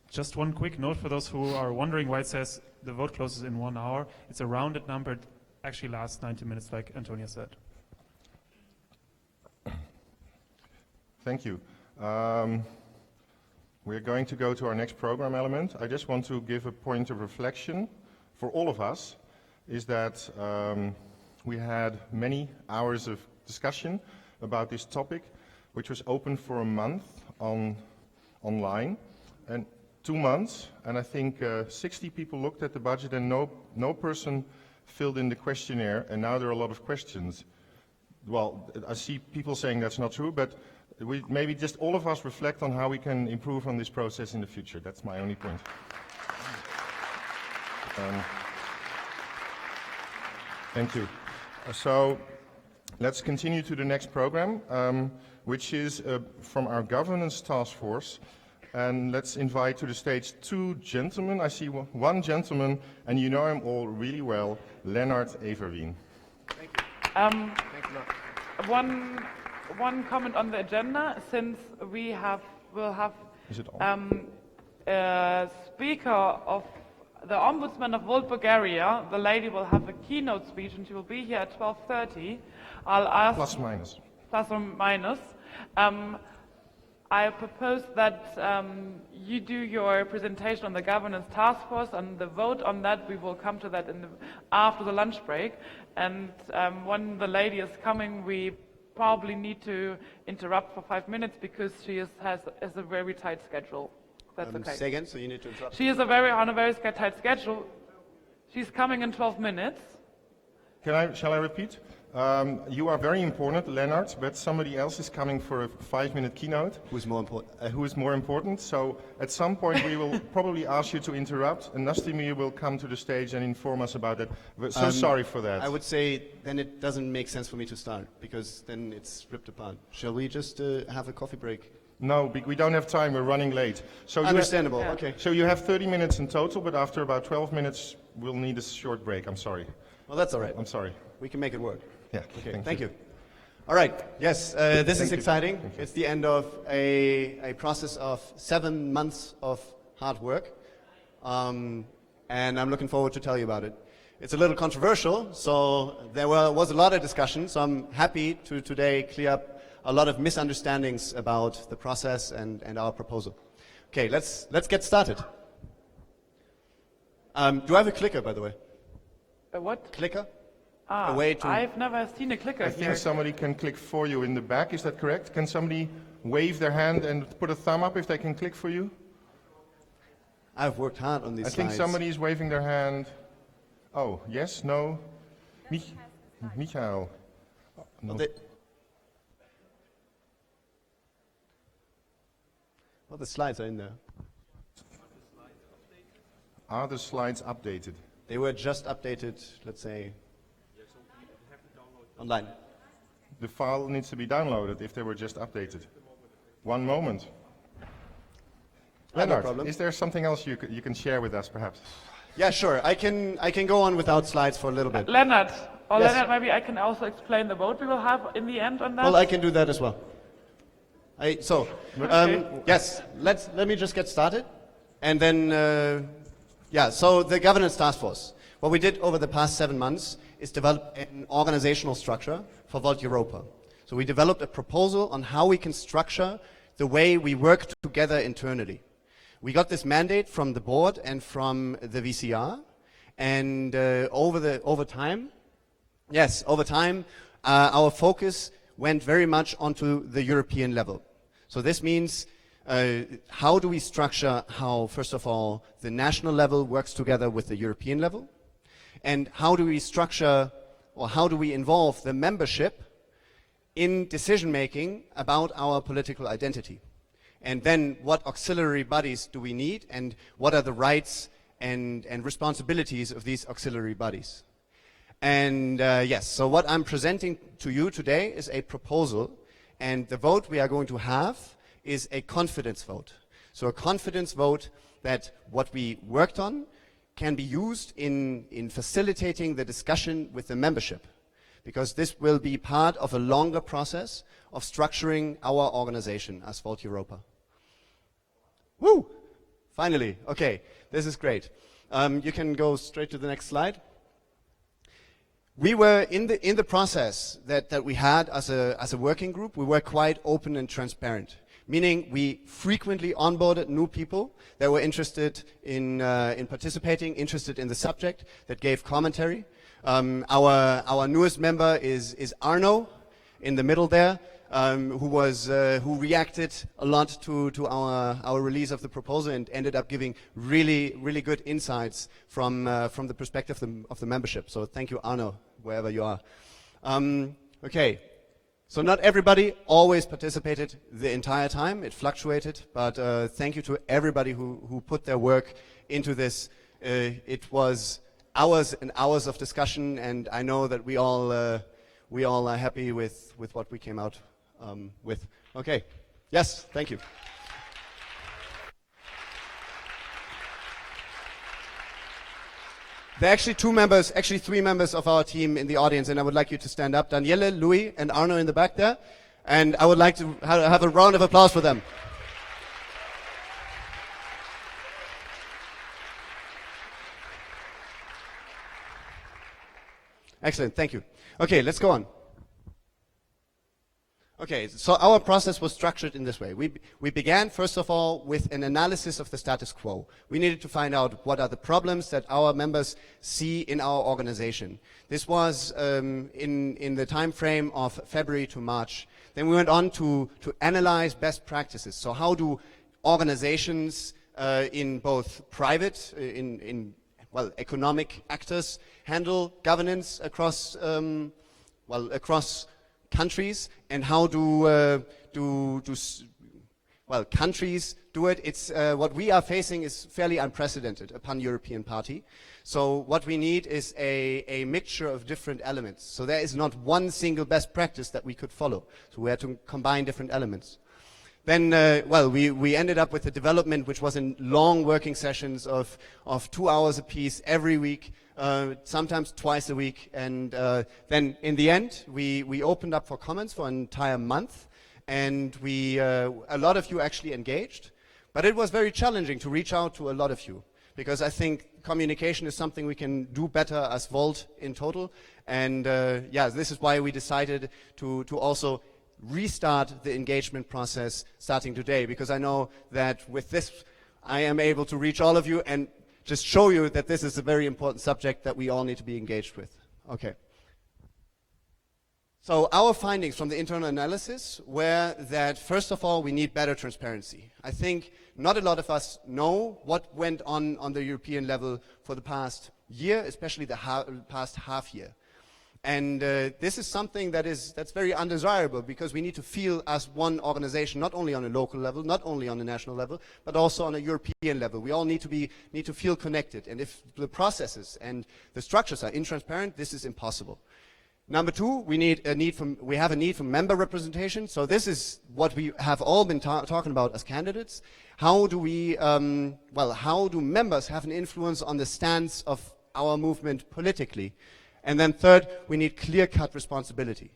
Just one quick note for those who are wondering why it says the vote closes in 1 hour. It's a rounded number. It actually lasts 90 minutes, like Antonia said. Thank you. We're going to go to our next program element. I just want to give a point of reflection for all of us, is that we had many hours of discussion about this topic, which was open for a month online, and 2 months, and I think 60 people looked at the budget, and no person filled in the questionnaire, and now there are a lot of questions. Well, I see people saying that's not true, but maybe just all of us reflect on how we can improve on this process in the future. That's my only point. Thank you. So Let's continue to the next program, which is from our governance task force. And let's invite to the stage two gentlemen. I see one gentleman, and you know him all really well, Lennart Everveen. Thank you. One comment on the agenda, since we'll have a speaker of the Ombudsman of Bulgaria. The lady will have a keynote speech, and she will be here at 12:30. I'll ask plus or minus. I propose that you do your presentation on the governance task force, and the vote on that, we will come to that after the lunch break. And when the lady is coming, we probably need to interrupt for 5 minutes because she has a very tight schedule. That's okay. Say again, so you need to interrupt. She is on a very tight schedule. She's coming in 12 minutes. Shall I repeat? You are very important, Lennart, but somebody else is coming for a 5-minute keynote. Who is more important? Who is more important? So at some point we will probably ask you to interrupt, and Nastimir will come to the stage and inform us about it. So sorry for that. I would say then it doesn't make sense for me to start, because then it's ripped apart. Shall we just have a coffee break? No, we don't have time. We're running late. So understandable. Okay. So you have 30 minutes in total, but after about 12 minutes, we'll need a short break. I'm sorry. Well, that's all right. I'm sorry. We can make it work. Yeah. Okay. Thank you. All right. Yes, this is exciting. It's the end of a process of 7 months of hard work, and I'm looking forward to tell you about it. It's a little controversial, so there was a lot of discussion. So I'm happy to today clear up a lot of misunderstandings about the process and our proposal. Okay, let's get started. Do I have a clicker, by the way? A what? Clicker? Ah, a way to... I've never seen a clicker I think somebody can click for you in the back. Is that correct? Can somebody wave their hand and put a thumb up if they can click for you? I've worked hard on these slides. I think somebody is waving their hand. Oh, yes, no? Michael. No. Well, the slides are in there. Are the slides updated? They were just updated, let's say, online. The file needs to be downloaded if they were just updated. One moment. Lennart, no is there something else you can share with us, perhaps? Yeah, sure. I can go on without slides for a little bit. Lennart, yes. Lennart, maybe I can also explain the vote we will have in the end on that. Well, I can do that as well. Yes, let me just get started, and then so the governance task force. What we did over the past 7 months is develop an organizational structure for Volt Europa. So we developed a proposal on how we can structure the way we work together internally. We got this mandate from the board and from the VCR, and over time, our focus went very much onto the European level. So this means how do we structure how, first of all, the national level works together with the European level, and how do we structure or how do we involve the membership in decision making about our political identity. And then what auxiliary bodies do we need, and what are the rights and responsibilities of these auxiliary bodies. And so what I'm presenting to you today is a proposal, and the vote we are going to have is a confidence vote. So a confidence vote that what we worked on can be used in facilitating the discussion with the membership, because this will be part of a longer process of structuring our organization as Volt Europa. Woo! Finally, okay, this is great. You can go straight to the next slide. We were in the process that we had as a working group. We were quite open and transparent, meaning we frequently onboarded new people that were interested in participating, interested in the subject, that gave commentary. Our newest member is Arno, in the middle there, who reacted a lot to our release of the proposal and ended up giving really good insights from the perspective of the membership. So thank you, Arno, wherever you are. Okay, so not everybody always participated the entire time. It fluctuated, but thank you to everybody who put their work into this. It was hours and hours of discussion, and I know that we all we all are happy with what we came out with. Okay. Yes, thank you. There are actually three members of our team in the audience, and I would like you to stand up. Daniele, Louis, and Arno in the back there. And I would like to have a round of applause for them. Excellent, thank you. Okay, let's go on. Okay, so our process was structured in this way. We began, first of all, with an analysis of the status quo. We needed to find out what are the problems that our members see in our organization. This was in the time frame of February to March. Then we went on to analyze best practices. So how do organizations in both private, economic actors handle governance across countries, and how do countries do it? It's what we are facing is fairly unprecedented, a pan-European party. So what we need is a mixture of different elements. So there is not one single best practice that we could follow. So we had to combine different elements. Then, we ended up with a development which was in long working sessions of 2 hours apiece every week, sometimes twice a week. And then in the end, we opened up for comments for an entire month. And a lot of you actually engaged. But it was very challenging to reach out to a lot of you, because I think communication is something we can do better as Volt in total. And this is why we decided to also restart the engagement process starting today, because I know that with this I am able to reach all of you and just show you that this is a very important subject that we all need to be engaged with. Okay. So our findings from the internal analysis were that, first of all, we need better transparency. I think not a lot of us know what went on the European level for the past year, especially the past half year. And this is something that's very undesirable, because we need to feel as one organization, not only on a local level, not only on a national level, but also on a European level. We all need to feel connected. And if the processes and the structures are intransparent, this is impossible. Number two, we have a need for member representation. So this is what we have all been talking about as candidates. How do how do members have an influence on the stance of our movement politically? And then third, we need clear-cut responsibility.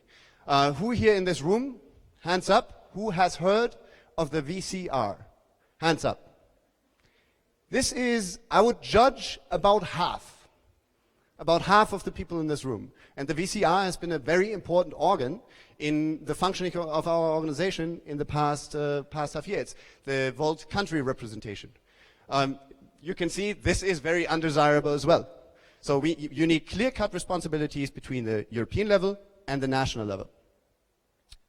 Who here in this room, hands up, who has heard of the VCR? Hands up. This is, I would judge, about half of the people in this room. And the VCR has been a very important organ in the functioning of our organization in the past half year. It's the Volt country representation. You can see this is very undesirable as well. So you need clear-cut responsibilities between the European level and the national level.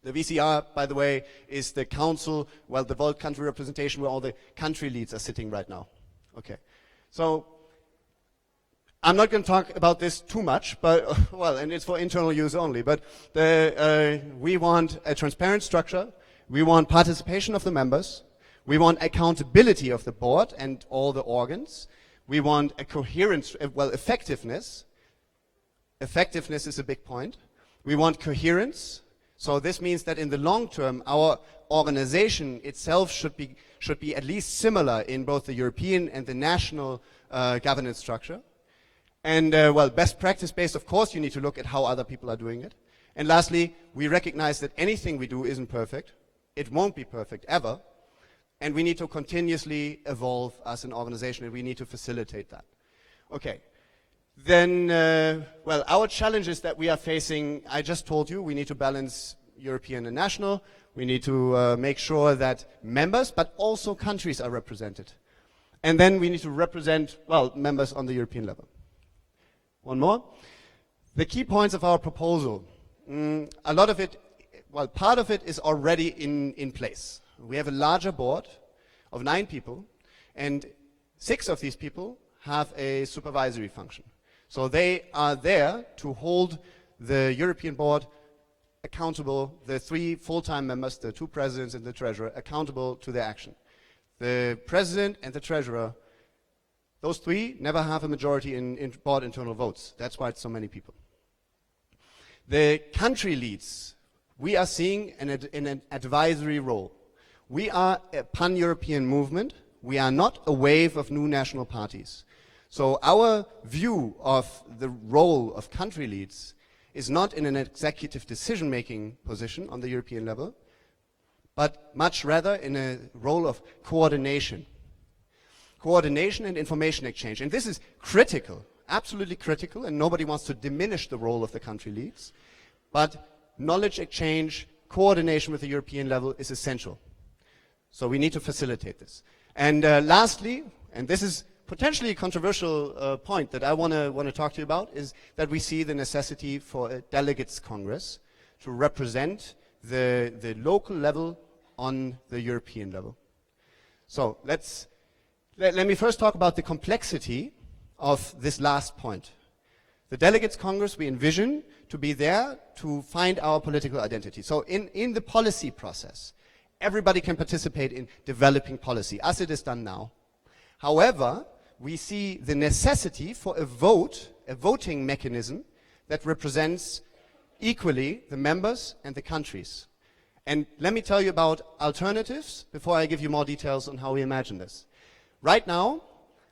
The VCR, by the way, is the council, the Volt country representation, where all the country leads are sitting right now. Okay. So I'm not going to talk about this too much, but and it's for internal use only. But we want a transparent structure. We want participation of the members. We want accountability of the board and all the organs. We want a coherence, effectiveness. Effectiveness is a big point. We want coherence. So this means that in the long term, our organization itself should be at least similar in both the European and the national governance structure. And best practice based, of course, you need to look at how other people are doing it. And lastly, we recognize that anything we do isn't perfect. It won't be perfect ever. And we need to continuously evolve as an organization, and we need to facilitate that. Okay. Then, our challenges that we are facing, I just told you, we need to balance European and national. We need to make sure that members, but also countries are represented. And then we need to represent, members on the European level. One more. The key points of our proposal. A lot of it, part of it is already in place. We have a larger board of 9 people, and 6 of these people have a supervisory function. So they are there to hold the European board accountable, the 3 full-time members, the 2 presidents and the treasurer, accountable to their action. The president and the treasurer, those 3 never have a majority in board internal votes. That's why it's so many people. The country leads, we are seeing an advisory role. We are a pan-European movement. We are not a wave of new national parties. So our view of the role of country leads is not in an executive decision-making position on the European level, but much rather in a role of coordination. Coordination and information exchange. And this is critical, absolutely critical, and nobody wants to diminish the role of the country leads. But knowledge exchange, coordination with the European level is essential. So we need to facilitate this. And lastly, and this is potentially a controversial point that I want to talk to you about, is that we see the necessity for a delegates congress to represent the local level on the European level. So let me first talk about the complexity of this last point. The delegates congress we envision to be there to find our political identity. So in the policy process, everybody can participate in developing policy, as it is done now. However, we see the necessity for a voting mechanism that represents equally the members and the countries. And let me tell you about alternatives before I give you more details on how we imagine this. Right now,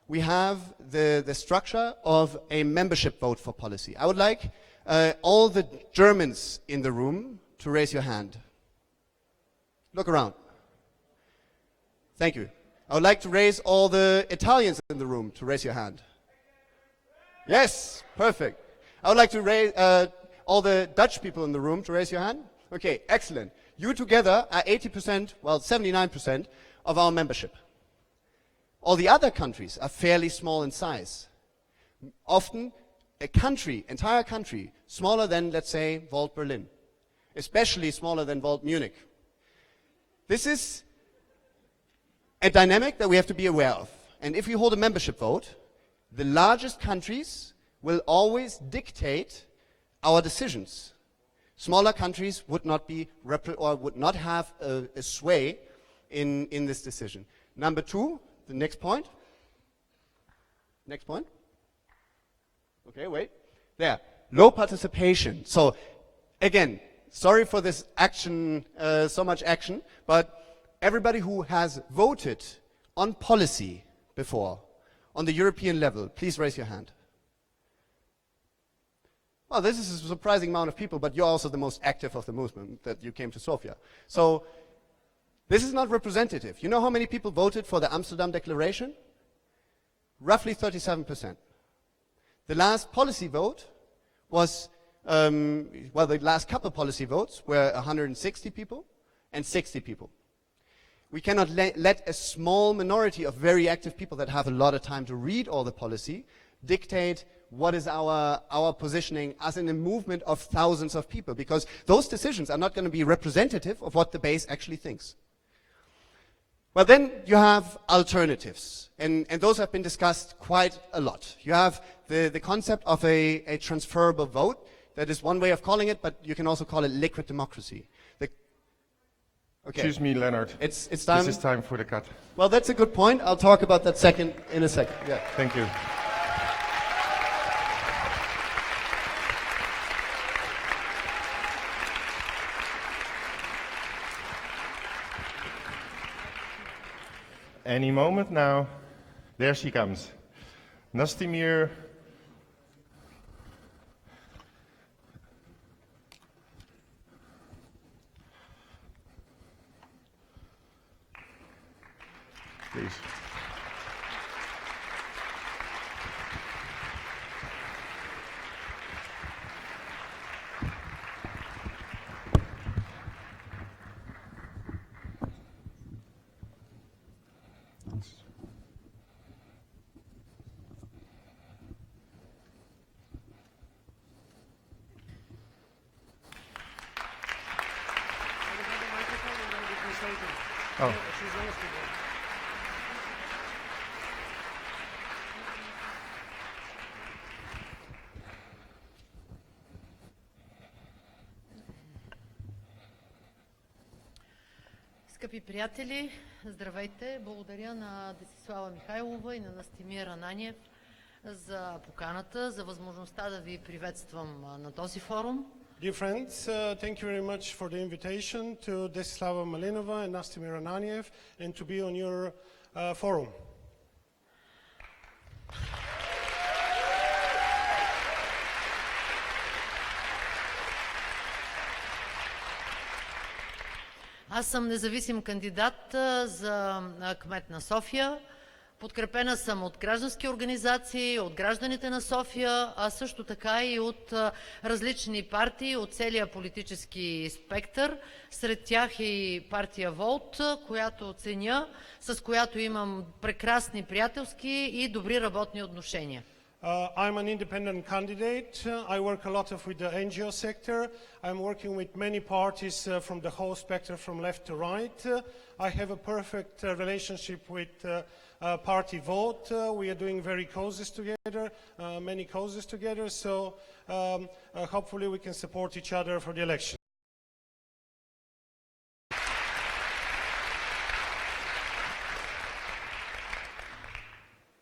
we have the structure of a membership vote for policy. I would like all the Germans in the room to raise your hand. Look around. Thank you. I would like to raise all the Italians in the room to raise your hand. Yes, perfect. I would like to raise all the Dutch people in the room to raise your hand. Okay, excellent. You together are 80%, well, 79% of our membership. All the other countries are fairly small in size. Often a country, entire country, smaller than, let's say, Volt Berlin, especially smaller than Volt Munich. This is a dynamic that we have to be aware of. And if we hold a membership vote, the largest countries will always dictate our decisions. Smaller countries would not be would not have a sway in this decision. Number two, the next point. Next point. Okay, wait. There. Low participation. So, again, sorry for this action, so much action, but everybody who has voted on policy before, on the European level, please raise your hand. Well, this is a surprising amount of people, but you're also the most active of the movement that you came to Sofia. So, this is not representative. You know how many people voted for the Amsterdam Declaration? Roughly 37%. The last policy vote was, well, the last couple policy votes were 160 people and 60 people. We cannot let a small minority of very active people that have a lot of time to read all the policy dictate what is our positioning as in a movement of thousands of people, because those decisions are not going to be representative of what the base actually thinks. Well, then you have alternatives, and those have been discussed quite a lot. You have the concept of a transferable vote. That is one way of calling it, but you can also call it liquid democracy. Okay. Excuse me, Leonard. It's time. This is time for the cut. Well, that's a good point. I'll talk about that in a second. Yeah. Thank you. Any moment now. There she comes. Nastimir. Please. Oh. Скъпи приятели, здравейте! Благодаря на Десислава Михайлова и на Настимир Ананиев за поканата, за възможността да ви приветствам на този форум. Dear friends, thank you very much for the invitation to Desislava Malinova and Nastimir Ananiev and to be on your forum. Аз съм независим кандидат за кмет на София. Подкрепена съм от граждански организации, от гражданите на София, а също така и от различни партии, от целия политически спектър. Сред тях е и партия ВОЛТ, която ценя, с която имам прекрасни приятелски и добри работни отношения. I'm an independent candidate. I work a lot with the NGO sector. I'm working with many parties from the whole spectrum from left to right. I have a perfect relationship with party Vote. We are doing very causes together, many causes together, so hopefully we can support each other for the election.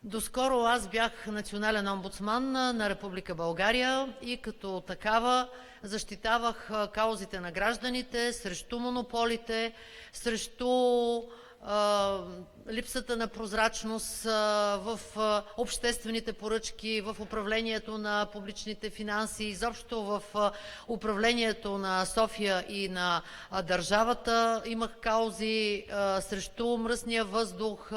Доскоро аз бях национален омбудсман на Република България и като такава защитавах каузите на гражданите срещу монополите, срещу липсата на прозрачност в обществените поръчки, в управлението на публичните финанси, изобщо в управлението на София и на държавата. Имах каузи срещу мръсния въздух,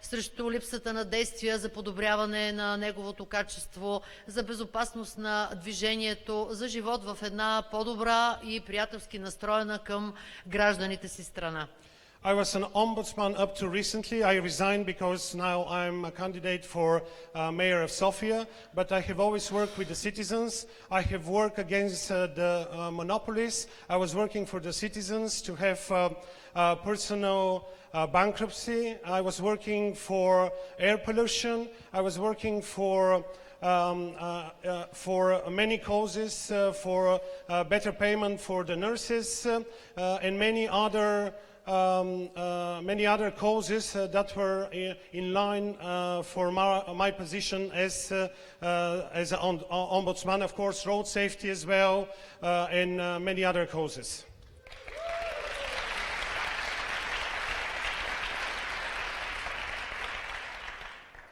срещу липсата на действия за подобряване на неговото качество, за безопасност на движението, за живот в една по-добра и приятелски настроена към гражданите си страна. I was an ombudsman up to recently. I resigned because now I'm a candidate for mayor of Sofia, but I have always worked with the citizens. I have worked against the monopolies. I was working for the citizens to have personal bankruptcy. I was working for air pollution. I was working for many causes, for better payment for the nurses, and many other causes that were in line for my position as an ombudsman. Of course, road safety as well, and many other causes.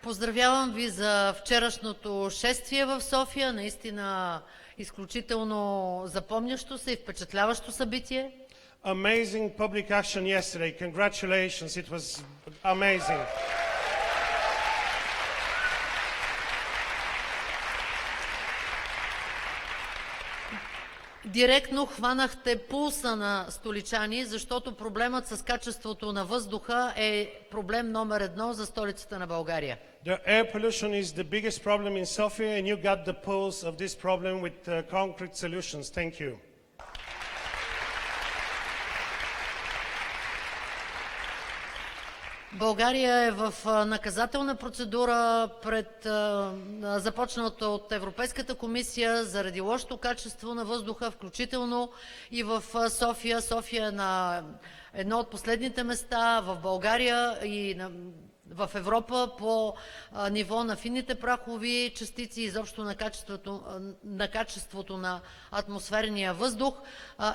Поздравявам ви за вчерашното шествие в София. Наистина изключително запомнящо се и впечатляващо събитие. Amazing public action yesterday. Congratulations. It was amazing. Директно хванахте пулса на столичани, защото проблемът с качеството на въздуха е проблем номер 1 за столицата на България. The air pollution is the biggest problem in Sofia, and you got the pulse of this problem with concrete solutions. Thank you. България е в наказателна процедура пред започната от Европейската комисия заради лошото качество на въздуха, включително и в София. София е на едно от последните места в България и в Европа по ниво на финните прахови частици, изобщо на качеството на атмосферния въздух.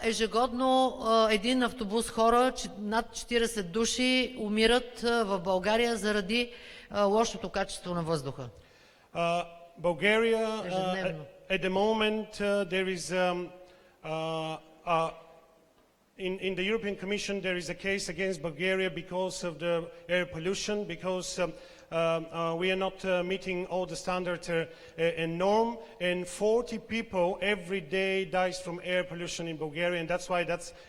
Ежегодно един автобус хора, над 40 души, умират в България заради лошото качество на въздуха. Bulgaria, at the moment, there is in the European Commission, there is a case against Bulgaria because of the air pollution, because we are not meeting all the standards and norm, and 40 people every day dies from air pollution in Bulgaria, and that's why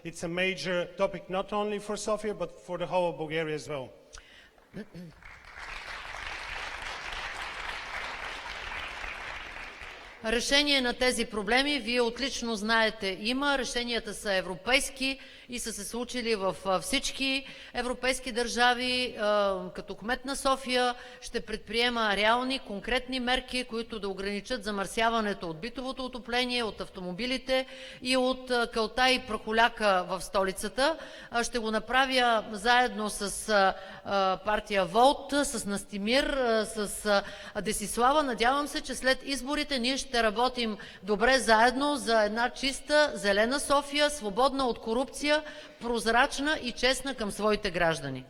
it's a major topic not only for Sofia, but for the whole of Bulgaria as well. Решение на тези проблеми, вие отлично знаете, има. Решенията са европейски и са се случили в всички европейски държави. Като кмет на София ще предприема реални, конкретни мерки, които да ограничат замърсяването от битовото отопление, от автомобилите и от калта и прахоляка в столицата. Ще го направя заедно с партия ВОЛТ, с Настимир, с Десислава. Надявам се, че след изборите ние ще ще работим добре заедно за една чиста, зелена София, свободна от корупция, прозрачна и честна към своите граждани.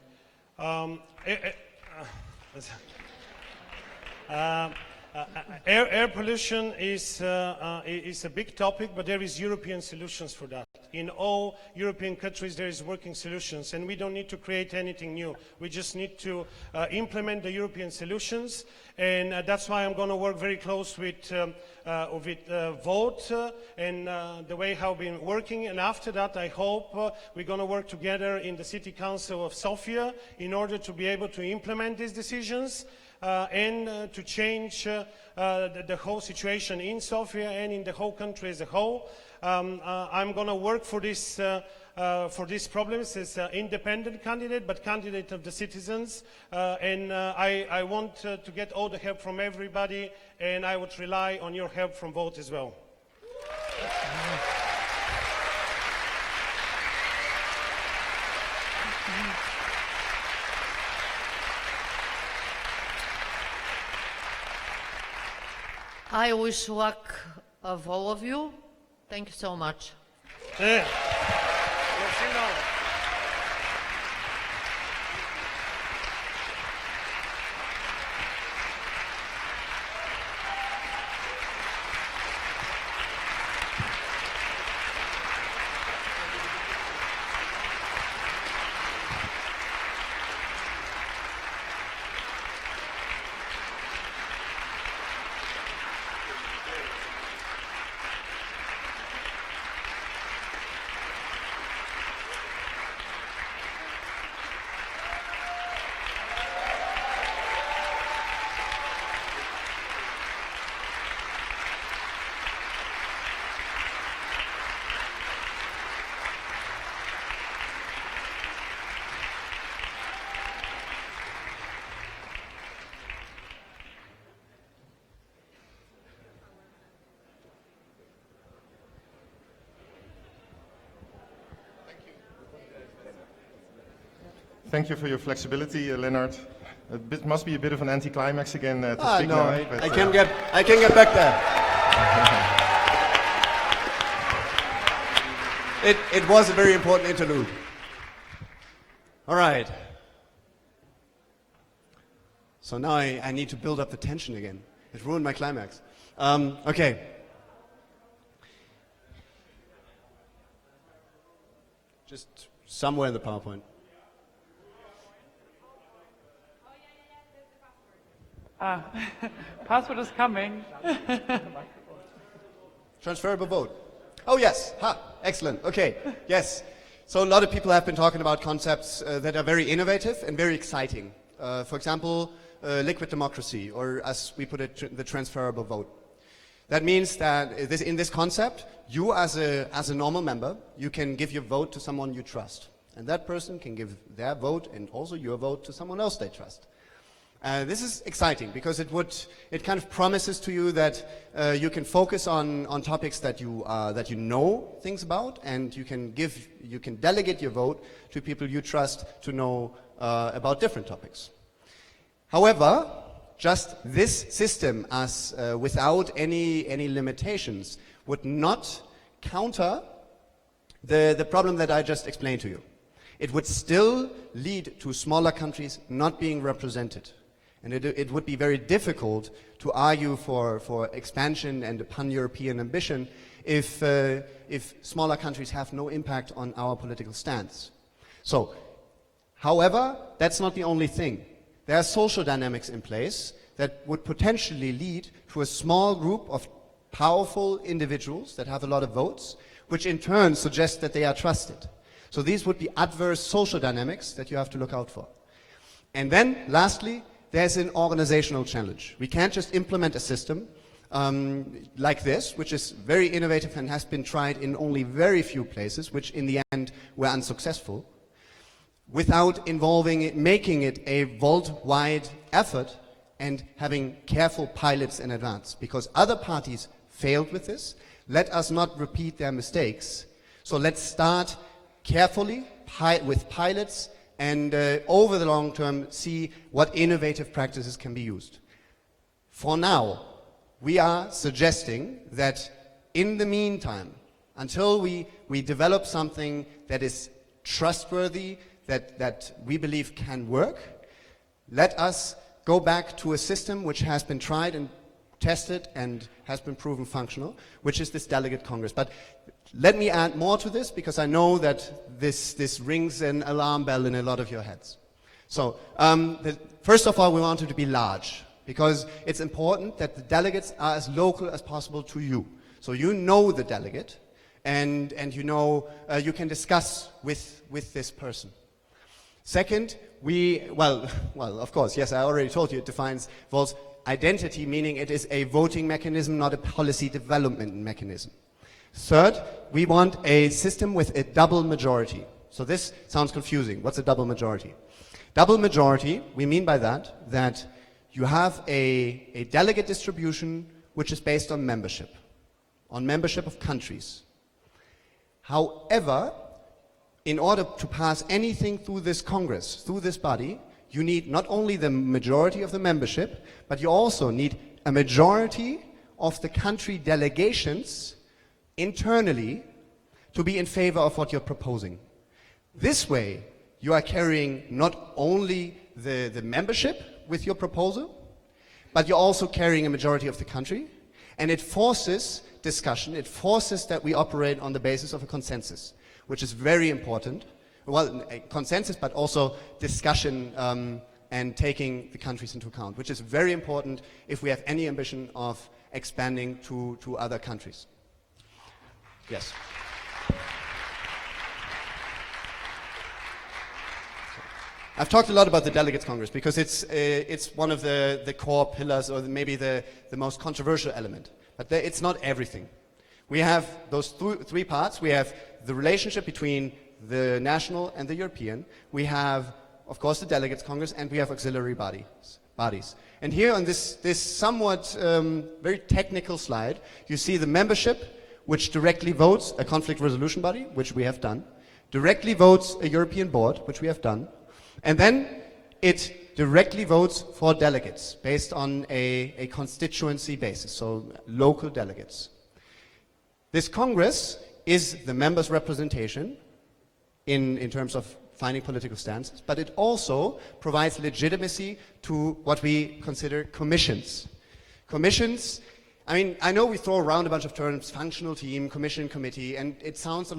Air pollution is a big topic, but there is European solutions for that. In all European countries there is working solutions, and we don't need to create anything new. We just need to implement the European solutions, and that's why I'm going to work very close with Vote and the way how we've been working. And after that, I hope we're going to work together in the City Council of Sofia in order to be able to implement these decisions. And to change the whole situation in Sofia and in the whole country as a whole. I'm going to work for these problems as an independent candidate, but candidate of the citizens. And I want to get all the help from everybody, and I would rely on your help from Vote as well. I wish luck of all of you. Thank you so much. Thank you for your flexibility, Lennart. It must be a bit of an anticlimax again to speak no, now. I can get back there. It was a very important interlude. All right. So now I need to build up the tension again. It ruined my climax. Okay. Just somewhere in the PowerPoint. Password is coming. Transferable vote. Oh yes, excellent, okay, yes. So a lot of people have been talking about concepts that are very innovative and very exciting. For example, liquid democracy, or as we put it, the transferable vote. That means that in this concept, you as a normal member, you can give your vote to someone you trust. And that person can give their vote and also your vote to someone else they trust. This is exciting because it kind of promises to you that you can focus on topics that you know things about, and you can delegate your vote to people you trust to know about different topics. However, just this system, as without any limitations, would not counter the problem that I just explained to you. It would still lead to smaller countries not being represented. And it would be very difficult to argue for expansion and a pan-European ambition if smaller countries have no impact on our political stance. So, however, that's not the only thing. There are social dynamics in place that would potentially lead to a small group of powerful individuals that have a lot of votes, which in turn suggest that they are trusted. So these would be adverse social dynamics that you have to look out for. And then, lastly, there's an organizational challenge. We can't just implement a system like this, which is very innovative and has been tried in only very few places, which in the end were unsuccessful, without making it a worldwide effort and having careful pilots in advance. Because other parties failed with this. Let us not repeat their mistakes. So let's start carefully with pilots and over the long term see what innovative practices can be used. For now, we are suggesting that in the meantime, until we develop something that is trustworthy, that we believe can work, let us go back to a system which has been tried and tested and has been proven functional, which is this delegate Congress. But let me add more to this, because I know that this rings an alarm bell in a lot of your heads. So, first of all, we want it to be large, because it's important that the delegates are as local as possible to you. So you know the delegate, and you know you can discuss with this person. Second, of course, yes, I already told you, it defines Volt's identity, meaning it is a voting mechanism, not a policy development mechanism. Third, we want a system with a double majority. So this sounds confusing. What's a double majority? Double majority, we mean by that you have a delegate distribution which is based on membership of countries. However, in order to pass anything through this Congress, through this body, you need not only the majority of the membership, but you also need a majority of the country delegations internally to be in favor of what you're proposing. This way, you are carrying not only the membership with your proposal, but you're also carrying a majority of the country, and it forces discussion, it forces that we operate on the basis of a consensus, which is very important. Well, a consensus, but also discussion and taking the countries into account, which is very important if we have any ambition of expanding to other countries. Yes. I've talked a lot about the Delegates Congress because it's one of the core pillars, or maybe the most controversial element. But it's not everything. We have those three parts. We have the relationship between the national and the European. We have, of course, the Delegates Congress, and we have auxiliary bodies. And here on this somewhat very technical slide, you see the membership, which directly votes a conflict resolution body, which we have done, directly votes a European board, which we have done, and then it directly votes for delegates based on a constituency basis, so local delegates. This Congress is the members' representation in terms of finding political stances, but it also provides legitimacy to what we consider commissions. Commissions, I mean, I know we throw around a bunch of terms, functional team, commission, committee, and it sounds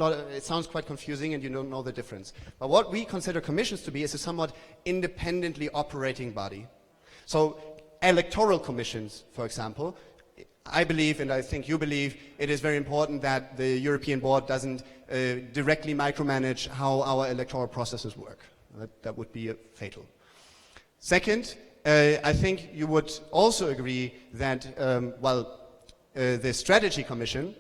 quite confusing and you don't know the difference. But what we consider commissions to be is a somewhat independently operating body. So electoral commissions, for example, I believe, and I think you believe, it is very important that the European board doesn't directly micromanage how our electoral processes work. That would be fatal. Second, I think you would also agree that, the Strategy Commission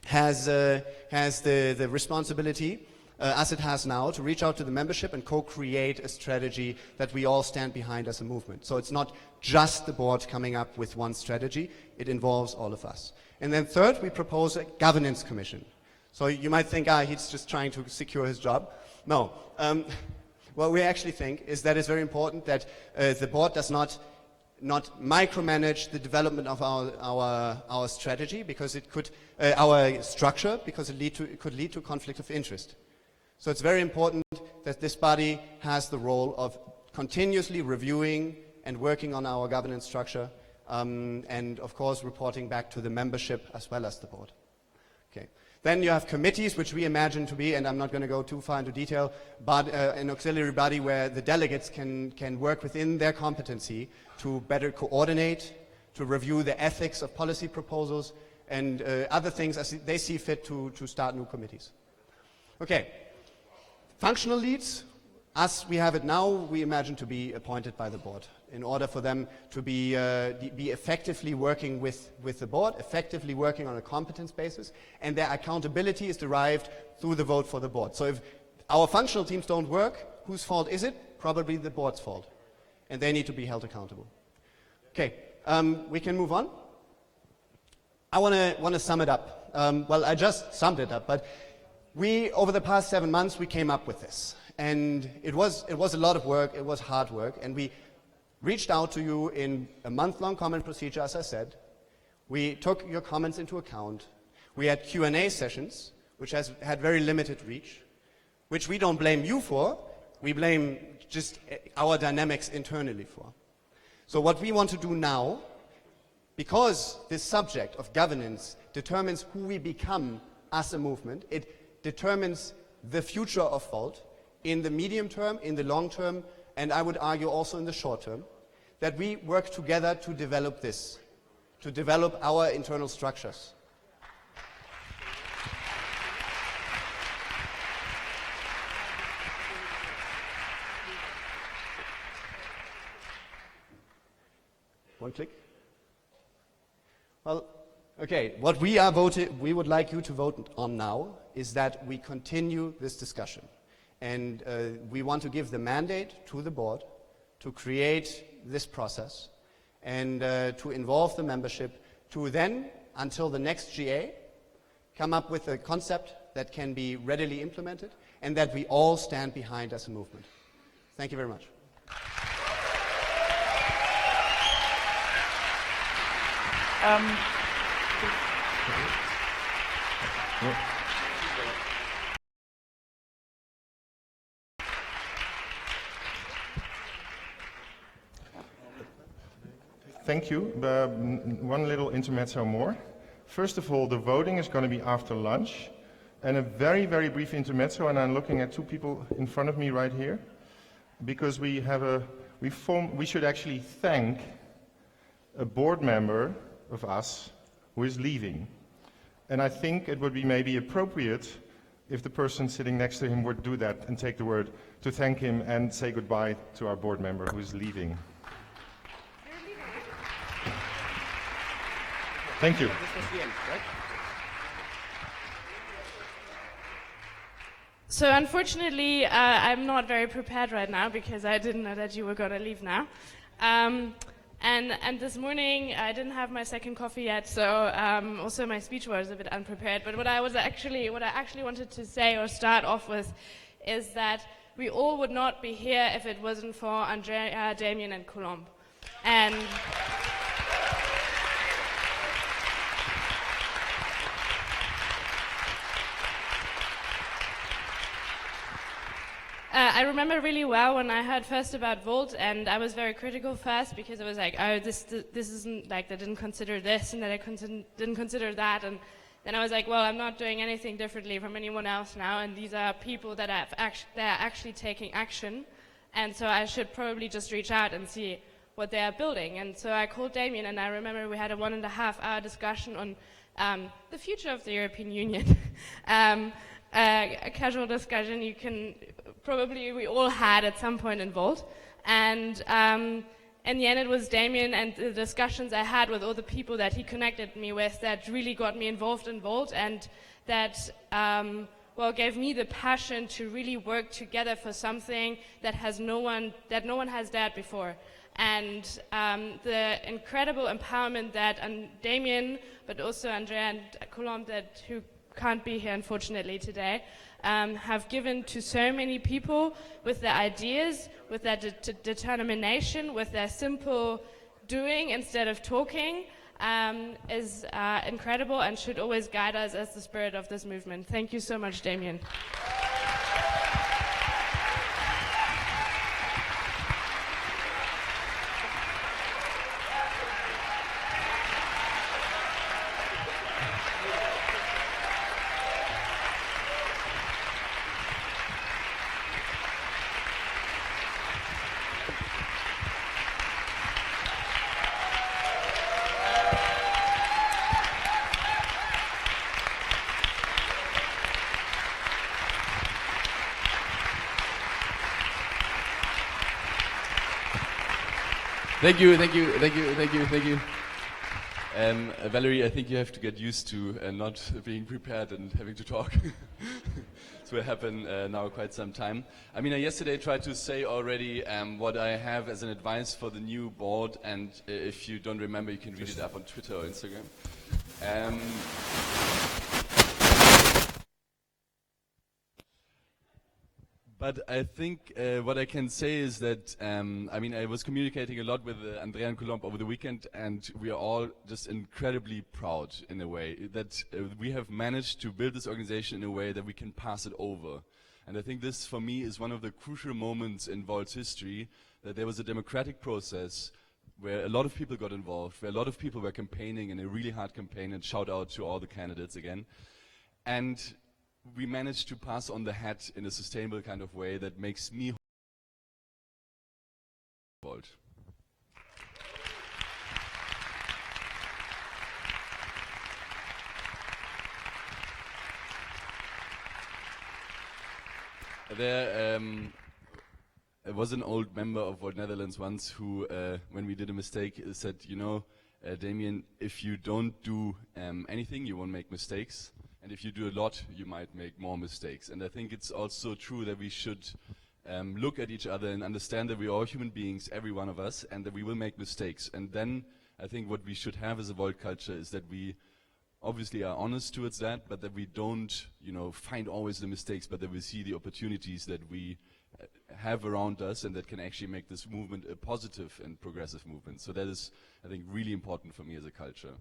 has the responsibility, as it has now, to reach out to the membership and co-create a strategy that we all stand behind as a movement. So it's not just the board coming up with one strategy, it involves all of us. And then third, we propose a governance commission. So you might think, he's just trying to secure his job. No. What we actually think is that it's very important that the board does not micromanage the development of our strategy, because it could, our structure, because it could lead to conflict of interest. So it's very important that this body has the role of continuously reviewing and working on our governance structure, and of course reporting back to the membership as well as the board. Okay. Then you have committees, which we imagine to be, and I'm not going to go too far into detail, but an auxiliary body where the delegates can work within their competency to better coordinate, to review the ethics of policy proposals, and other things as they see fit to start new committees. Okay. Functional leads, as we have it now, we imagine to be appointed by the board in order for them to be effectively working with the board, effectively working on a competence basis, and their accountability is derived through the vote for the board. So if our functional teams don't work, whose fault is it? Probably the board's fault. And they need to be held accountable. Okay, we can move on. I want to sum it up. I just summed it up, but over the past 7 months, we came up with this. And it was a lot of work, it was hard work, and we reached out to you in a month-long comment procedure, as I said. We took your comments into account. We had Q&A sessions, which has had very limited reach, which we don't blame you for. We blame just our dynamics internally for. So what we want to do now, because this subject of governance determines who we become as a movement, it determines the future of Volt in the medium term, in the long term, and I would argue also in the short term, that we work together to develop this, to develop our internal structures. One click. Well, okay, what we would like you to vote on now is that we continue this discussion. And we want to give the mandate to the board to create this process and to involve the membership to then, until the next GA, come up with a concept that can be readily implemented and that we all stand behind as a movement. Thank you very much. Thank you. One little intermezzo more. First of all, the voting is going to be after lunch. And a very, very brief intermezzo, and I'm looking at two people in front of me right here, because we should actually thank a board member of us who is leaving. And I think it would be maybe appropriate if the person sitting next to him would do that and take the word to thank him and say goodbye to our board member who is leaving. Thank you. This was the end, right? So unfortunately, I'm not very prepared right now because I didn't know that you were going to leave now. And this morning I didn't have my second coffee yet, so also my speech was a bit unprepared. But what I actually wanted to say or start off with is that we all would not be here if it wasn't for Andrea, Damien, and Colombe. And I remember really well when I heard first about Volt, and I was very critical first because I was like, oh, this isn't like they didn't consider this and that I didn't consider that, and then I was like, well, I'm not doing anything differently from anyone else now, and these are people that are actually taking action, and so I should probably just reach out and see what they are building. And so I called Damien, and I remember we had a 1.5-hour discussion on the future of the European Union. A casual discussion we all had at some point in Volt. And in the end it was Damien and the discussions I had with all the people that he connected me with that really got me involved in Volt, and that gave me the passion to really work together for something that no one has dared before. And the incredible empowerment that Damien, but also Andrea and Colombe, who can't be here unfortunately today, have given to so many people with their ideas, with their determination, with their simple doing instead of talking, is incredible and should always guide us as the spirit of this movement. Thank you so much, Damien. Thank you. Valerie, I think you have to get used to not being prepared and having to talk. This will happen now quite some time. I mean, I yesterday tried to say already what I have as an advice for the new board, and if you don't remember, you can read it up on Twitter or Instagram. But I think what I can say is that, I mean, I was communicating a lot with Andrea and Colomb over the weekend, and we are all just incredibly proud in a way that we have managed to build this organization in a way that we can pass it over. And I think this, for me, is one of the crucial moments in Volt's history, that there was a democratic process where a lot of people got involved, where a lot of people were campaigning in a really hard campaign, and shout out to all the candidates again. And we managed to pass on the hat in a sustainable kind of way that makes me Volt. There was an old member of Volt Netherlands once who, when we did a mistake, said, you know, Damien, if you don't do anything, you won't make mistakes. And if you do a lot, you might make more mistakes. And I think it's also true that we should look at each other and understand that we are all human beings, every one of us, and that we will make mistakes. And then I think what we should have as a Volt culture is that we obviously are honest towards that, but that we don't, you know, find always the mistakes, but that we see the opportunities that we have around us and that can actually make this movement a positive and progressive movement. So that is, I think, really important for me as a culture.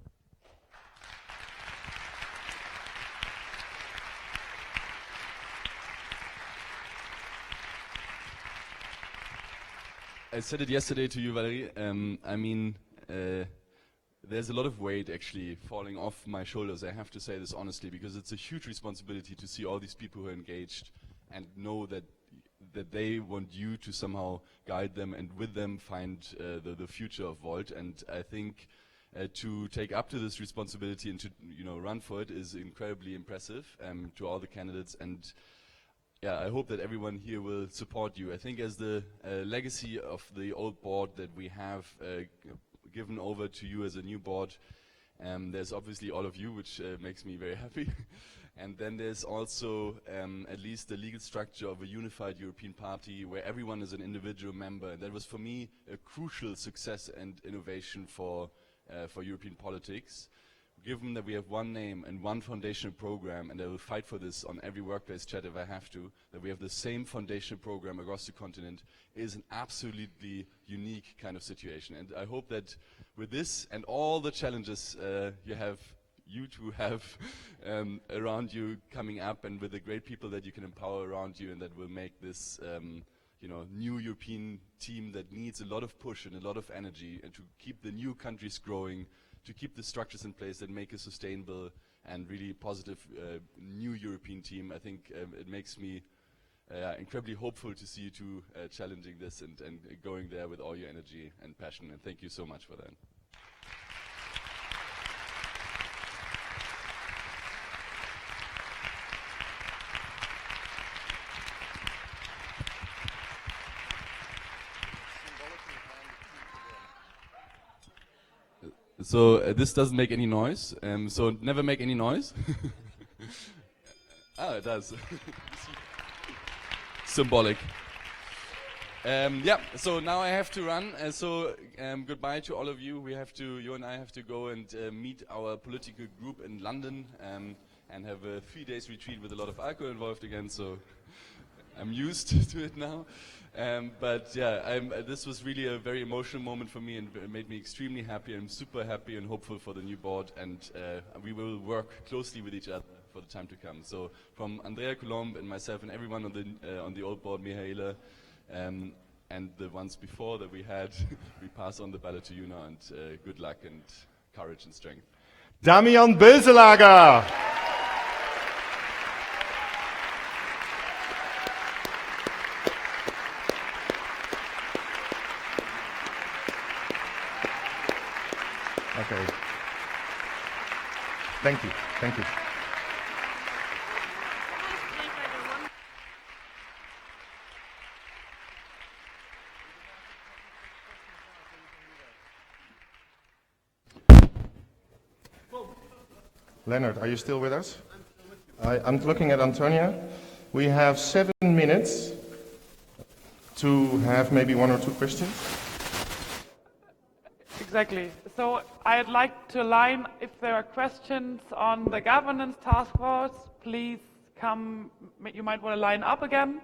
I said it yesterday to you, Valerie. I mean, there's a lot of weight actually falling off my shoulders. I have to say this honestly, because it's a huge responsibility to see all these people who are engaged and know that they want you to somehow guide them and with them find the future of Volt. And I think to take up to this responsibility and to run for it is incredibly impressive to all the candidates. And yeah, I hope that everyone here will support you. I think as the legacy of the old board that we have given over to you as a new board, there's obviously all of you, which makes me very happy. And then there's also at least the legal structure of a unified European party where everyone is an individual member. And that was for me a crucial success and innovation for European politics. Given that we have one name and one foundational program, and I will fight for this on every workplace chat if I have to, that we have the same foundational program across the continent, is an absolutely unique kind of situation. And I hope that with this and all the challenges you two have around you coming up, and with the great people that you can empower around you, and that will make this new European team that needs a lot of push and a lot of energy, and to keep the new countries growing, to keep the structures in place that make a sustainable and really positive new European team. I think it makes me incredibly hopeful to see you two challenging this and going there with all your energy and passion. And thank you so much for that. So this doesn't make any noise, so never make any noise. It does. Symbolic. Yeah, so now I have to run, so goodbye to all of you. You and I have to go and meet our political group in London and have a 3 days retreat with a lot of alcohol involved again, so I'm used to it now. But yeah, this was really a very emotional moment for me, and it made me extremely happy. I'm super happy and hopeful for the new board, and we will work closely with each other for the time to come. So from Andrea Colomb and myself and everyone on the old board, Mihaela, and the ones before that we had, we pass on the ballot to you now, and good luck and courage and strength. Damian Böselager. Okay. Thank you. Thank you. Leonard, are you still with us? I'm looking at Antonia. We have 7 minutes to have maybe 1 or 2 questions. Exactly. So I'd like to align, if there are questions on the governance task force, please come, you might want to line up again.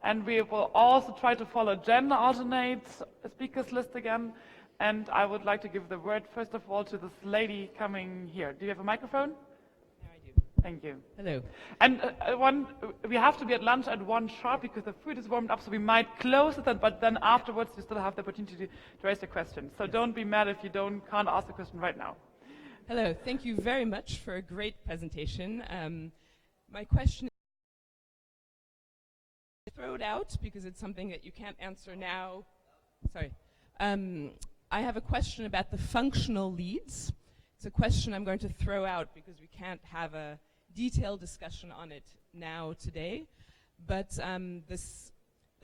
And we will also try to follow gender alternate speakers list again. And I would like to give the word, first of all, to this lady coming here. Do you have a microphone? Yeah, I do. Thank you. Hello. And we have to be at lunch at 1 sharp because the food is warmed up, so we might close it, but then afterwards you still have the opportunity to raise your question. So don't be mad if you can't ask the question right now. Hello. Thank you very much for a great presentation. My question is, throw it out because it's something that you can't answer now. Sorry. I have a question about the functional leads. It's a question I'm going to throw out because we can't have a detailed discussion on it now today. But let's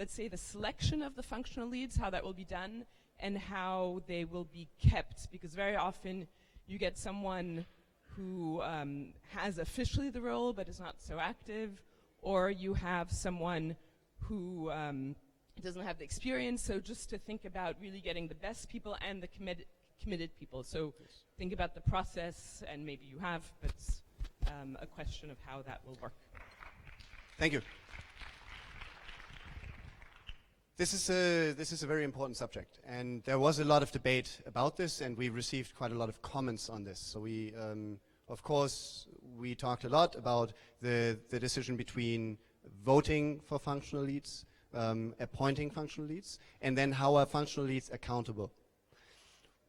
say the selection of the functional leads, how that will be done, and how they will be kept. Because very often you get someone who has officially the role but is not so active, or you have someone who doesn't have the experience. So just to think about really getting the best people and the committed people. So think about the process, and maybe you have, but a question of how that will work. Thank you. This is a very important subject, and there was a lot of debate about this, and we received quite a lot of comments on this. So we, of course, we talked a lot about the decision between voting for functional leads, appointing functional leads, and then how are functional leads accountable.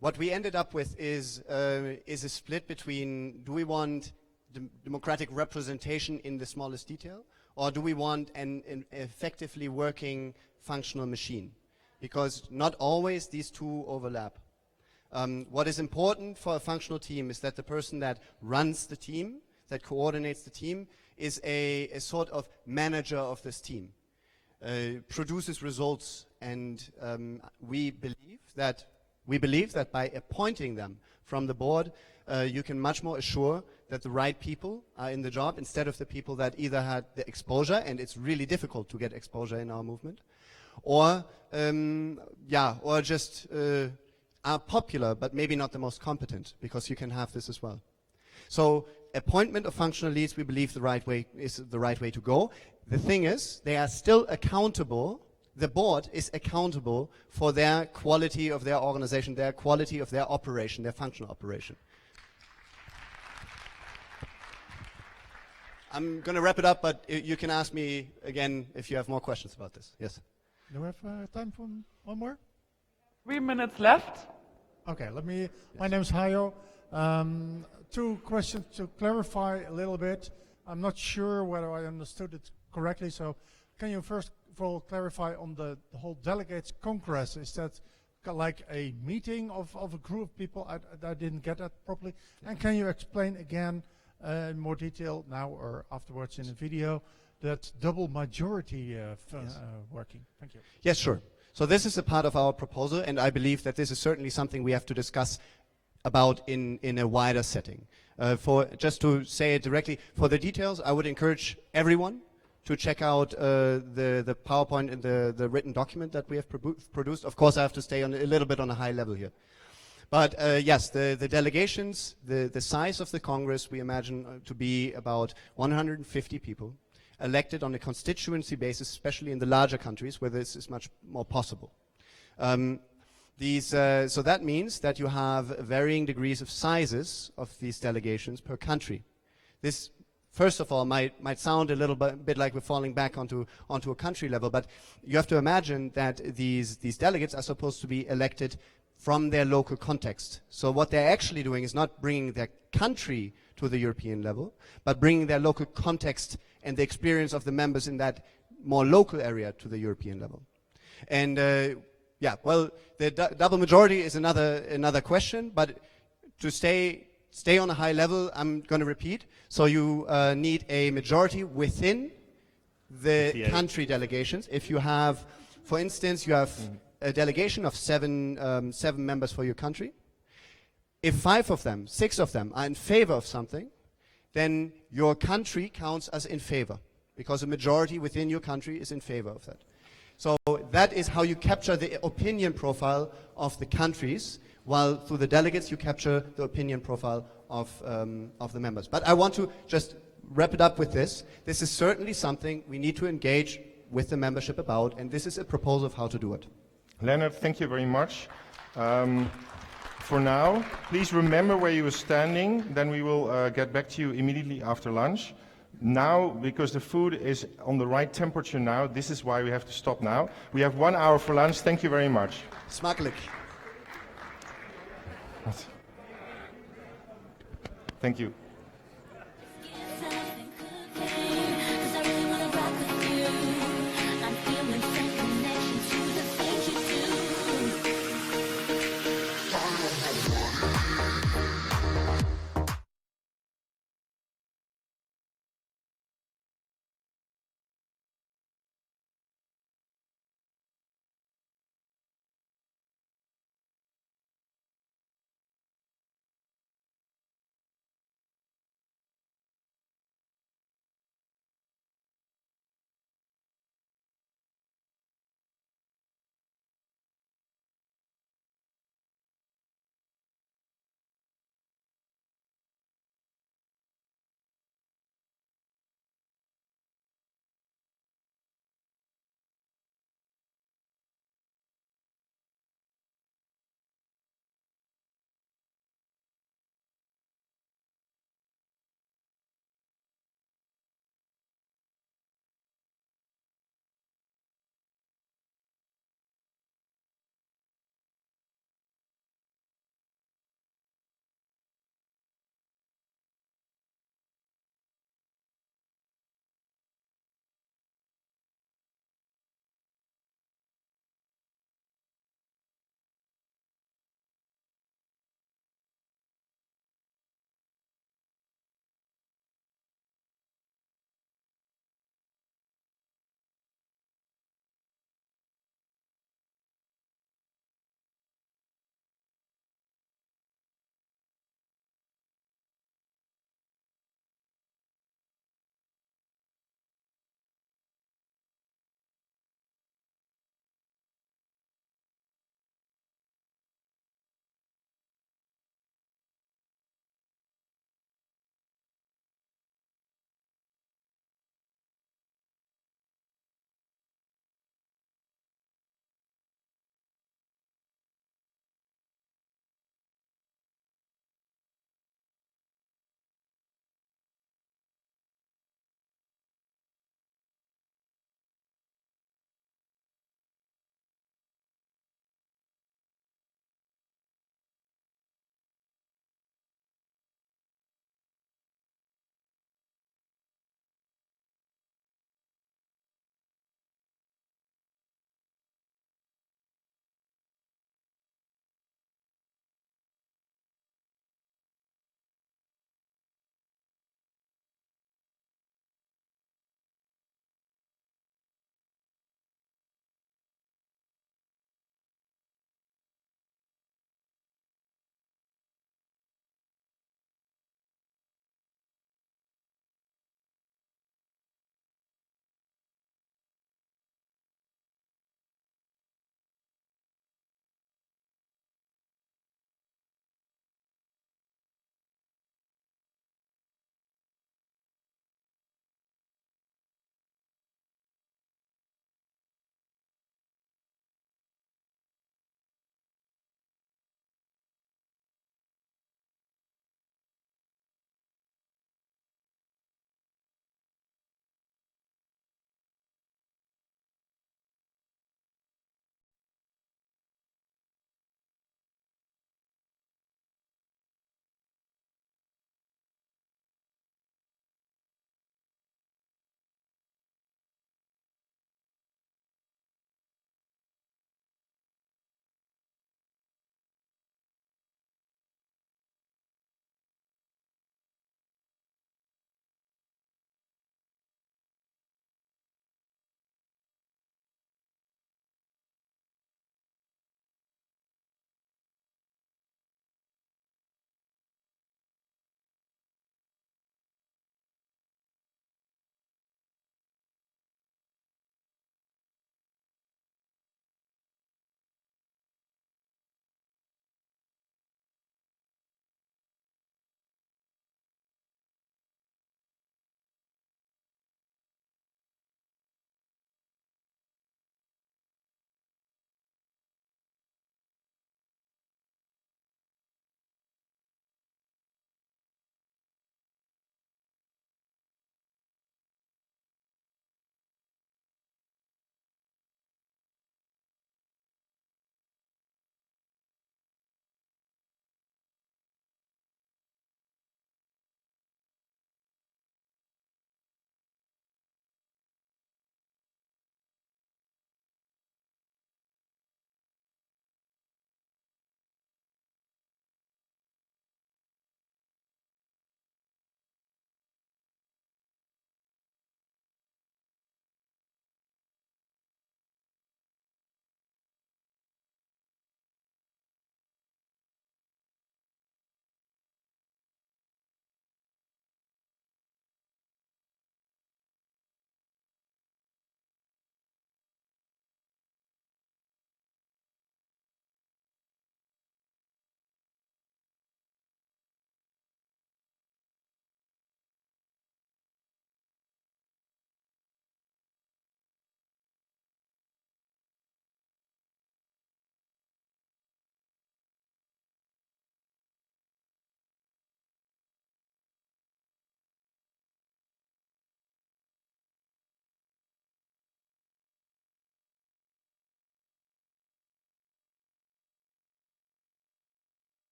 What we ended up with is a split between, do we want democratic representation in the smallest detail, or do we want an effectively working functional machine? Because not always these two overlap. What is important for a functional team is that the person that runs the team, that coordinates the team, is a sort of manager of this team, produces results, and we believe that by appointing them from the board, you can much more assure that the right people are in the job instead of the people that either had the exposure, and it's really difficult to get exposure in our movement, or just are popular but maybe not the most competent, because you can have this as well. So appointment of functional leads, we believe is the right way to go. The thing is, they are still accountable. The board is accountable for their quality of their organization, their quality of their operation, their functional operation. I'm going to wrap it up, but you can ask me again if you have more questions about this. Yes. Do we have time for one more? 3 minutes left. Okay, my name is Hayo. 2 questions to clarify a little bit. I'm not sure whether I understood it correctly, so can you first of all clarify on the whole delegates congress? Is that like a meeting of a group of people? I didn't get that properly. And can you explain again in more detail now or afterwards in the video that double majority working? Thank you. Yes, sure. So this is a part of our proposal, and I believe that this is certainly something we have to discuss about in a wider setting. Just to say it directly, for the details, I would encourage everyone to check out the PowerPoint and the written document that we have produced. Of course, I have to stay a little bit on a high level here. But yes, the delegations, the size of the Congress, we imagine to be about 150 people, elected on a constituency basis, especially in the larger countries where this is much more possible. So that means that you have varying degrees of sizes of these delegations per country. This, first of all, might sound a little bit like we're falling back onto a country level, but you have to imagine that these delegates are supposed to be elected from their local context. So what they're actually doing is not bringing their country to the European level, but bringing their local context and the experience of the members in that more local area to the European level. And well, the double majority is another question, but to stay on a high level, I'm going to repeat. So you need a majority within the country delegations. If you have, for instance, you have a delegation of seven members for your country. If 5 of them, 6 of them are in favor of something, then your country counts as in favor, because a majority within your country is in favor of that. So that is how you capture the opinion profile of the countries, while through the delegates you capture the opinion profile of the members. But I want to just wrap it up with this. This is certainly something we need to engage with the membership about, and this is a proposal of how to do it. Leonard, thank you very much. For now, please remember where you were standing, then we will get back to you immediately after lunch. Now, because the food is on the right temperature now, this is why we have to stop now. We have 1 hour for lunch. Thank you very much. Smakelijk. Thank you.